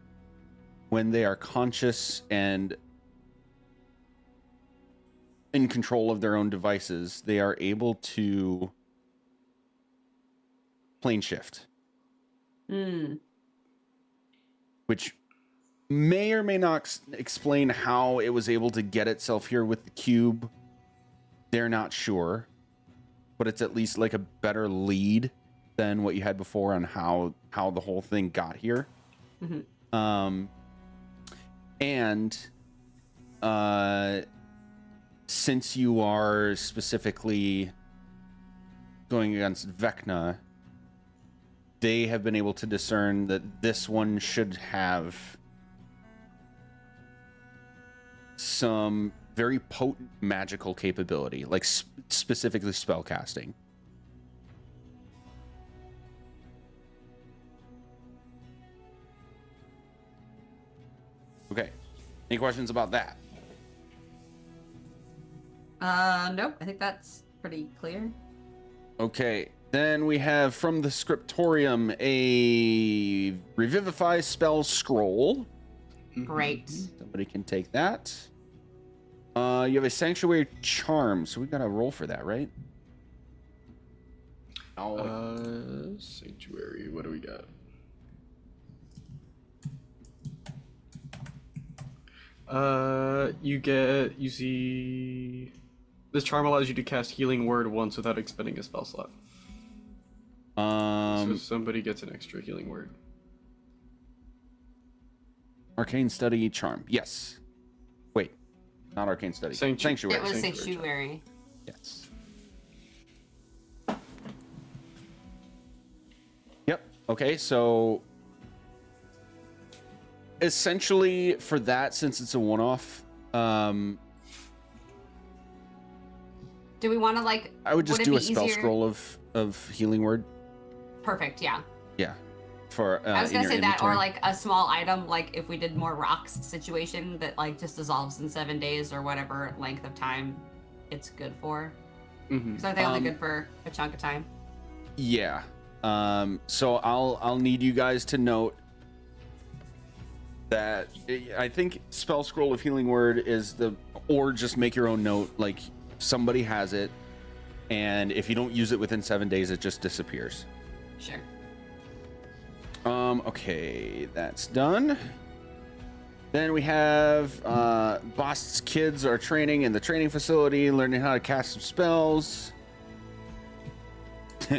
when they are conscious and in control of their own devices, they are able to plane shift. Which may or may not explain how it was able to get itself here with the cube. They're not sure, but it's at least like a better lead than what you had before on how the whole thing got here. Since you are specifically going against Vecna, they have been able to discern that this one should have some very potent magical capability, like specifically spell casting. Okay. Any questions about that? Nope. I think that's pretty clear. Okay. Then we have from the scriptorium a revivify spell scroll. Great. Somebody can take that. You have a sanctuary charm, so we gotta roll for that, right? Sanctuary. What do we got? You see, this charm allows you to cast Healing Word once without expending a spell slot. So somebody gets an extra Healing Word. Arcane Study charm. Yes. Wait, not Arcane Study. Sanctuary. It was Sanctuary. Yes. Yep. Okay, so essentially for that, since it's a one-off, do we want to like? I would just do a spell easier? scroll of Healing Word. Perfect. Yeah. Yeah. For I was gonna say that, inventory. or like a small item, like if we did more rocks situation that like just dissolves in 7 days or whatever length of time it's good for. Because I think only good for a chunk of time. Yeah. So I'll need you guys to note that I think spell scroll of Healing Word is or just make your own note, like somebody has it, and if you don't use it within 7 days, it just disappears. Sure. Okay, that's done. Then we have Bost's kids are training in the training facility, learning how to cast some spells.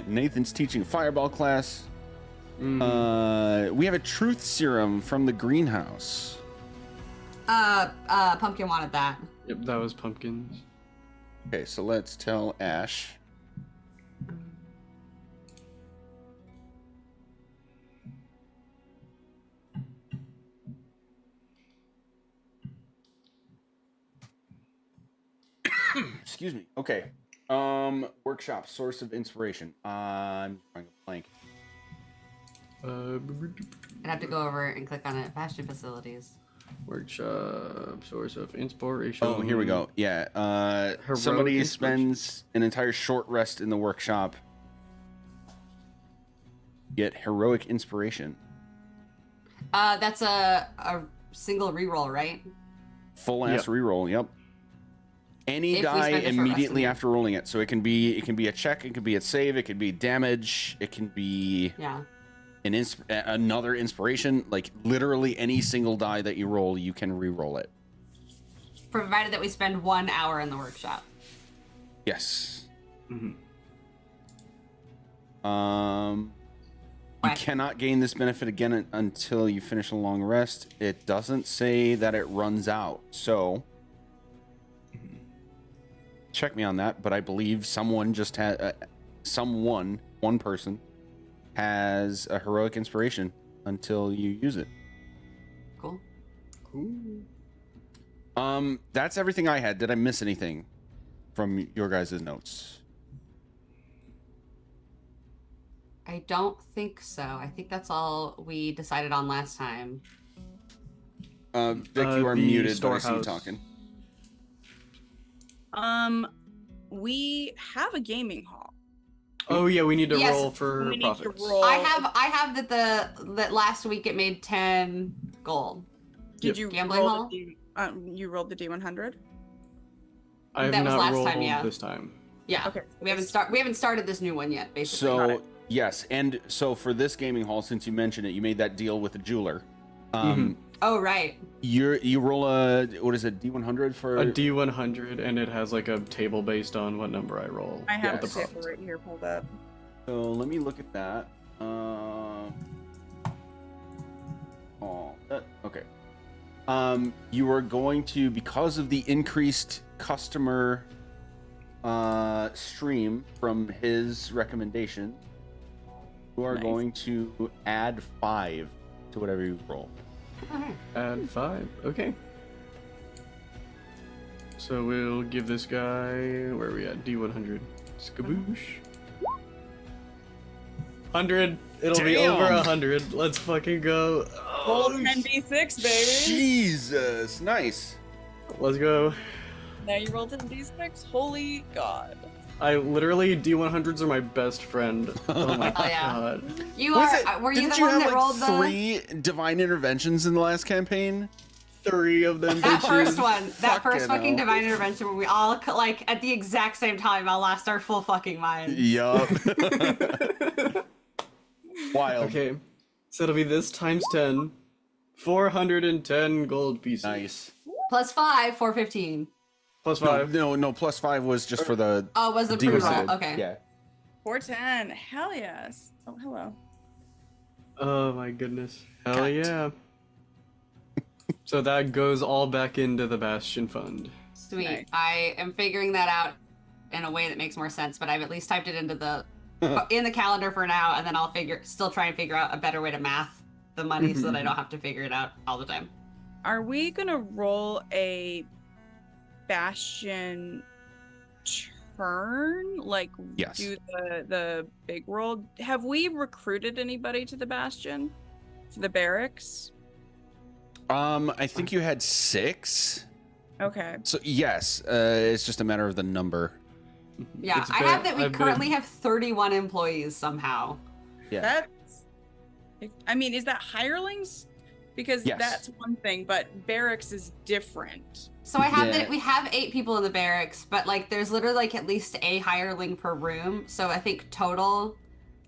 Nathan's teaching a fireball class. We have a truth serum from the greenhouse. Pumpkin wanted that. Yep, that was Pumpkins. Okay, so let's tell Ash. Excuse me. Okay. Workshop, source of inspiration. I'm drawing a blank. I'd have to go over and click on it. Bastion facilities. Workshop, source of inspiration. Oh, here we go. Yeah. Somebody Heroic spends an entire short rest in the workshop. Get heroic inspiration. That's a single reroll, right? Full ass reroll. Yep. Any If we die spend a short rest immediately in it. after rolling it. So it can be a check, it can be a save, it can be damage, it can be Yeah. another inspiration. Like literally any single die that you roll, you can re-roll it. Provided that we spend 1 hour in the workshop. Yes. Mm-hmm. You Right. cannot gain this benefit again until you finish a long rest. It doesn't say that it runs out, so check me on that. But I believe someone just had one person has a heroic inspiration until you use it. Cool. That's everything I had. Did I miss anything from your guys' notes? I don't think so. I think that's all we decided on last time. Vic, you are The muted, but I see you storehouse. talking. We have a gaming hall. Oh yeah, we need to Yes, roll for we need to profits. roll. I have that last week it made 10 gold. Did you Gambling roll hall? you rolled the D100? I have That was not last rolled time, yeah. this time. Yeah. Okay. We haven't started this new one yet, basically. Got So it. yes, and so for this gaming hall, since you mentioned it, you made that deal with the jeweler. Oh right. You roll a what is it, D100 for A D100, and it has like a table based on what number I roll. I have the the table right here pulled up. So let me look at that. Okay. You are going to, because of the increased customer stream from his recommendation, you are Nice. going to add 5 to whatever you roll. Okay. Add 5. Okay. So we'll give this guy, where are we at? D100. Skaboosh. 100. It'll be over 100. Let's fucking go. Roll Oh, 10d6, baby. Jesus, nice. let's go. Now you rolled 10d6. Holy God. I literally, D100s are my best friend. Oh my Oh, yeah. god. You Was are. it? Were you Didn't the you one have that like rolled the 3 divine interventions in the last campaign? 3 of them that bitches. first one? That first Fucking fucking hell. divine intervention where we all like at the exact same time, all lost our full fucking minds. Yup. Wild. Okay, so it'll be this times 10. 410 gold pieces. Nice. Plus 5, 415. Plus No, 5. no, plus 5 was just for the Oh, was the demon pre-roll? side. Okay. Yeah. 410. Hell yes. Oh, hello. Oh my goodness. Hell Cut. yeah. So that goes all back into the Bastion Fund. Sweet. Nice. I am figuring that out in a way that makes more sense, but I've at least typed it into the in the calendar for now, and then I'll still try and figure out a better way to math the money so that I don't have to figure it out all the time. Are we gonna roll a Bastion turn? Like, Yes. do the big roll? Have we recruited anybody to the Bastion? To the barracks? I think you had 6. Okay. So yes, it's just a matter of the number. Yeah, It's I been- have that we I've been- currently have 31 employees somehow. Yeah. That's. I mean, is that hirelings? Because Yes. that's one thing, but barracks is different. So I have Yeah. that we have 8 people in the barracks, but like there's literally like at least a hireling per room. So I think total,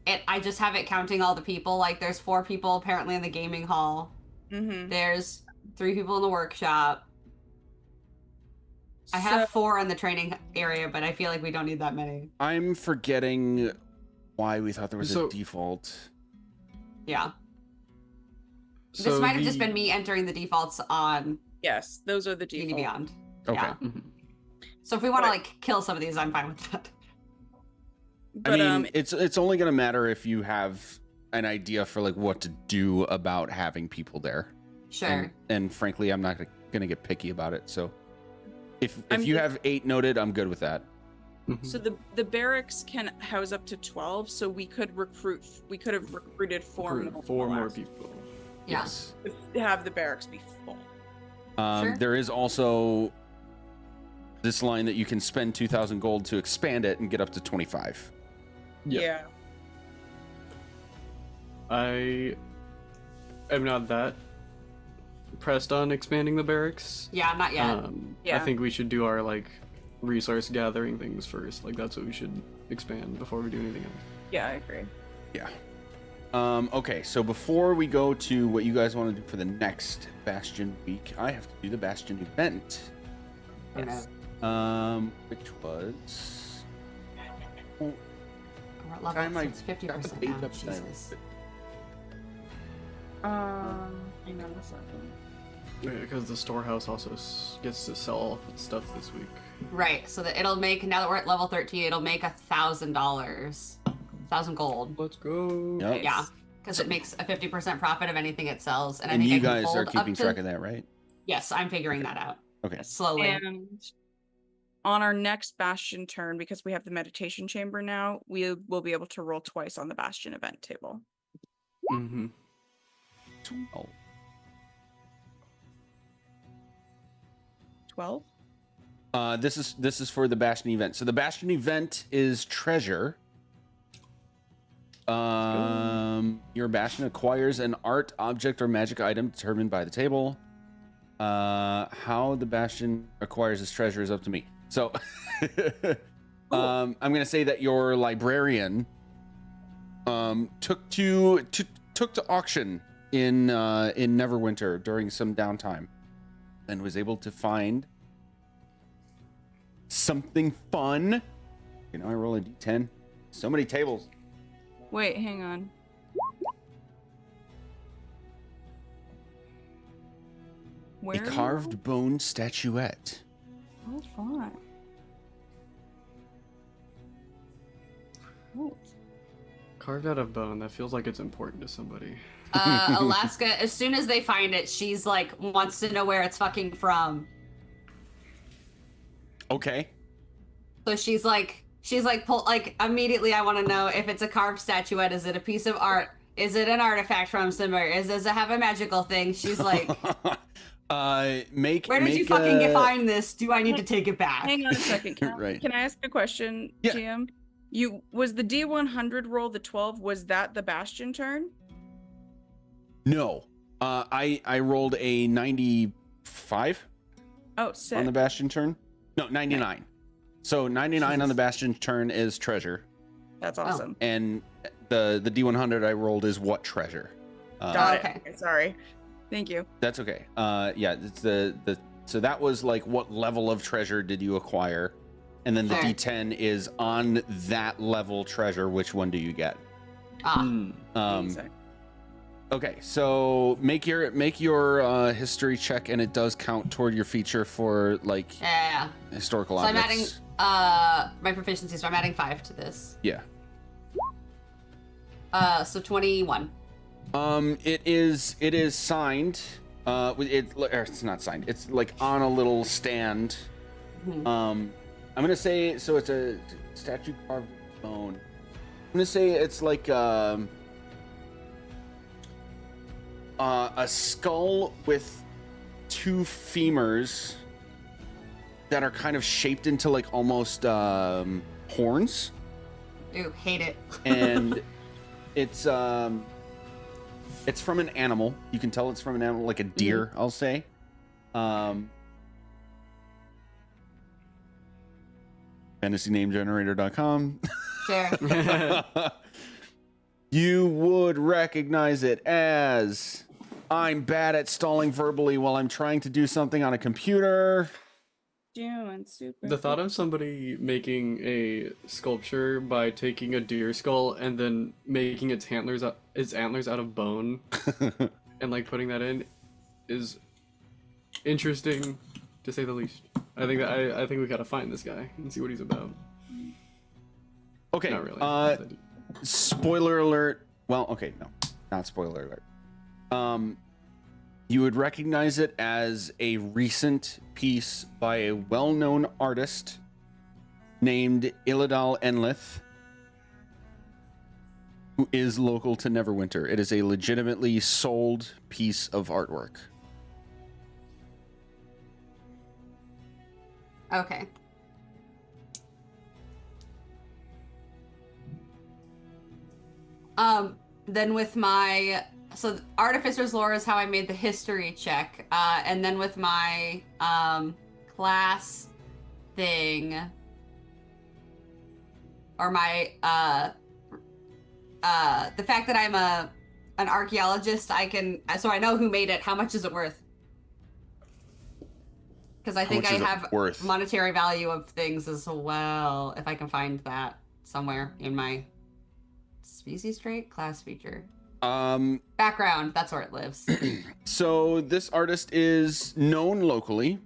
I just have it counting all the people. Like there's 4 people apparently in the gaming hall. Mm-hmm. There's 3 people in the workshop. I have 4 in the training area, but I feel like we don't need that many. I'm forgetting why we thought there was So- a default. Yeah. So This might have the- just been me entering the defaults on Yes, those are the D&D default. Beyond. Okay. Yeah. Mhm. So if we want to But- like kill some of these, I'm fine with that. But I mean, it's only gonna matter if you have an idea for like what to do about having people there. Sure. And frankly, I'm not gonna get picky about it. So if I'm you just- have 8 noted, I'm good with that. Mhm. So the barracks can house up to 12, so we could have recruited 4 more. 4 more last people. Yeah. Yes. to have the barracks be full. Sure. There is also this line that you can spend 2,000 gold to expand it and get up to 25. Yeah. Yeah. I am not that pressed on expanding the barracks. Yeah, not yet. I Yeah. think we should do our like resource gathering things first. Like that's what we should expand before we do anything else. Yeah, I agree. Yeah. Okay, so before we go to what you guys want to do for the next Bastion week, I have to do the Bastion event. Yes. Which was We're at level, time so I it's got the 50% page now. up time. Jesus. Hang on a second. Because the storehouse also gets to sell stuff this week. Right, so that it'll make, now that we're at level 13, it'll make $1,000. 1,000 gold. Let's go. Yep. Yeah, because it makes a 50% profit of anything it sells. And I And think you I can guys are hold keeping up to, track of that, right? Yes, I'm figuring that out. Okay. Slowly. And on our next Bastion turn, because we have the meditation chamber now, we will be able to roll twice on the Bastion event table. Mm-hmm. 12. 12? This is for the Bastion event. So the Bastion event is treasure. Your Bastion acquires an art, object, or magic item determined by the table. How the Bastion acquires this treasure is up to me. So, I'm gonna say that your librarian took to auction in Neverwinter during some downtime, and was able to find something fun. You know, I roll a d10. So many tables. Wait, hang on. Where? A carved bone statuette. Oh, fun. Oh. Carved out of bone. That feels like it's important to somebody. Alaska, as soon as they find it, she's like, wants to know where it's fucking from. Okay. So she's like immediately I want to know if it's a carved statuette, is it a piece of art? Is it an artifact from somewhere? Does it have a magical thing? She's like, where did you fucking find this? Do I need to take it back? Hang on a second. Right. Can I ask a question, Yeah. GM? Was the D100 roll the 12? Was that the Bastion turn? No. I rolled a 95 Oh, sick. on the Bastion turn. No, 99. Okay. So 99 on the Bastion turn is treasure. That's awesome. And the D100 I rolled is what treasure. Got it. Okay. Sorry. Thank you. That's okay. Yeah, it's so that was like what level of treasure did you acquire? And then the D10 is on that level treasure, which one do you get? Okay, so make your history check, and it does count toward your feature for like historical objects. I'm adding my proficiency, so I'm adding 5 to this. Yeah. So 21. It is signed. It's not signed. It's like on a little stand. Mm-hmm. I'm gonna say so. It's a statue carved in bone. I'm gonna say it's like a skull with 2 femurs that are kind of shaped into like almost horns. Ooh, hate it. And it's from an animal. You can tell it's from an animal, like a deer, I'll say. FantasyNameGenerator.com. Sure. You would recognize it as I'm bad at stalling verbally while I'm trying to do something on a computer. Doing super. The thought of somebody making a sculpture by taking a deer skull and then making its antlers out of bone and like putting that in is interesting, to say the least. I think we gotta find this guy and see what he's about. Okay. Not really. Spoiler alert. Well, okay, no, not spoiler alert. You would recognize it as a recent piece by a well-known artist named Illidan Enlith, who is local to Neverwinter. It is a legitimately sold piece of artwork. Okay. Then with my Artificer's Lore is how I made the history check, and then with my class thing, or my the fact that I'm an archaeologist, I know who made it. How much is it worth? Because I think I have monetary value of things as well, if I can find that somewhere in my species trait, class feature. Background, that's where it lives. So this artist is known locally,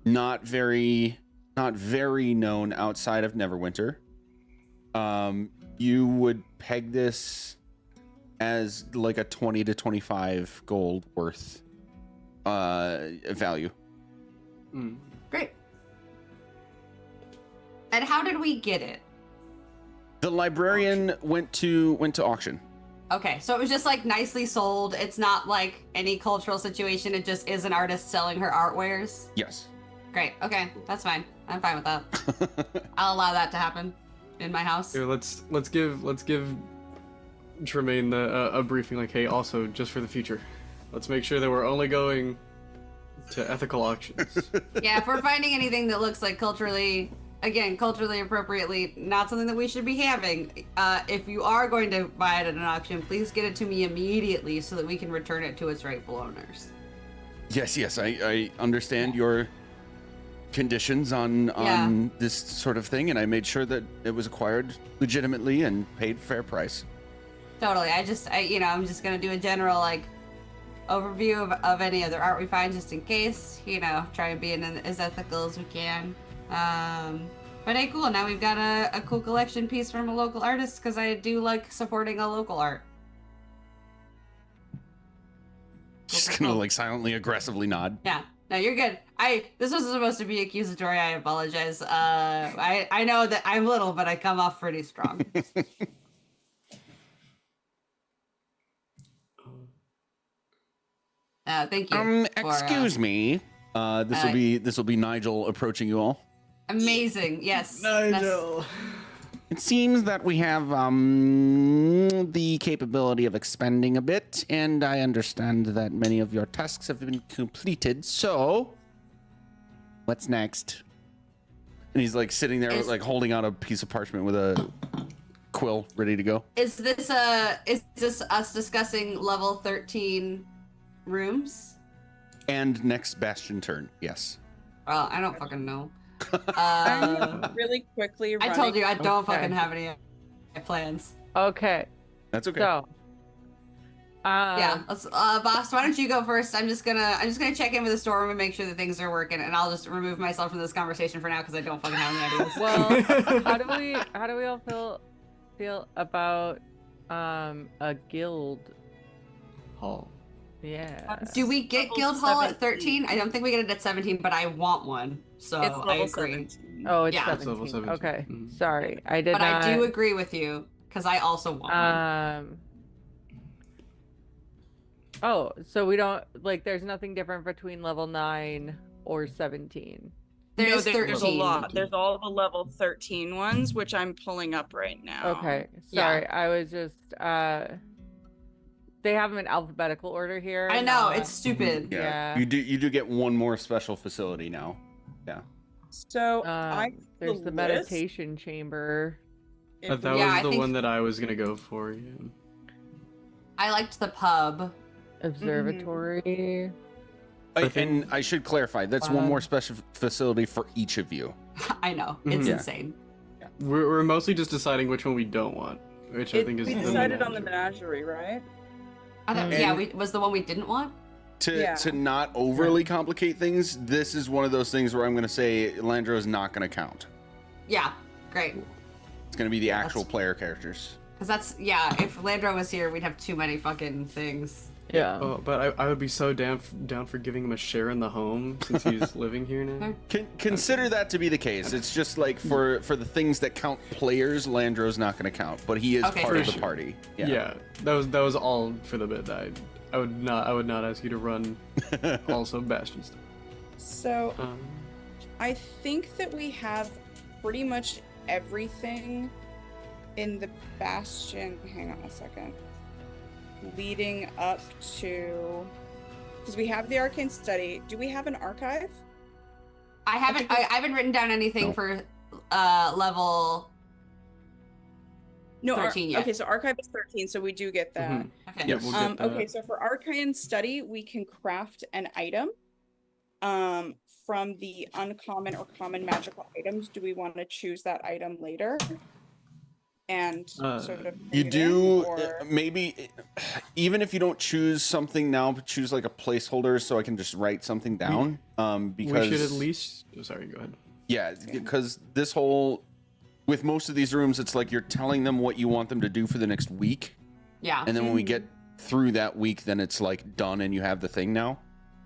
not very known outside of Neverwinter. You would peg this as like a 20 to 25 gold worth value. Great. And how did we get it? The librarian went to auction. Okay, so it was just like nicely sold. It's not like any cultural situation. It just is an artist selling her art wares. Yes. Great. Okay, that's fine. I'm fine with that. I'll allow that to happen in my house. Here, let's give Tremaine a briefing. Like, hey, also just for the future, let's make sure that we're only going to ethical auctions. Yeah, if we're finding anything that looks like culturally appropriately not something that we should be having, if you are going to buy it at an auction, please get it to me immediately so that we can return it to its rightful owners. Yes, I understand your conditions on this sort of thing, and I made sure that it was acquired legitimately and paid fair price. Totally. I'm just gonna do a general overview of any other art we find, just in case. Try and be as ethical as we can. But hey, cool. Now we've got a cool collection piece from a local artist, because I do like supporting a local art. Just gonna silently aggressively nod. Yeah. No, you're good. This was supposed to be accusatory. I apologize. I know that I'm little, but I come off pretty strong. Thank you. Excuse me. This will be Nigel approaching you all. Amazing. Yes. Nigel. It seems that we have the capability of expending a bit, and I understand that many of your tasks have been completed. So, what's next? And he's like sitting there, like holding out a piece of parchment with a quill ready to go. Is this us discussing level 13 rooms? And next bastion turn, yes. Well, I don't fucking know. Really quickly. I told you I don't fucking have any plans. Okay. That's okay. So. Yeah, let's, boss. Why don't you go first? I'm just gonna check in with the storeroom and make sure that things are working, and I'll just remove myself from this conversation for now because I don't fucking have any ideas. Well, how do we all feel about a guild Hall. Yeah. Do we get guild hall at 13? I don't think we get it at 17, but I want one, so It's I level agree. 17. Oh, it's Yeah. 17. It's level 17. Okay. Mhm. Sorry, I did But not. I do agree with you because I also want one. Oh, so we don't like. There's nothing different between level 9 or 17. There's There's a 13. lot. There's all the level 13 ones, which I'm pulling up right now. Okay. Yeah. Sorry, I was just. They have them in alphabetical order here. I know, it's stupid. Yeah. You do get one more special facility now. Yeah. So I There's the list, meditation chamber. if That we- Yeah, I was the think- one that I was gonna go for. Yeah. I liked the pub. Observatory. And I should clarify, that's one more special facility for each of you. I know, it's Yeah. insane. We're mostly just deciding which one we don't want, which I think is we the decided on the menagerie. menagerie, right? I thought, And- yeah, was the one we didn't want? To not overly complicate things, this is one of those things where I'm going to say Landro is not going to count. Yeah, great. It's going to be the actual player characters. Because that's, yeah, if Landro was here, we'd have too many fucking things. Yeah. Oh, but I would be so down for giving him a share in the home since he's living here now. Consider that to be the case. It's just like for the things that count players, Landro's not going to count, but he is part of the party. Yeah, that was all for the bit that I would not ask you to run also Bastion stuff. So I think that we have pretty much everything in the Bastion. Hang on a second. Leading up to, because we have the arcane study. Do we have an archive? I haven't written down anything for level No, 13 yet. Okay, so archive is 13, so we do get that. Okay. Yeah, we'll get that. Okay, so for arcane study, we can craft an item from the uncommon or common magical items. Do we want to choose that item later? And sort of You bring it do in, or- maybe even if you don't choose something now, but choose like a placeholder so I can just write something down. Because we should at least. Oh, sorry, go ahead. Yeah, because this whole with most of these rooms, it's like you're telling them what you want them to do for the next week. Yeah. And then when we get through that week, then it's like done and you have the thing now.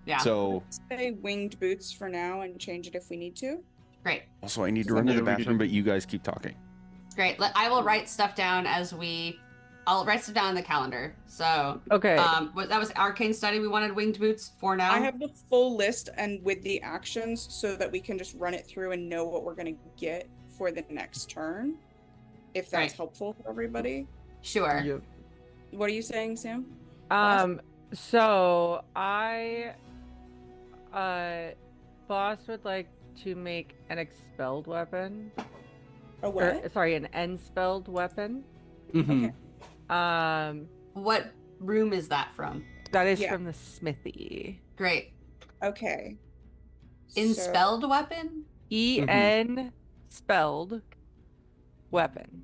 Yeah. So say winged boots for now and change it if we need to. Great. also I need to run to the bathroom, but you guys keep talking. Great. I will write stuff down I'll write stuff down on the calendar. So Okay. that was arcane study. We wanted winged boots for now. I have the full list and with the actions so that we can just run it through and know what we're going to get for the next turn. If that's helpful for everybody. Sure. Yep. What are you saying, Sam? So boss would like to make an expelled weapon. A what? Or, sorry, an enspelled weapon. Mm-hmm. Okay. What room is that from? That is Yeah. from the smithy. Great. Okay. Inspelled weapon? E-N spelled weapon.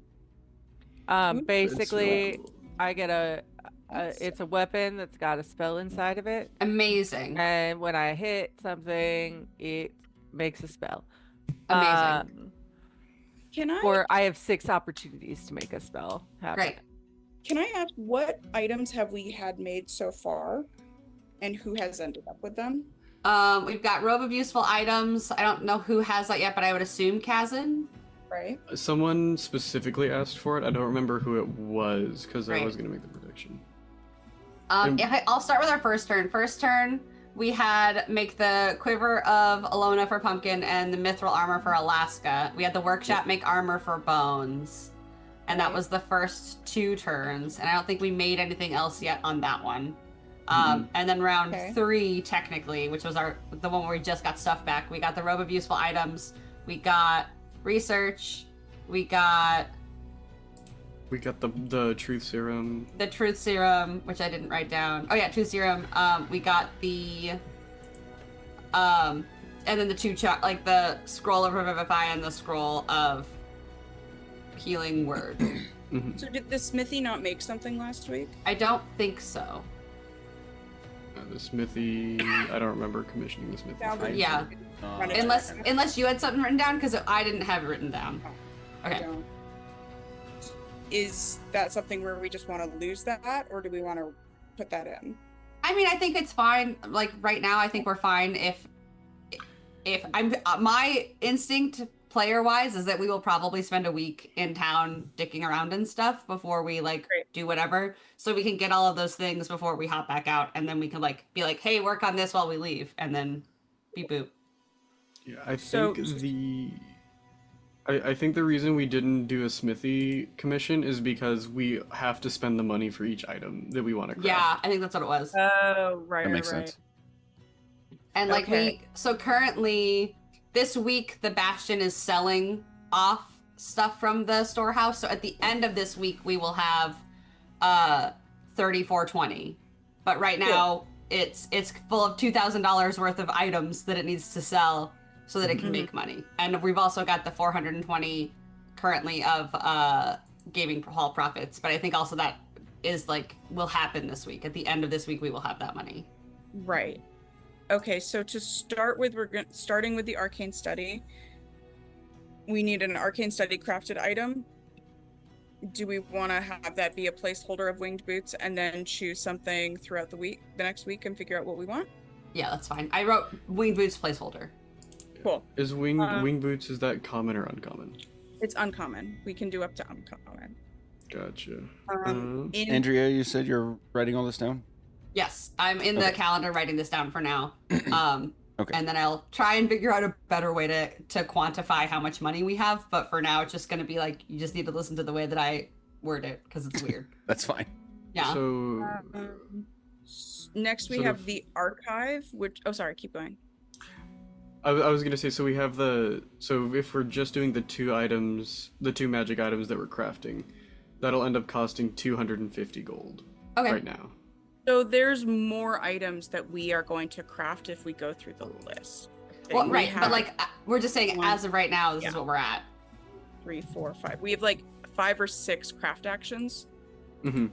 Basically, I get it's a weapon that's got a spell inside of it. Amazing. And when I hit something, it makes a spell. Amazing. Can I? Or I have 6 opportunities to make a spell happen. Great. Can I ask what items have we had made so far, and who has ended up with them? We've got Robe of Useful Items. I don't know who has that yet, but I would assume Kazan. Right. Someone specifically asked for it. I don't remember who it was because I Right. was going to make the prediction. I'll start with our first turn. First turn, we had make the Quiver of Alona for Pumpkin and the Mithril Armor for Alaska. We had the Workshop make armor for Bones. And that was the first 2 turns. And I don't think we made anything else yet on that one. And then round 3, technically, which was the one where we just got stuff back, we got the Robe of Useful Items. We got Research. We got the Truth Serum. the Truth Serum, which I didn't write down. Oh yeah, Truth Serum. We got the and then the 2 like the Scroll of Revivify and the Scroll of Healing Word. So did the smithy not make something last week? I don't think so. The smithy. I don't remember commissioning the smithy. Yeah. Unless you had something written down, because I didn't have it written down. Okay. Is that something where we just want to lose that, or do we want to put that in? I mean, I think it's fine. Like right now, I think we're fine. If I'm my instinct player wise is that we will probably spend a week in town dicking around and stuff before we do whatever, so we can get all of those things before we hop back out, and then we can be like, hey, work on this while we leave, and then beep boop. Yeah, I think I think the reason we didn't do a smithy commission is because we have to spend the money for each item that we want to craft. Yeah, I think that's what it was. Oh, right. That makes sense. And so currently this week the Bastion is selling off stuff from the storehouse. So at the end of this week we will have 3420. But right now it's full of $2,000 worth of items that it needs to sell so that it can make money. And we've also got the 420 currently of gaming hall profits. But I think also that is will happen this week. At the end of this week we will have that money. Right. Okay, so to start with, starting with the arcane study. We need an arcane study crafted item. Do we want to have that be a placeholder of winged boots and then choose something throughout the next week, and figure out what we want? Yeah, that's fine. I wrote winged boots placeholder. Cool. Is wing boots, is that common or uncommon? It's uncommon. We can do up to uncommon. Gotcha. Andrea, you said you're writing all this down? Yes, I'm in the calendar writing this down for now. Okay. And then I'll try and figure out a better way to quantify how much money we have. But for now, it's just going to be you just need to listen to the way that I word it, because it's weird. That's fine. Yeah. So next we have the archive, which sorry, keep going. I was gonna say, so we have so if we're just doing the 2 items, the 2 magic items that we're crafting, that'll end up costing 250 gold right now. So there's more items that we are going to craft if we go through the list. Well, right, but we're just saying as of right now, this is what we're at. 3, 4, 5. We have 5 or 6 craft actions. Mm-hmm.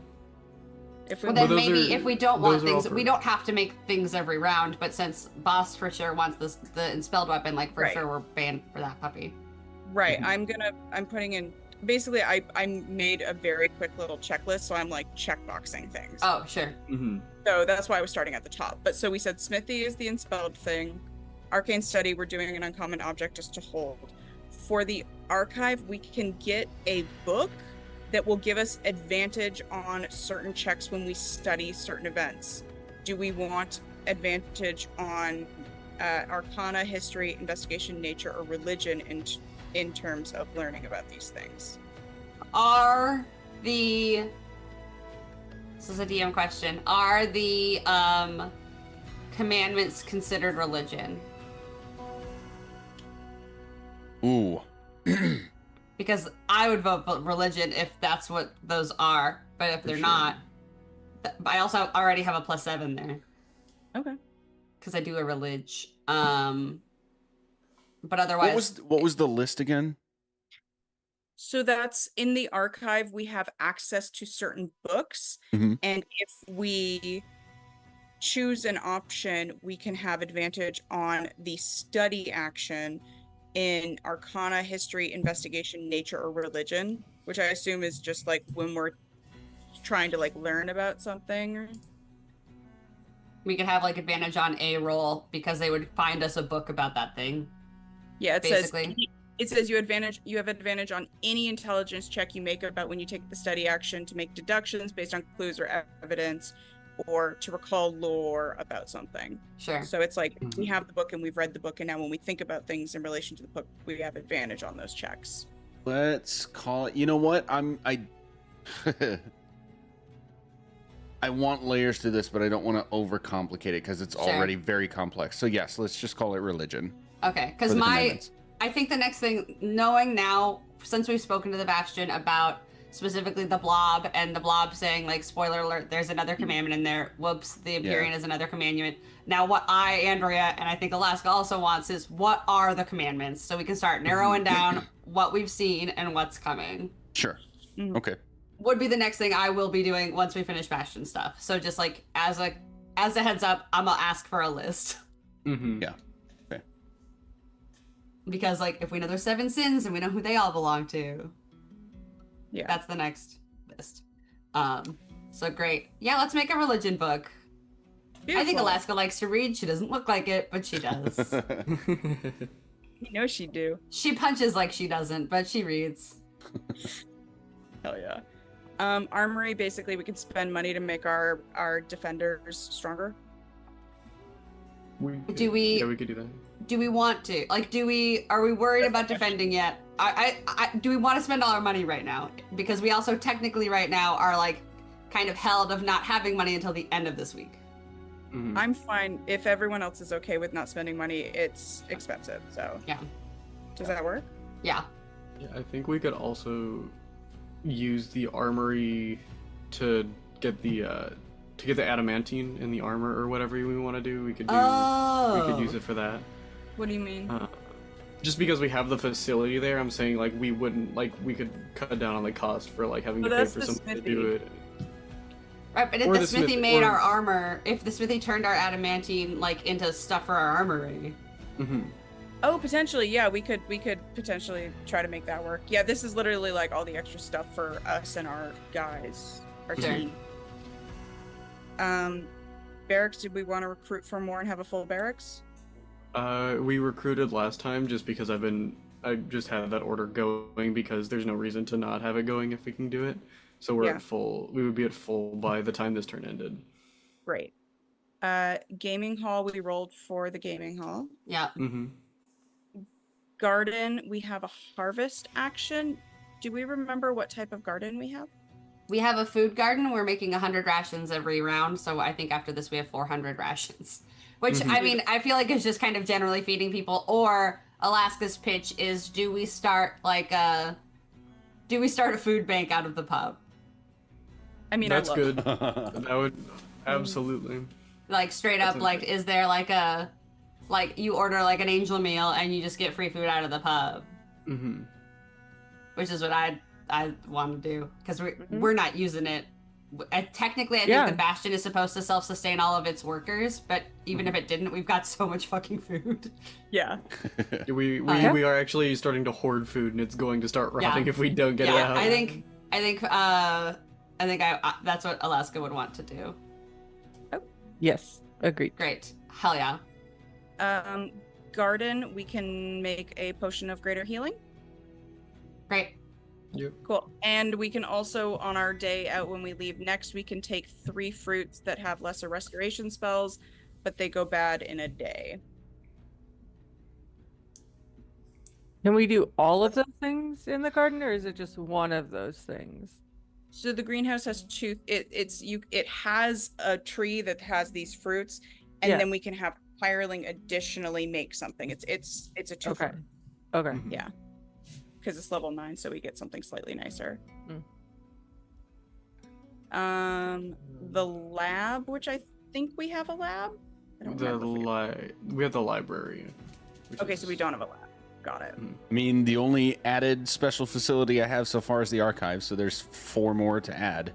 If we Well, then maybe if we don't want things, we don't have to make things every round. But since Boss for sure wants the Enspelled Weapon, for sure we're banned for that puppy. Right. I'm putting in. Basically, I made a very quick little checklist, so I'm checkboxing things. Oh, sure. Mm-hmm. So that's why I was starting at the top. But so we said Smithy is the Enspelled thing. Arcane Study, we're doing an uncommon object just to hold. For the archive, we can get a book that will give us advantage on certain checks when we study certain events. Do we want advantage on Arcana, History, Investigation, Nature, or Religion in terms of learning about these things? This is a DM question. Are the commandments considered religion? Ooh. Because I would vote for religion if that's what those are, but if they're not, I also already have a +7 there. Okay. Because I do a relig. But otherwise, What was the list again? So that's in the archive. We have access to certain books, Mhm. and if we choose an option, we can have advantage on the study action in Arcana, History, Investigation, Nature, or Religion, which I assume is just when we're trying to learn about something. We could have like advantage on a roll because they would find us a book about that thing. Yeah, it Basically. says you have advantage on any intelligence check you make about when you take the study action to make deductions based on clues or evidence, or to recall lore about something. Sure. So it's like we have the book and we've read the book, and now when we think about things in relation to the book, we have advantage on those checks. Let's call it. You know what? I want layers to this, but I don't want to overcomplicate it because it's already very complex. So yes, let's just call it religion. Okay, because I think the next thing, knowing now, since we've spoken to the Bastion about specifically the blob, and the blob saying, like, spoiler alert, there's another commandment in there. Whoops, the Empyrean is another commandment. Now, what Andrea, and I think Alaska also wants is, what are the commandments? So we can start narrowing down what we've seen and what's coming. Sure. Okay. Would be the next thing I will be doing once we finish Bastion stuff. So just, like, as a heads up, I'm gonna ask for a list. Yeah. Okay. Because, like, if we know there's 7 sins and we know who they all belong to, that's the next list. So great. Yeah, let's make a religion book. Beautiful. I think Alaska likes to read. She doesn't look like it, but she does. You know she do. She punches like she doesn't, but she reads. Hell yeah. Armory, basically we can spend money to make our defenders stronger. We could do that. Do we want to? Like, are we worried about defending yet? Do we want to spend all our money right now? Because we also technically right now are like kind of held of not having money until the end of this week. I'm fine if everyone else is okay with not spending money. It's expensive, so yeah. Does that work? Yeah. Yeah, I think we could also use the armory to get the adamantine in the armor or whatever we want to do. We could use it for that. What do you mean? Just because we have the facility there, I'm saying like we could cut down on the cost for like having to pay for someone to do it. Right, but if the smithy made our armor, if the smithy turned our adamantine like into stuff for our armory. Oh, potentially, yeah, we could potentially try to make that work. Yeah, this is literally like all the extra stuff for us and our guys, our team. Barracks, did we want to recruit for more and have a full barracks? We recruited last time just because I just had that order going because there's no reason to not have it going if we can do it. So we're at full. We would be at full by the time this turn ended. Great. Gaming hall, we rolled for the gaming hall. Yeah. Garden, we have a harvest action. Do we remember what type of garden we have? We have a food garden. We're making 100 rations every round. So I think after this we have 400 rations. Which, I mean, I feel like it's just kind of generally feeding people. Or Alaska's pitch is, do we start a food bank out of the pub? I mean, that's good. That would absolutely. Like straight up, like, is there like you order like an angel meal and you just get free food out of the pub? Which is what I want to do because we're not using it. Technically, I think the Bastion is supposed to self-sustain all of its workers, but even if it didn't, we've got so much fucking food. Yeah. we are actually starting to hoard food, and it's going to start rotting if we don't get it out. I think that's what Alaska would want to do. Oh. Yes, agreed. Great. Hell yeah. Garden, we can make a potion of greater healing. Great. Yep. Cool. And we can also, on our day out when we leave next, we can take 3 fruits that have lesser restoration spells, but they go bad in a day. Can we do all of those things in the garden, or is it just one of those things? So the greenhouse has 2. It has a tree that has these fruits, and then we can have hireling additionally make something. It's a 2. Okay. Yeah. Because it's level 9, so we get something slightly nicer. The lab, which I think we have a lab. We have the library. Okay, so we don't have a lab. Got it. I mean, the only added special facility I have so far is the archive, so there's 4 more to add.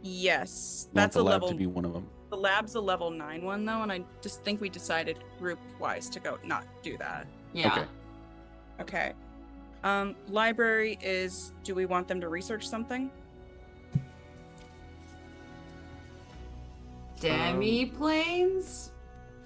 Yes, that's a level to be one of them. The lab's a level 9 one though, and I just think we decided group-wise to go not do that. Yeah. Okay. Library is, do we want them to research something? Demi-planes?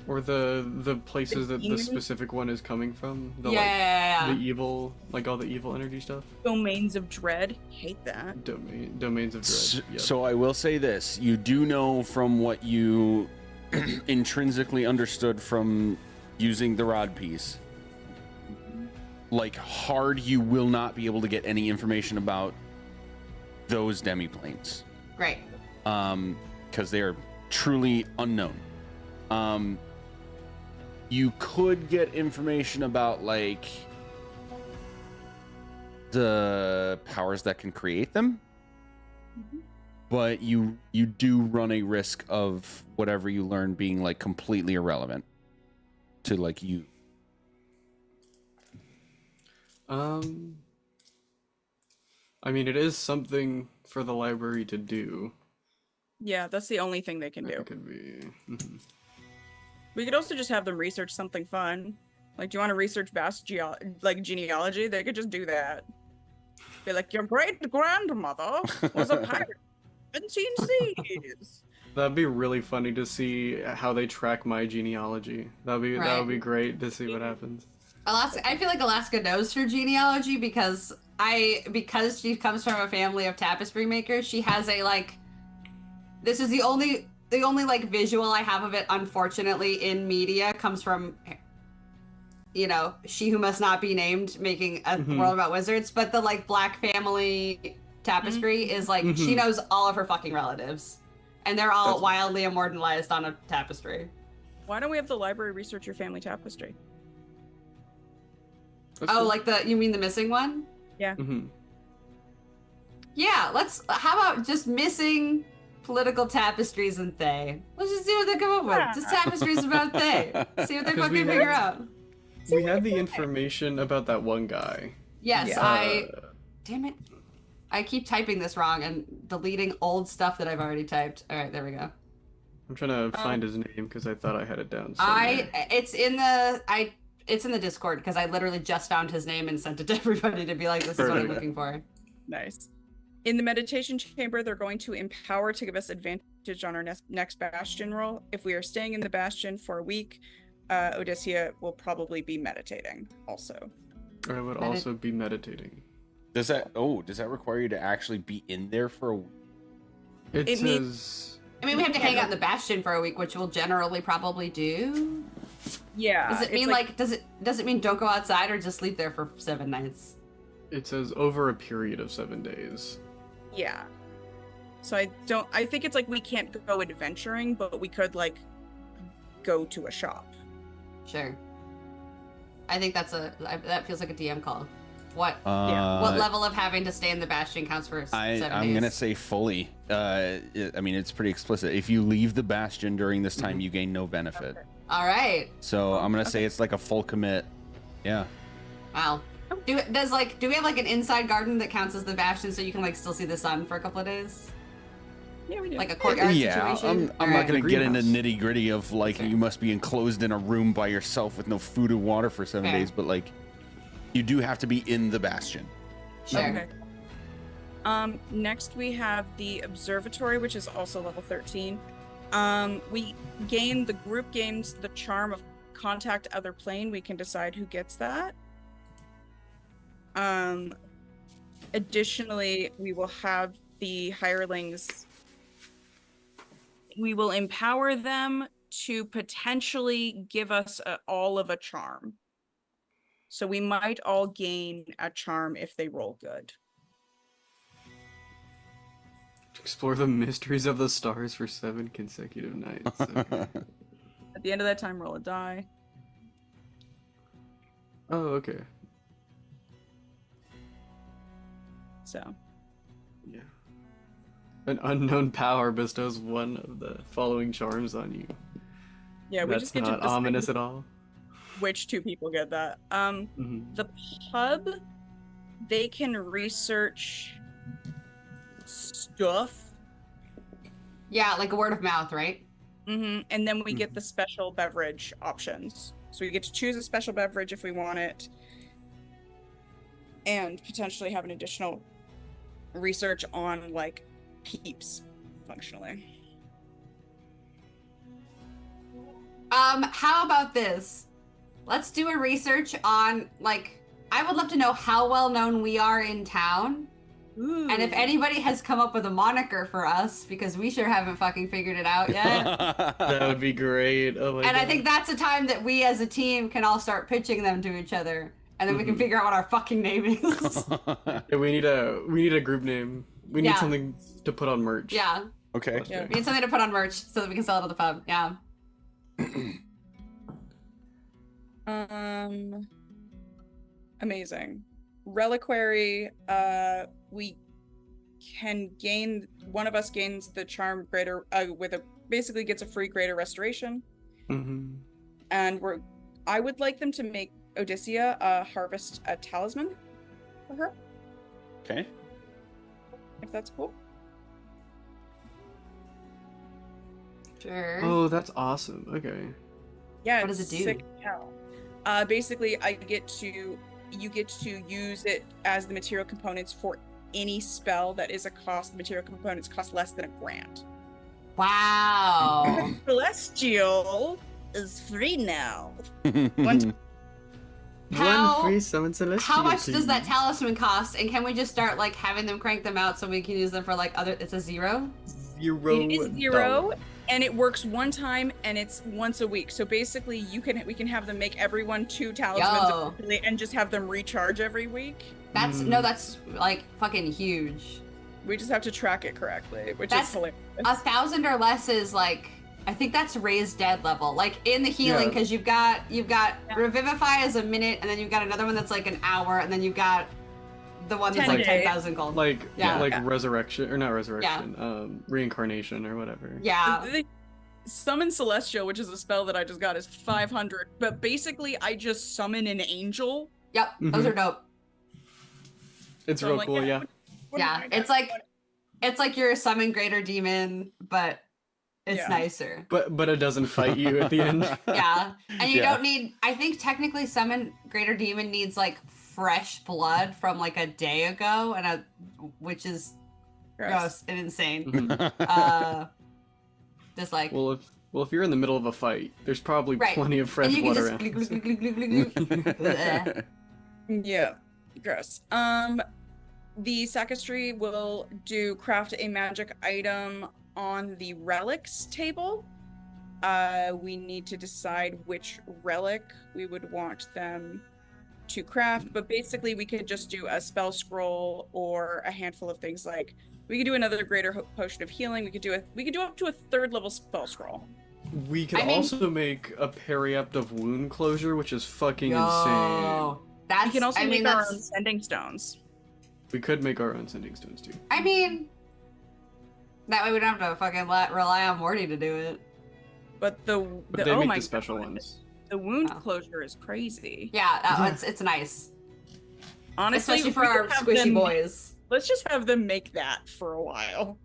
Or the places that the demons? specific one is coming from. The, Yeah. the evil, like all the evil energy stuff. Domains of Dread. Hate that. Domains of dread. Yep. So I will say this: you do know from what you intrinsically understood from using the rod piece, like hard, you will not be able to get any information about those demi-planes. Great. Because they are truly unknown. You could get information about like the powers that can create them, but you do run a risk of whatever you learn being like completely irrelevant to like you. I mean, it is something for the library to do. Yeah, that's the only thing they can do. It could be. We could also just have them research something fun. Like, do you want to research genealogy? They could just do that. Be like, your great-grandmother was a pirate. 17 seas. That'd be really funny to see how they track my genealogy. That would be great to see what happens. Alaska, I feel like Alaska knows her genealogy because she comes from a family of tapestry makers. She has a like. This is the only like visual I have of it, unfortunately, in media comes from, you know, She Who Must Not Be Named making a world about wizards, but the like black family tapestry is like she knows all of her fucking relatives, and they're all wildly immortalized on a tapestry. Why don't we have the library research your family tapestry? That's cool. Like you mean the missing one? Yeah. Yeah, how about just missing political tapestries and Thay? Let's just see what they come up with. Just tapestries about Thay. See what they fucking figure out. We have the information about that one guy. Yes, damn it. I keep typing this wrong and deleting old stuff that I've already typed. All right, there we go. I'm trying to find his name because I thought I had it down somewhere. It's in the Discord because I literally just found his name and sent it to everybody to be like, this is what I'm looking for. Nice. In the meditation chamber, they're going to empower to give us advantage on our next bastion roll. If we are staying in the bastion for a week, Odysseia will probably be meditating also. I would also be meditating. Does that require you to actually be in there for a week? It says... I mean, we have to hang out in the bastion for a week, which we'll generally probably do. Yeah. Does it mean does it mean don't go outside or just sleep there for 7 nights? It says over a period of 7 days. Yeah. So I think it's like we can't go adventuring, but we could like go to a shop. Sure. I think that feels like a DM call. What level of having to stay in the bastion counts for 7 days? I'm gonna say fully. I mean, it's pretty explicit. If you leave the bastion during this time, you gain no benefit. Okay. All right. So I'm gonna say it's like a full commit. Yeah. Wow. Do we have like an inside garden that counts as the bastion so you can like still see the sun for a couple of days? Yeah, we do. Like a courtyard situation? I'm not gonna get into greenhouse. nitty gritty of like you must be enclosed in a room by yourself with no food or water for 7 days, but like you do have to be in the bastion. Sure. Okay. Next we have the observatory, which is also level 13. We gain, the group gains the charm of contact other plane. We can decide who gets that. Additionally, we will have the hirelings. We will empower them to potentially give us all of a charm. So we might all gain a charm if they roll good. Explore the mysteries of the stars for 7 consecutive nights. Okay. At the end of that time, roll a die. Oh, okay. So. Yeah. An unknown power bestows one of the following charms on you. Yeah, we That's just get not to decide ominous at all. which 2 people get that. The pub, they can research stuff. Yeah, like a word of mouth, right? And then we get the special beverage options. So we get to choose a special beverage if we want it, and potentially have an additional research on like peeps functionally. How about this? Let's do a research on, like, I would love to know how well known we are in town. Ooh. And if anybody has come up with a moniker for us, because we sure haven't fucking figured it out yet. That would be great. Oh my And god. I think that's a time that we as a team can all start pitching them to each other. And then we can figure out what our fucking name is. Yeah, we need a group name. We need Yeah. something to put on merch. Yeah. Okay. Yeah. We need something to put on merch so that we can sell it at the pub. Yeah. Amazing. Reliquary, we can gain, one of us gains the charm greater basically gets a free greater restoration. Mm-hmm. And I would like them to make Odysseia harvest a talisman for her, Okay. if that's cool. Sure. Oh, that's awesome. Okay. Yeah. What does it's it do? sick as hell. Basically, you get to use it as the material components for any spell that is a cost. The material components cost less than $1,000. Wow. Celestial is free now. One How- free summon celestial. How much does that please. talisman cost? And can we just start like having them crank them out so we can use them for like other? It's a 0. $0. It is 0, and it works one time, and it's once a week. So basically, we can have them make everyone 2 talismans Yo. eventually and just have them recharge every week. That's Mm. no, that's like fucking huge. We just have to track it correctly, which That's is hilarious. 1,000 or less is like, I think that's raised dead level. Like in the healing, Yeah. because you've got Revivify as a minute, and then you've got another one that's like an hour, and then you've got the one that's 10 like days. 10,000 gold. Like Yeah. like Yeah. resurrection or not resurrection, reincarnation or whatever. Yeah. The Summon Celestial, which is a spell that I just got, is 500. But basically, I just summon an angel. Yep. Those Mhm. are dope. It's So real I'm like, cool, yeah. what Yeah. am I It's gonna- like you're a summon greater demon, but it's Yeah. nicer. But it doesn't fight you at the end. Yeah. And you Yeah. don't need, I think technically summon greater demon needs like fresh blood from like a day ago, which is gross and insane. Mhm. Just like, Well, if you're in the middle of a fight, there's probably Right. plenty of fresh and you can blood just around. glug, glug, glug, glug, glug, glug, glug. Ugh. Yeah, gross. The Sacistry will craft a magic item on the relics table. We need to decide which relic we would want them to craft, but basically we could just do a spell scroll or a handful of things. Like we could do another greater potion of healing. We could do up to a 3rd level spell scroll. We could I mean- also make a periapt of wound closure, which is fucking insane. Yo, that's, We can also I mean, make our that's, own sending stones. We could make our own sending stones too. I mean, that way we don't have to fucking rely on Morty to do it. But But they oh make my the special God, ones. the wound Oh. closure is crazy. Yeah, Yeah. it's nice. Honestly, Especially for we our could have squishy them- boys. Let's just have them make that for a while.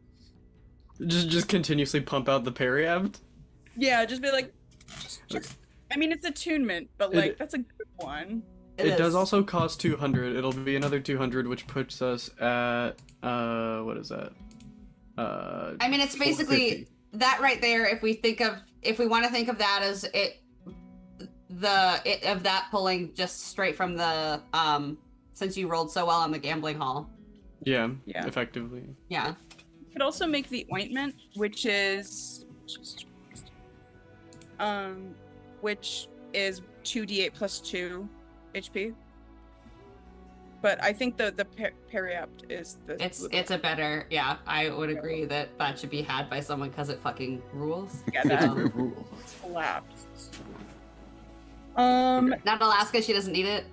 Just continuously pump out the periapt. Yeah, just be like, I mean, it's attunement, but like that's a good one. It does is. also cost 200. It'll be another 200, which puts us at what is that? I mean, it's basically 450. that right there. If we want to think of that as of that pulling just straight from the since you rolled so well on the gambling hall. Yeah, Yeah. effectively. Yeah. You could also make the ointment, which is 2d8 plus 2 HP. But I think the periapt is the. It's a better, yeah, I would agree that should be had by someone because it fucking rules. Yeah, It's a that great rule. slaps. Not Alaska, she doesn't need it.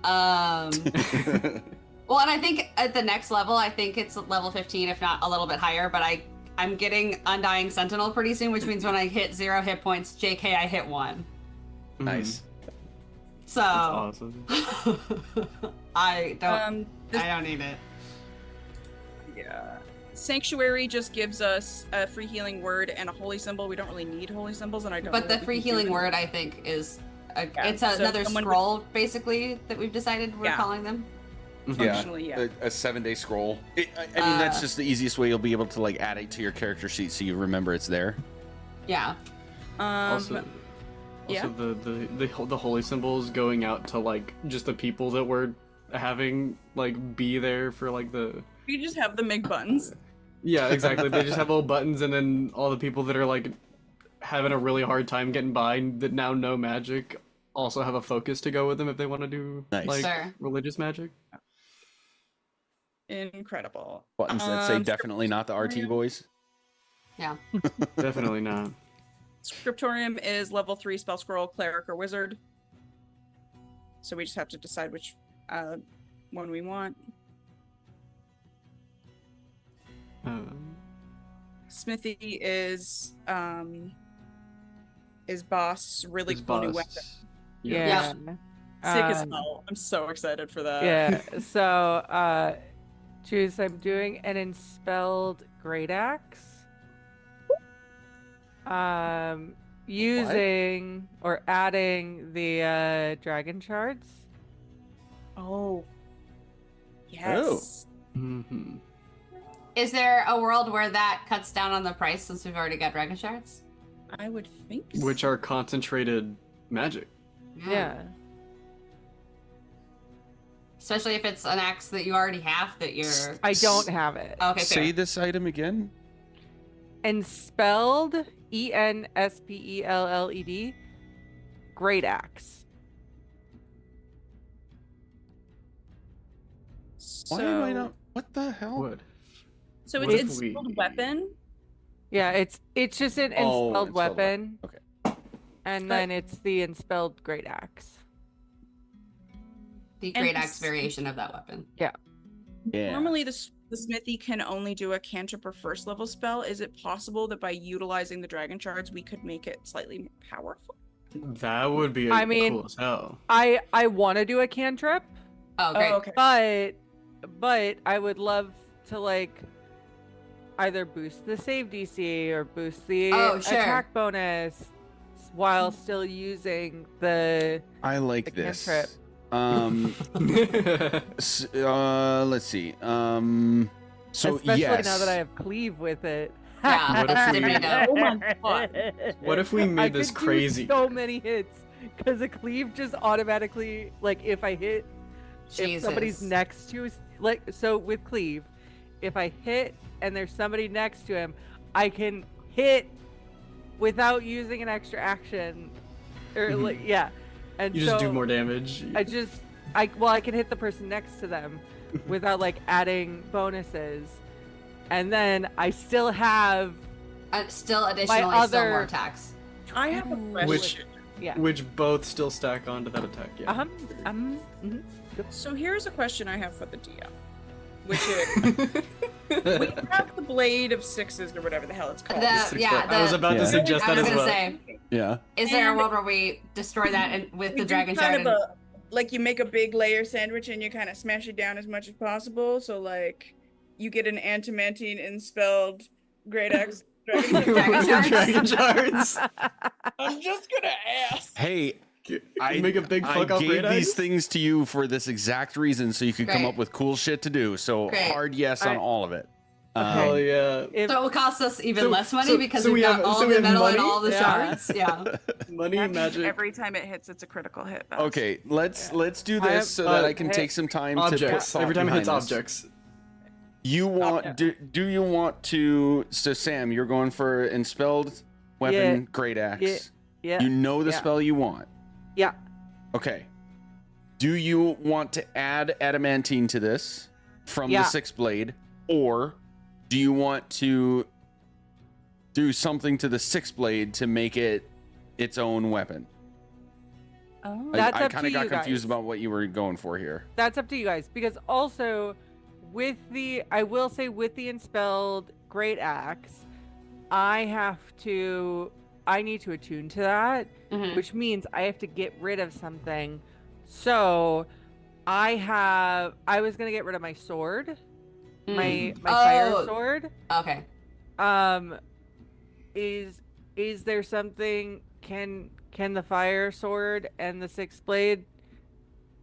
Well, and I think at the next level, I think it's level 15, if not a little bit higher, but I'm getting Undying Sentinel pretty soon, which means when I hit 0 hit points, JK, I hit 1. Nice. So That's awesome. I don't This, need it. yeah. Sanctuary just gives us a free healing word and a holy symbol. We don't really need holy symbols, and I don't. But know the what we free can do healing with word, I think, is Yeah, it's so another someone- scroll basically that we've decided we're Yeah. calling them. it. Yeah. Functionally, yeah. A 7-day scroll. I mean, that's Uh, just the easiest way you'll be able to like add it to your character sheet so you remember it's there. Yeah. Also, Yeah. Also, the holy symbols going out to like just the people that were having like be there for like the. We just have the MIG buttons. Yeah, exactly. They just have little buttons, and then all the people that are like having a really hard time getting by that now know magic also have a focus to go with them if they want to do Nice. like Sure. religious magic. Incredible. Buttons that say Um, definitely not the RT boys. Yeah. Definitely not. Scriptorium is level 3 spell scroll, cleric, or wizard. So we just have to decide which one we want. Smithy is boss, really His cool new boss. weapon. Yeah. Sick as Um, hell. I'm so excited for that. Yeah. So, choose. I'm doing an Enspelled Great Axe. Using or adding the dragon shards. Oh. Yes. Mm-hmm. Is there a world where that cuts down on the price since we've already got dragon shards? I would think so. Which are concentrated magic. Yeah. Especially if it's an axe that you already have that you're. I don't have it. Okay, fair. Say this item again. Enspelled, Enspelled, Great Axe. Why am I not? What the hell? Wood. So What it's if we- Enspelled weapon. Yeah, it's just an Oh, Enspelled Enspelled weapon. Okay. And then it's the Enspelled Great Axe. The And great axe s- variation of that weapon. Yeah. Normally, the smithy can only do a cantrip or first level spell. Is it possible that by utilizing the dragon shards, we could make it slightly more powerful? That would be I mean- cool as hell. I want to do a cantrip, Oh, great. Oh, okay. but I would love to like either boost the save DC or boost the Oh, sure. attack bonus while still using the I like The this. cantrip. Let's see. So especially yes. now that I have cleave with it. Yeah, What if that's we- different though. Oh my God. What if we I made this could do crazy? so many hits because a cleave just automatically like if I hit if somebody's Jesus. next to us, like so with cleave, if I hit and there's somebody next to him, I can hit without using an extra action, or like yeah, and You just do so more damage. I can hit the person next to them without like adding bonuses, and then I still have Still additionally still other- more attacks. I have a question. Which- yeah. Which both still stack onto that attack. Yeah. Mhm. So here's a question I have for the DM, which is we have the blade of sixes or whatever the hell it's called. I was about Yeah. to suggest I that was as gonna well. say, Yeah. is there a And- world where we destroy that and with We the do dragon kind shard? of a, like you make a big layer sandwich and you kind of smash it down as much as possible. So like you get an antimantine enspelled great axe. Dragon shards. I'm just gonna ask. Hey, I make a big I fuck off gave great these axe? things to you for this exact reason, so you could come Great. up with cool shit to do. So Great. hard yes on I- all of it. Hell yeah. If, So it will cost us even So- less money so- because so we've we got have- all so we the have metal and money? all the Yeah. shards. Yeah. Money, That means magic, every time it hits, it's a critical hit. That's- Okay, let's do I this have- so that I can hey, take some time to put objects. thought Every time it hits behind this. objects. You want Yeah. do you want to? So Sam, you're going for enspelled weapon, Yeah. great axe. yeah, You know the Yeah. spell you want. yeah, Okay. Do you want to add adamantine to this from Yeah. the sixth blade, or do you want to do something to the sixth blade to make it its own weapon? Oh. That's I up to kind of got you confused guys. about what you were going for here. that's up to you guys because also with the I will say with the enspelled great axe, I need to attune to that, Mhm. which means I have to get rid of something. So I was gonna get rid of my sword, my fire Oh. sword. Okay. Is there something can the fire sword and the sixth blade,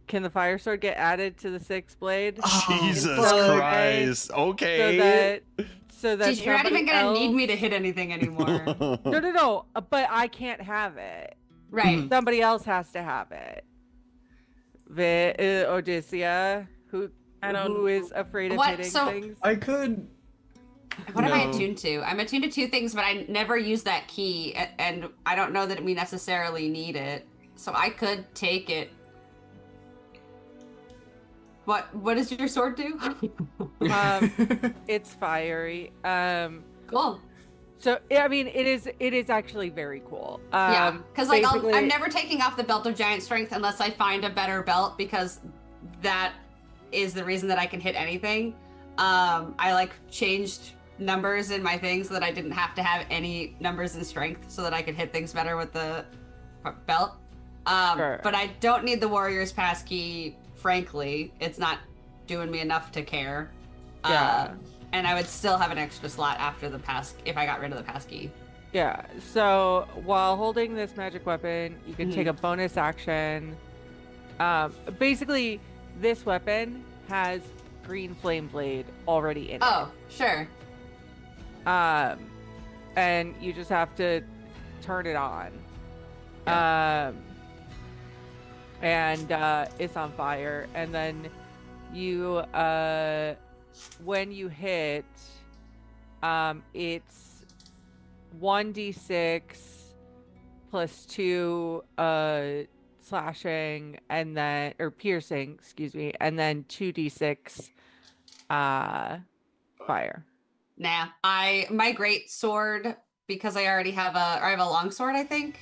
can the fire sword get added to the sixth blade? Jesus So- Christ. Okay. So that Jeez, you're not even somebody gonna need else- me to hit anything anymore. No, but I can't have it. Right. Somebody else has to have it. Odysseus, who is afraid of What? hitting So- things. I could. What am I No. attuned to? I'm attuned to 2 things, but I never use that key, and I don't know that we necessarily need it. So I could take it. What does your sword do? It's fiery. Cool. So I mean, it is actually very cool. Yeah, because like I'm basically- never taking off the belt of giant strength unless I find a better belt, because that is the reason that I can hit anything. I like changed numbers in my things so that I didn't have to have any numbers in strength so that I could hit things better with the belt. Sure. But I don't need the warrior's pass key. Frankly, it's not doing me enough to care. Yeah. And I would still have an extra slot after the pass if I got rid of the pass key. Yeah, so while holding this magic weapon, you can take a bonus action. Basically, this weapon has green flame blade already in Oh, sure. it. And you just have to turn it on. And it's on fire. And then you, when you hit, it's 1d6 plus 2 slashing, and then, or piercing, excuse me, and then 2d6 fire. Nah, my great sword, because I already have a long sword, I think,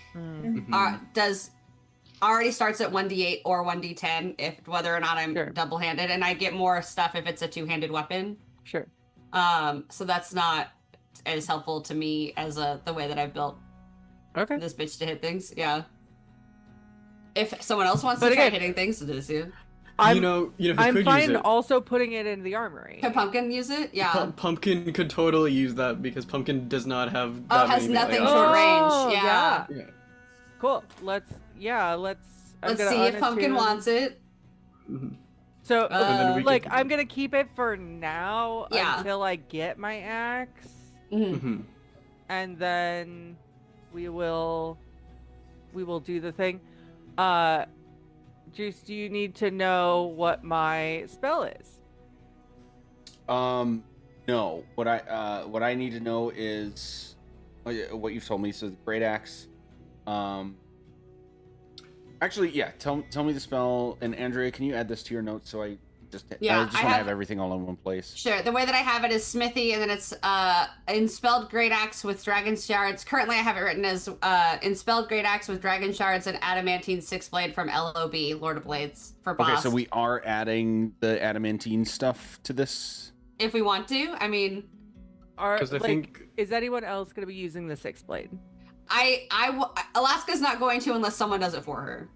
already starts at 1d8 or 1d10 if whether or not I'm Sure. double-handed, and I get more stuff if it's a two-handed weapon. Sure. So that's not as helpful to me as the way that I've built Okay. this bitch to hit things. Yeah. If someone else wants But to try again- hitting things, do this. I'm, you know who I'm could fine use it? also putting it in the armory. Can Pumpkin use it? Yeah. Pumpkin could totally use that because Pumpkin does not have Oh, that has many nothing melee short options. range. Yeah. Yeah. Cool. Let's I'm Let's gonna see if Pumpkin unattune- wants it. Mhm. So, And then we like, can- I'm gonna keep it for now Yeah. until I get my axe, Mhm. Mhm. and then we will do the thing. Juice, do you need to know what my spell is? No. What I need to know is what you've told me. So the great axe. Actually, yeah. Tell me the spell. And Andrea, can you add this to your notes so I just Yeah, I just I want to have- have everything all in one place. Sure. The way that I have it is smithy, and then it's Inspelled Great Axe with Dragon Shards. Currently, I have it written as Inspelled Great Axe with Dragon Shards and Adamantine Six Blade from LOB, Lord of Blades, for boss. Okay, so we are adding the adamantine stuff to this. If we want to, I mean, Because I think Is anyone else gonna be using the six blade? Alaska's not going to unless someone does it for her.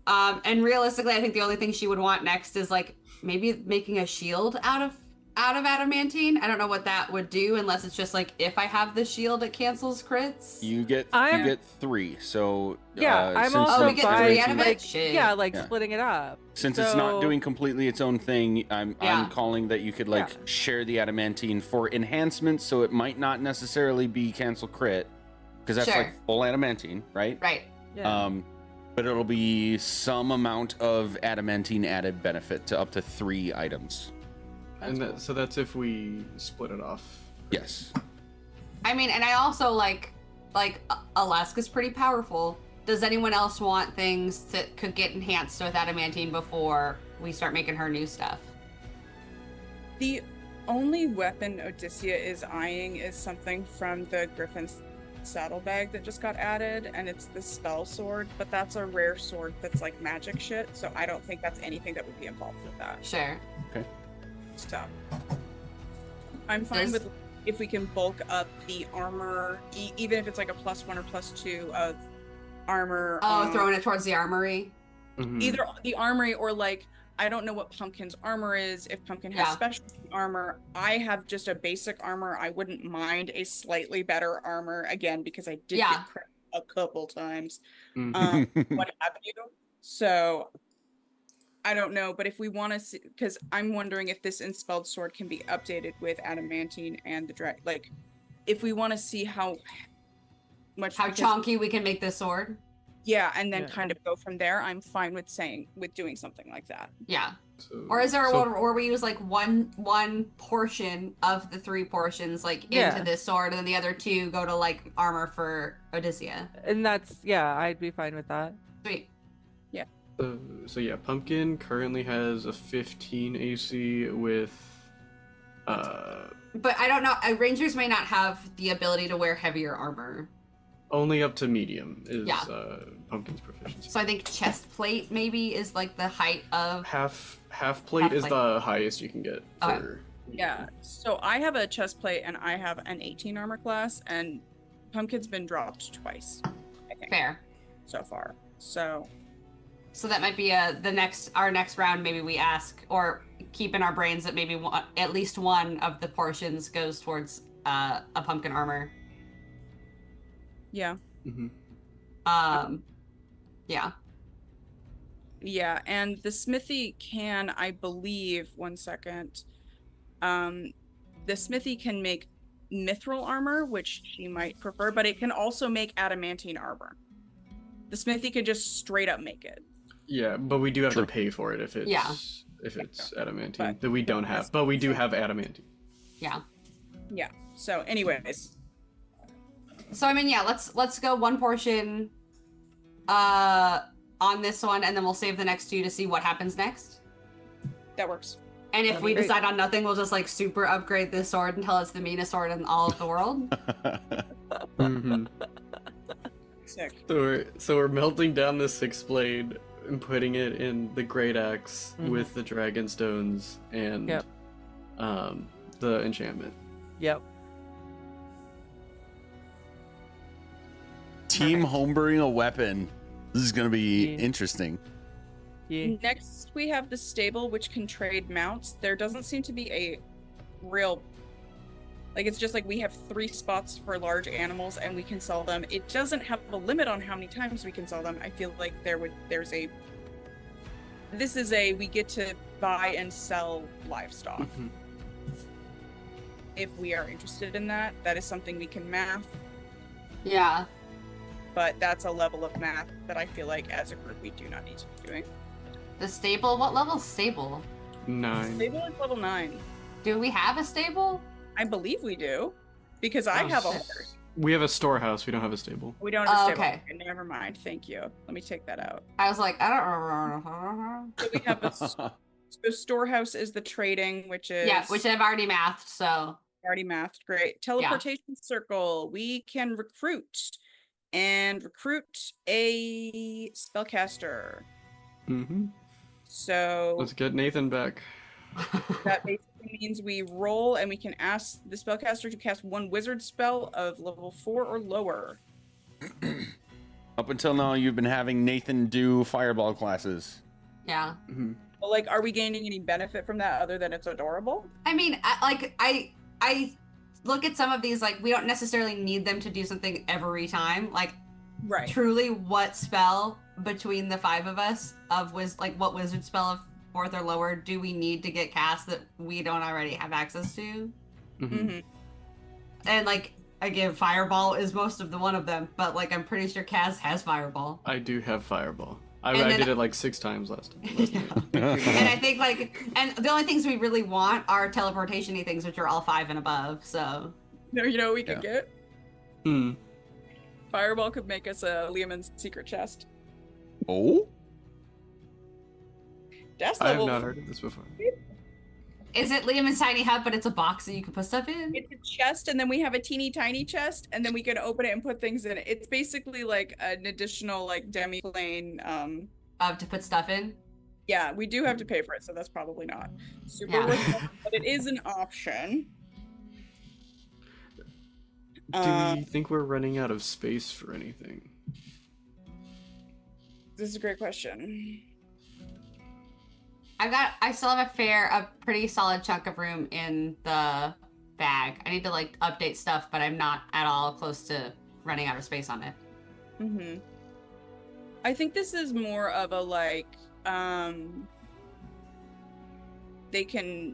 And realistically, I think the only thing she would want next is like maybe making a shield out of adamantine. I don't know what that would do unless it's just like if I have the shield, it cancels crits. You get I'm- 3. So Yeah, I'm since also Oh, we get fine, 3 out of it? like, Shit. yeah, like Yeah. splitting it up. Since it's not So- doing completely its own thing, I'm Yeah. calling that you could like Yeah. share the adamantine for enhancements, so it might not necessarily be cancel crit, because that's Sure. like full adamantine, right? Right. Yeah. But it'll be some amount of adamantine added benefit to up to 3 items. so that's if we split it off. Yes. I mean, and I also like Alaska's pretty powerful. Does anyone else want things that could get enhanced with adamantine before we start making her new stuff? The only weapon Odysseus is eyeing is something from the Griffin's saddlebag that just got added, and it's the spell sword, but that's a rare sword that's like magic shit, so I don't think that's anything that would be involved with that. Sure. So I'm fine Does- with if we can bulk up the armor, even if it's like a +1 or +2 of armor. Oh, throwing it towards the armory. Mhm. Either the armory or like I don't know what Pumpkin's armor is. If Pumpkin has Yeah. specialty armor, I have just a basic armor. I wouldn't mind a slightly better armor again because I did Yeah. get crit a couple times. Mhm. What have you? So I don't know, but if we want to see, because I'm wondering if this Inspelled Sword can be updated with adamantine and the drag. Like, if we want to see how much How because- chonky we can make this sword. Yeah, and then Yeah. kind of go from there. I'm fine with doing something like that. Yeah. So, Or is there a so- world where we use like one portion of the 3 portions like Yeah. into this sword, and then the other 2 go to like armor for Odysseia? And that's, yeah, I'd be fine with that. Sweet. So yeah, Pumpkin currently has a 15 AC with But I don't know. Rangers may not have the ability to wear heavier armor. only up to medium is Yeah. Pumpkin's proficiency. So I think chest plate maybe is like the height of. Half plate is plate. the highest you can get Okay. for Yeah. So I have a chest plate and I have an 18 armor class, and Pumpkin's been dropped twice, I think, Fair. so far. So So that might be our next round. Maybe we ask or keep in our brains that maybe at least one of the portions goes towards a pumpkin armor. yeah. Mhm. Yeah. Yeah, and the smithy can, I believe, one second. The smithy can make mithril armor, which she might prefer, but it can also make adamantine armor. The smithy could just straight up make it. Yeah, but we do have True. to pay for it if it's Yeah. adamantine But- that we don't have, but we do have adamantine. Yeah. Yeah. So anyways, So I mean, yeah, let's go one portion on this one, and then we'll save the next 2 to see what happens next. that works. And if That'd we be great. decide on nothing, we'll just like super upgrade this sword until it's the meanest sword in all of the world. Mhm. Sick. So we're melting down the 6 blade and putting it in the great axe Mhm. with the dragon stones and Yep. the enchantment. Yep. Team homebrewing a weapon. This is going to be Yeah. interesting. Yeah. Next, we have the stable, which can trade mounts. There doesn't seem to be a real, like, it's just like we have 3 spots for large animals and we can sell them. It doesn't have a limit on how many times we can sell them. I feel like we get to buy and sell livestock. Mhm. If we are interested in that, that is something we can math, Yeah. but that's a level of math that I feel like as a group we do not need to be doing. The stable. What level's stable? 9. Stable is level 9. Do we have a stable? I believe we do, because I have a shit. horse. We have a storehouse. We don't have a stable. We don't have a Oh, stable. okay. Never mind. Thank you. Let me take that out. I was like, I don't. So we have the storehouse is the trading, which is Yeah, which I've already mathed. So already mathed. Great. Teleportation circle. We can recruit a spellcaster. Mm-hmm. So Let's get Nathan back. that basically means we roll and we can ask the spellcaster to cast 1 wizard spell of level 4 or lower. Up until now, you've been having Nathan do fireball classes. yeah. Mm-hmm. But, like, are we gaining any benefit from that other than it's adorable? I mean, I look at some of these like we don't necessarily need them to do something every time. Like Right. truly, what spell between the 5 of us what wizard spell of 4th or lower do we need to get cast that we don't already have access to? Mm-hmm. Mm-hmm. And like again, fireball is most of the one of them, but like I'm pretty sure Kaz has fireball. I do have fireball. I And then- did it like 6 times last time. Yeah. And I think and the only things we really want are teleportation-y things, which are all 5 and above. So No, you know what we could get? Hmm. Fireball could make us a Lehman's secret chest. Oh? That's I have level. not heard of this before. is it Liam's tiny hut, but it's a box that you can put stuff in? It's a chest, and then we have a teeny tiny chest, and then we can open it and put things in it. It's basically like an additional like demi-plane. To put stuff in? Yeah, we do have to pay for it, so that's probably not super Yeah. worth it, but it is an option. Do we think we're running out of space for anything? This is a great question. I still have a pretty solid chunk of room in the bag. I need to like update stuff, but I'm not at all close to running out of space on it. Mm-hmm. I think this is more of a like, they can,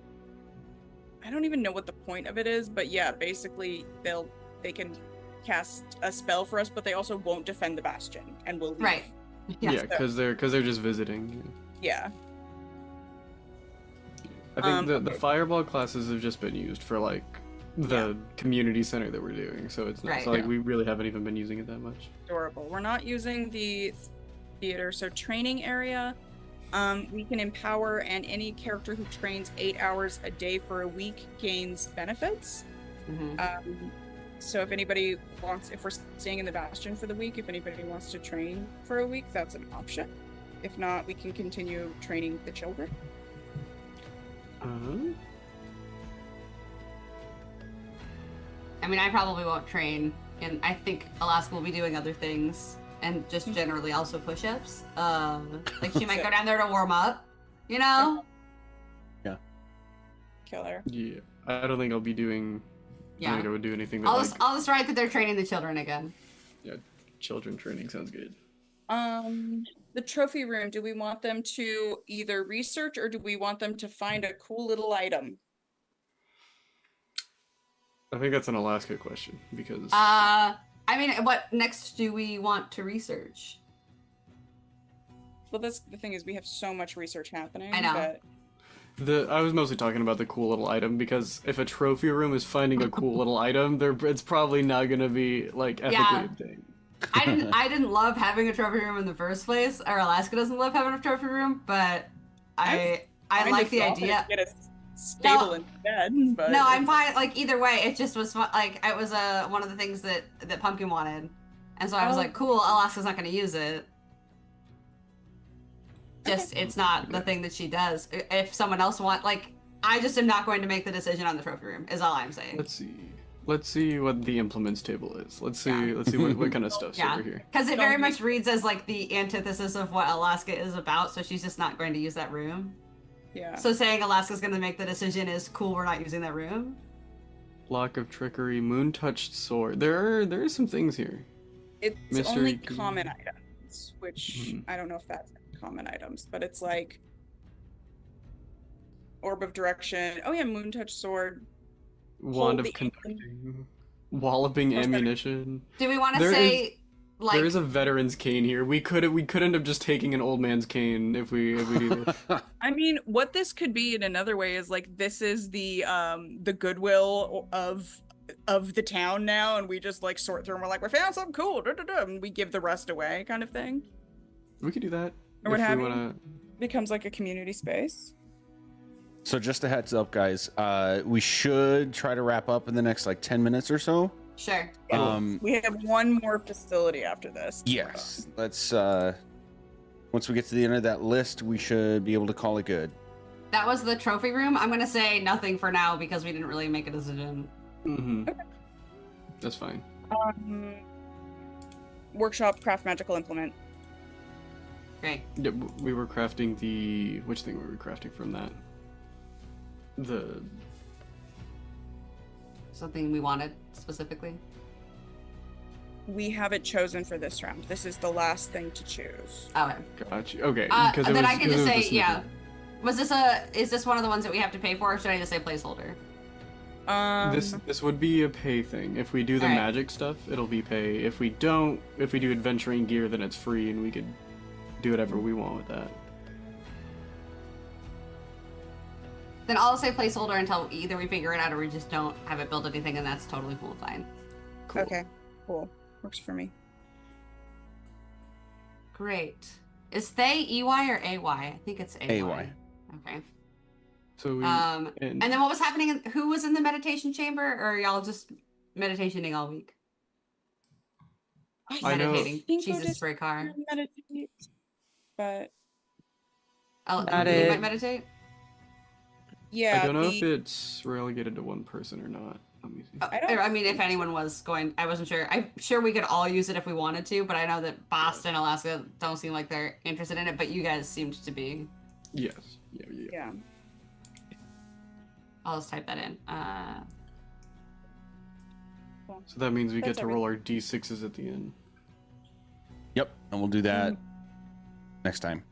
I don't even know what the point of it is, but yeah, basically they can cast a spell for us, but they also won't defend the bastion and will leave. Right. Yeah, because they're just visiting. Yeah. I think the fireball classes have just been used for like the community center that we're doing, so it's not so, like we really haven't even been using it that much. Adorable. We're not using the theater, so training area. We can empower, and any character who trains 8 hours a day for a week gains benefits. So if anybody wants, if we're staying in the bastion for the week, if anybody wants to train for a week, that's an option. If not, we can continue training the children. I mean, I probably won't train, and I think Alaska will be doing other things, and just generally also push-ups. Like she might go down there to warm up, you know? Yeah. Killer. Yeah, I don't think I'll be doing. I don't think I would do anything. That, I'll just write that they're training the children again. Yeah, children training sounds good. The trophy room. Do we want them to either research, or do we want them to find a cool little item? I think that's an Alaska question because. I mean, what next do we want to research? Well, that's the thing, is we have so much research happening. I know. But... I was mostly talking about the cool little item, because if a trophy room is finding a cool little item, it's probably not gonna be like ethically obtained. I didn't love having a trophy room in the first place, or Alaska doesn't love having a trophy room, but I like the idea. Get us stable in bed. But no, I'm fine. Like either way, it just was fun. Like it was one of the things that Pumpkin wanted, and so I was like, cool. Alaska's not going to use it. Just it's not the thing that she does. If someone else I just am not going to make the decision on the trophy room. Is all I'm saying. Let's see what the implements table is. Let's see what kind of stuff's over here. Because it very much reads as like the antithesis of what Alaska is about, so she's just not going to use that room. Yeah. So saying Alaska's going to make the decision is cool, we're not using that room. Block of trickery, moon touched sword. There are some things here. It's Mystery only key. common items, which I don't know if that's common items, but it's like orb of direction. Oh yeah, moon touched sword. Wand of conducting. Walloping ammunition. Do we want to say like there is a veteran's cane here. We could end up just taking an old man's cane if we do this. I mean, what this could be in another way is like this is the goodwill of the town now, and we just like sort through and we're like, we found something cool, and we give the rest away, kind of thing. We could do that. Or what have you. Becomes like a community space. So just a heads up, guys. We should try to wrap up in the next like 10 minutes or so. Sure. We have one more facility after this. Yes. Let's once we get to the end of that list, we should be able to call it good. That was the trophy room. I'm gonna say nothing for now because we didn't really make a decision. Okay. That's fine. Workshop, craft magical implement. Great. Yeah, we were crafting which thing were we crafting from that? Something we wanted specifically. We haven't chosen for this round. This is the last thing to choose. Okay. Gotcha. Okay. And then I can just say, yeah. Is this one of the ones that we have to pay for, or should I just say placeholder? This would be a pay thing. If we do the magic stuff, it'll be pay. If we do adventuring gear, then it's free, and we could do whatever we want with that. Then I'll say placeholder until either we figure it out or we just don't have it build anything, and that's totally cool, fine. Cool. Okay, cool. Works for me. Great. Is they EY or AY? I think it's AY. AY. Okay. So we, and then what was happening? Who was in the meditation chamber, or y'all just meditationing all week? I know. Meditating. Jesus, spray car. Meditate, but You Not might it. meditate. yeah. I don't know if it's relegated to one person or not. Let me see. I mean, if anyone was going, I wasn't sure. I'm sure we could all use it if we wanted to, but I know that Boston, Alaska don't seem like they're interested in it, but you guys seemed to be. Yes. Yeah. Yeah. I'll just type that in. So that means we That's get to roll our d6s at the end. Yep, and we'll do that next time.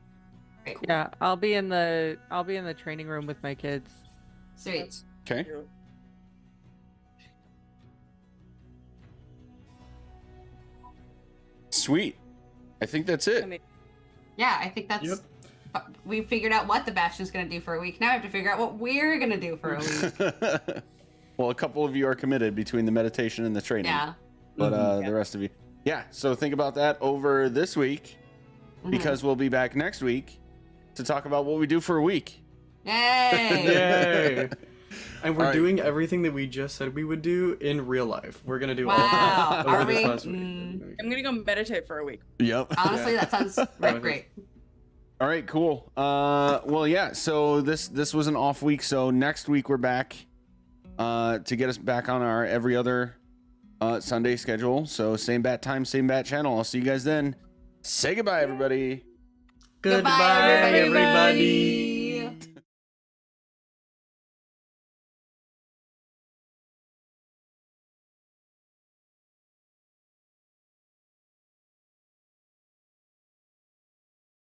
Yeah, I'll be in the training room with my kids. Sweet. Okay. Sweet. I think that's I it. mean, Yeah, I think that's. Yep. We figured out what the Bastion's going to do for a week. Now we have to figure out what we're going to do for a week. Well, a couple of you are committed between the meditation and the training. Yeah. But Mhm. the rest of you. Yeah, so think about that over this week Mhm. because we'll be back next week to talk about what we do for a week. Yay! Yay! And we're All right. doing everything that we just said we would do in real life. We're gonna do Wow. all that Are over this we? last week. I'm gonna go meditate for a week. Yep. Honestly, that sounds great. All right, cool. Well, yeah. So this was an off week. So next week we're back to get us back on our every other Sunday schedule. So same bat time, same bat channel. I'll see you guys then. Say goodbye, everybody. Goodbye, Goodbye, everybody.